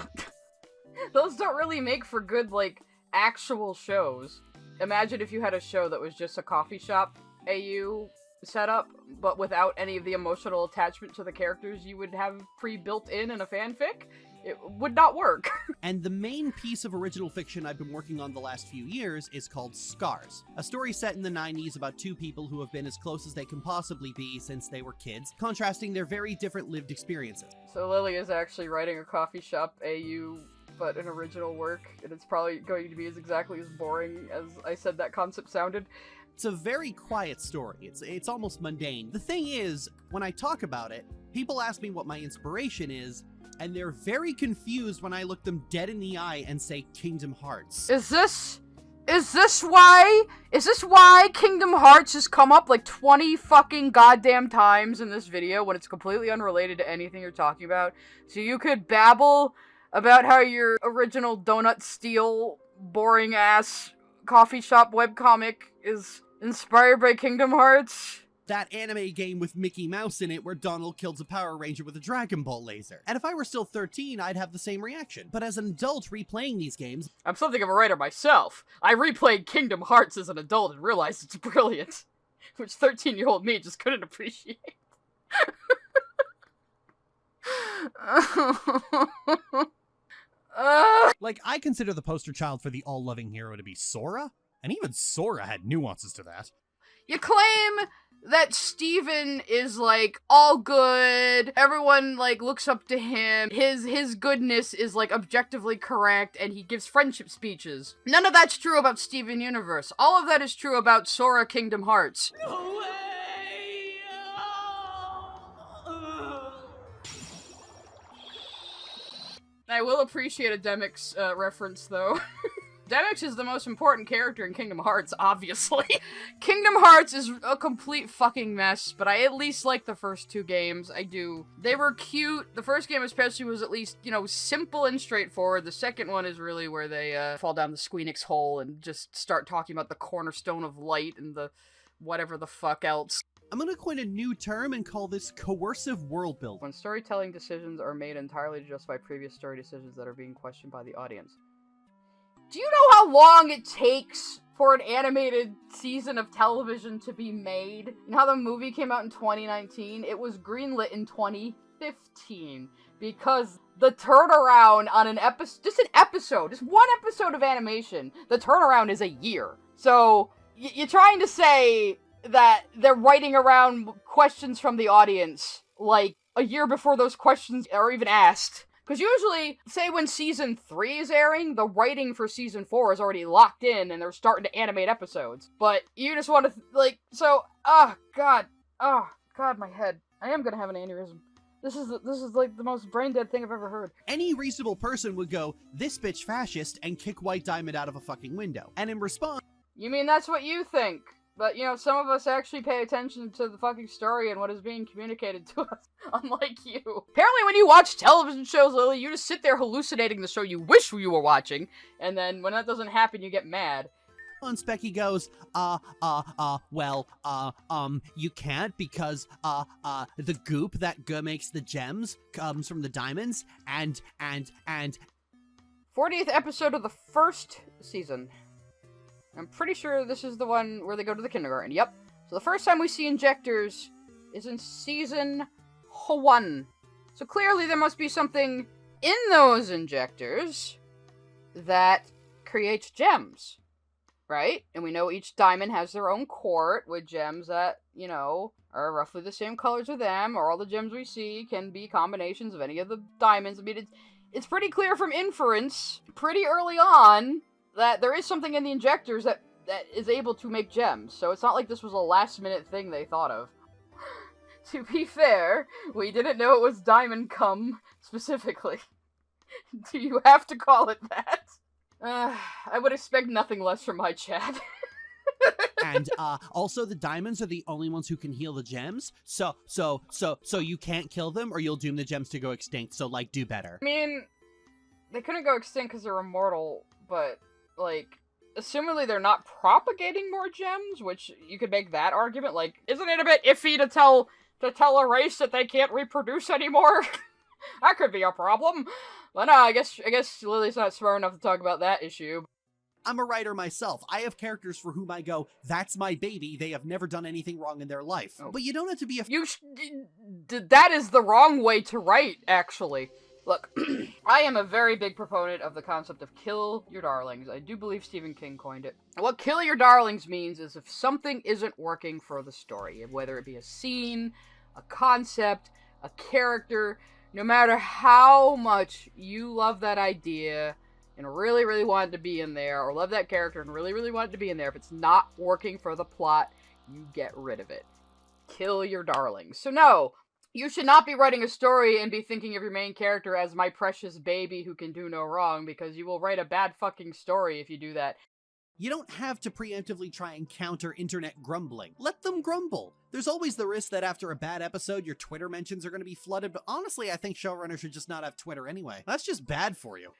those don't really make for good, like, actual shows. Imagine if you had a show that was just a coffee shop AU setup, but without any of the emotional attachment to the characters you would have pre-built in a fanfic. It would not work. And the main piece of original fiction I've been working on the last few years is called Scars, a story set in the 90s about two people who have been as close as they can possibly be since they were kids, contrasting their very different lived experiences. So Lily is actually writing a coffee shop AU, but an original work, and it's probably going to be exactly as boring as I said that concept sounded. It's a very quiet story. It's almost mundane. The thing is, when I talk about it, people ask me what my inspiration is, and they're very confused when I look them dead in the eye and say Kingdom Hearts. Is this why Kingdom Hearts has come up like 20 fucking goddamn times in this video when it's completely unrelated to anything you're talking about? So you could babble about how your original Donut Steel boring ass coffee shop webcomic is inspired by Kingdom Hearts? That anime game with Mickey Mouse in it where Donald kills a Power Ranger with a Dragon Ball laser. And if I were still 13, I'd have the same reaction. But as an adult replaying these games, I'm something of a writer myself. I replayed Kingdom Hearts as an adult and realized it's brilliant, which 13-year-old me just couldn't appreciate. like, I consider the poster child for the all-loving hero to be Sora, and even Sora had nuances to that. You claim that Steven is, like, all good, everyone, like, looks up to him, his goodness is, like, objectively correct, and he gives friendship speeches. None of that's true about Steven Universe. All of that is true about Sora Kingdom Hearts. No way! I will appreciate a Demix reference, though. Demix is the most important character in Kingdom Hearts, obviously. Kingdom Hearts is a complete fucking mess, but I at least like the first two games. I do. They were cute. The first game especially was at least, you know, simple and straightforward. The second one is really where they fall down the Squeenix hole and just start talking about the cornerstone of light and the whatever the fuck else. I'm gonna coin a new term and call this coercive world building. When storytelling decisions are made entirely to justify previous story decisions that are being questioned by the audience. Do you know how long it takes for an animated season of television to be made? And how the movie came out in 2019? It was greenlit in 2015. Because the turnaround on an episode, just one episode of animation, the turnaround is a year. So, you're trying to say that they're writing around questions from the audience, like, a year before those questions are even asked. Because usually, say when Season 3 is airing, the writing for Season 4 is already locked in, and they're starting to animate episodes. But you just want to, God, my head. I am gonna have an aneurysm. This is like the most brain-dead thing I've ever heard. Any reasonable person would go, "This bitch fascist," and kick White Diamond out of a fucking window. And in response... You mean that's what you think? But, some of us actually pay attention to the fucking story and what is being communicated to us, unlike you. Apparently when you watch television shows, Lily, you just sit there hallucinating the show you wish you were watching, and then when that doesn't happen, you get mad. And Becky goes, you can't because, the goop that makes the gems comes from the diamonds, and... 40th episode of the first season. I'm pretty sure this is the one where they go to the kindergarten. Yep. So the first time we see injectors is in Season 1. So clearly there must be something in those injectors that creates gems. Right? And we know each diamond has their own quart with gems that, are roughly the same colors as them, or all the gems we see can be combinations of any of the diamonds. I mean, it's pretty clear from inference, pretty early on, that there is something in the injectors that is able to make gems. So it's not like this was a last-minute thing they thought of. To be fair, we didn't know it was diamond cum, specifically. Do you have to call it that? I would expect nothing less from my chat. And, also the diamonds are the only ones who can heal the gems, so you can't kill them or you'll doom the gems to go extinct, so, do better. I mean, they couldn't go extinct because they're immortal, but, assumingly they're not propagating more gems, which you could make that argument, isn't it a bit iffy to tell a race that they can't reproduce anymore? That could be a problem. But no, I guess Lily's not smart enough to talk about that issue. I'm a writer myself. I have characters for whom I go, "That's my baby. They have never done anything wrong in their life." Oh. But you don't have to be that is the wrong way to write, actually. Look, I am a very big proponent of the concept of kill your darlings. I do believe Stephen King coined it. What kill your darlings means is if something isn't working for the story, whether it be a scene, a concept, a character, no matter how much you love that idea and really, really want it to be in there, or love that character and really, really want it to be in there, if it's not working for the plot, you get rid of it. Kill your darlings. So no, you should not be writing a story and be thinking of your main character as my precious baby who can do no wrong, because you will write a bad fucking story if you do that. You don't have to preemptively try and counter internet grumbling. Let them grumble. There's always the risk that after a bad episode, your Twitter mentions are going to be flooded, but honestly, I think showrunners should just not have Twitter anyway. That's just bad for you.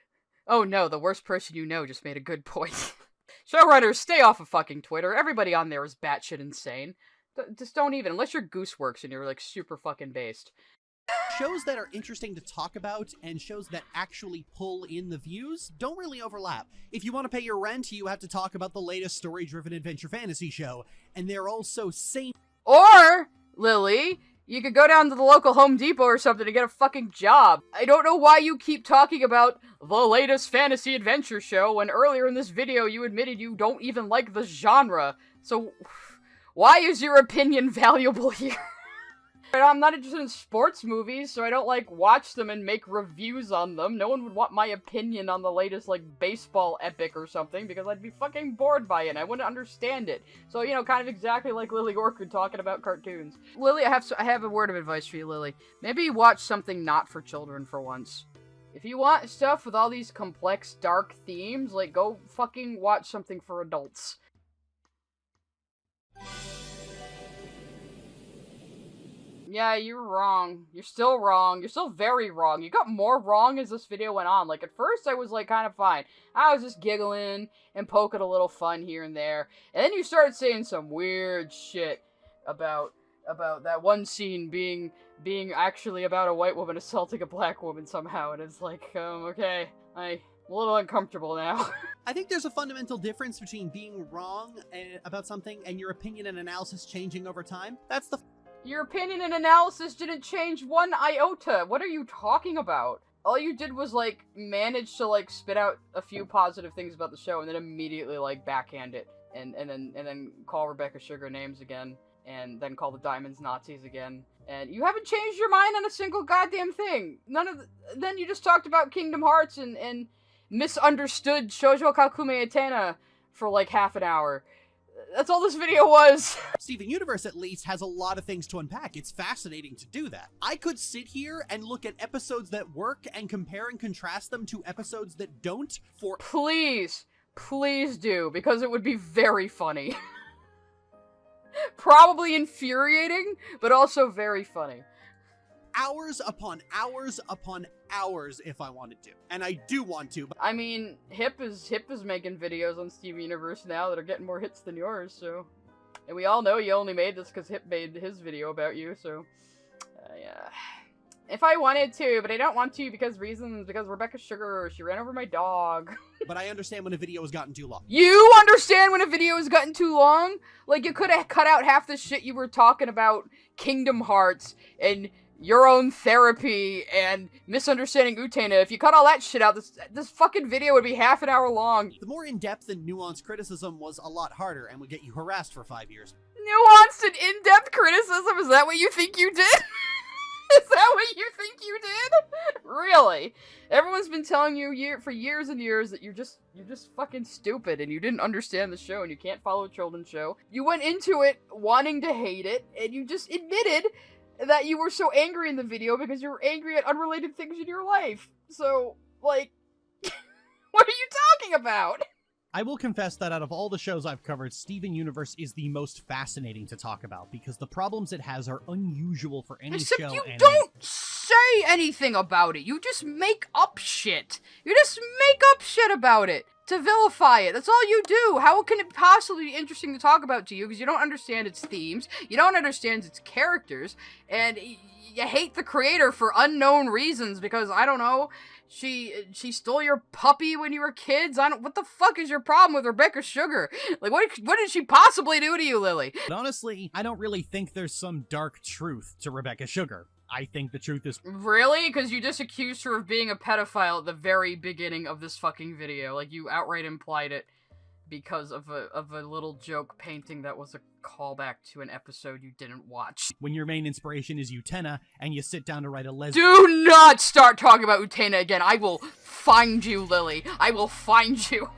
Oh no, the worst person you know just made a good point. Showrunners, stay off of fucking Twitter. Everybody on there is batshit insane. Just don't even, unless you're Gooseworks and you're, super fucking based. Shows that are interesting to talk about and shows that actually pull in the views don't really overlap. If you want to pay your rent, you have to talk about the latest story-driven adventure fantasy show, and they're also same. Or, Lily, you could go down to the local Home Depot or something to get a fucking job. I don't know why you keep talking about the latest fantasy adventure show when earlier in this video you admitted you don't even like the genre. So, why is your opinion valuable here? I'm not interested in sports movies, so I don't, watch them and make reviews on them. No one would want my opinion on the latest, baseball epic or something, because I'd be fucking bored by it, and I wouldn't understand it. So, kind of exactly like Lily Orchard talking about cartoons. Lily, I have a word of advice for you, Lily. Maybe watch something not for children for once. If you want stuff with all these complex, dark themes, go fucking watch something for adults. Yeah, you're wrong. You're still wrong. You're still very wrong. You got more wrong as this video went on. At first I was, kind of fine. I was just giggling and poking a little fun here and there. And then you started saying some weird shit about that one scene being actually about a white woman assaulting a black woman somehow. And it's okay. I'm a little uncomfortable now. I think there's a fundamental difference between being wrong about something and your opinion and analysis changing over time. That's the... Your opinion and analysis didn't change one iota. What are you talking about? All you did was, manage to, spit out a few positive things about the show and then immediately, backhand it. and then call Rebecca Sugar names again, and then call the Diamonds Nazis again. And you haven't changed your mind on a single goddamn thing. Then you just talked about Kingdom Hearts and misunderstood Shoujo Kakume Atena for like half an hour. That's all this video was. Steven Universe, at least, has a lot of things to unpack. It's fascinating to do that. I could sit here and look at episodes that work and compare and contrast them to episodes that don't for— Please do, because it would be very funny. Probably infuriating, but also very funny. Hours upon hours upon hours if I wanted to. And I do want to. But I mean, Hip is making videos on Steven Universe now that are getting more hits than yours, so... And we all know you only made this because Hip made his video about you, so... yeah. If I wanted to, but I don't want to because Rebecca Sugar, she ran over my dog. But I understand when a video has gotten too long. You understand when a video has gotten too long? Like, you could have cut out half the shit you were talking about Kingdom Hearts and your own therapy and misunderstanding Utena. If you cut all that shit out, this fucking video would be half an hour long. The more in-depth and nuanced criticism was a lot harder and would get you harassed for 5 years. Nuanced and in-depth criticism? Is that what you think you did? Is that what you think you did? Really? Everyone's been telling you for years and years that you're just fucking stupid and you didn't understand the show and you can't follow a children's show. You went into it wanting to hate it and you just admitted that you were so angry in the video because you were angry at unrelated things in your life. So, like, what are you talking about? I will confess that out of all the shows I've covered, Steven Universe is the most fascinating to talk about because the problems it has are unusual for any Except show. You don't say anything about it. You just make up shit. You just make up shit about it to vilify it. That's all you do. How can it possibly be interesting to talk about to you? Because you don't understand its themes, you don't understand its characters, and you hate the creator for unknown reasons because, I don't know, she stole your puppy when you were kids? What the fuck is your problem with Rebecca Sugar? Like, what did she possibly do to you, Lily? But honestly, I don't really think there's some dark truth to Rebecca Sugar. I think the truth is— Really? Because you just accused her of being a pedophile at the very beginning of this fucking video. Like, you outright implied it because of a little joke painting that was a callback to an episode you didn't watch. When your main inspiration is Utena, and you sit down to write a Do not start talking about Utena again! I will find you, Lily! I will find you!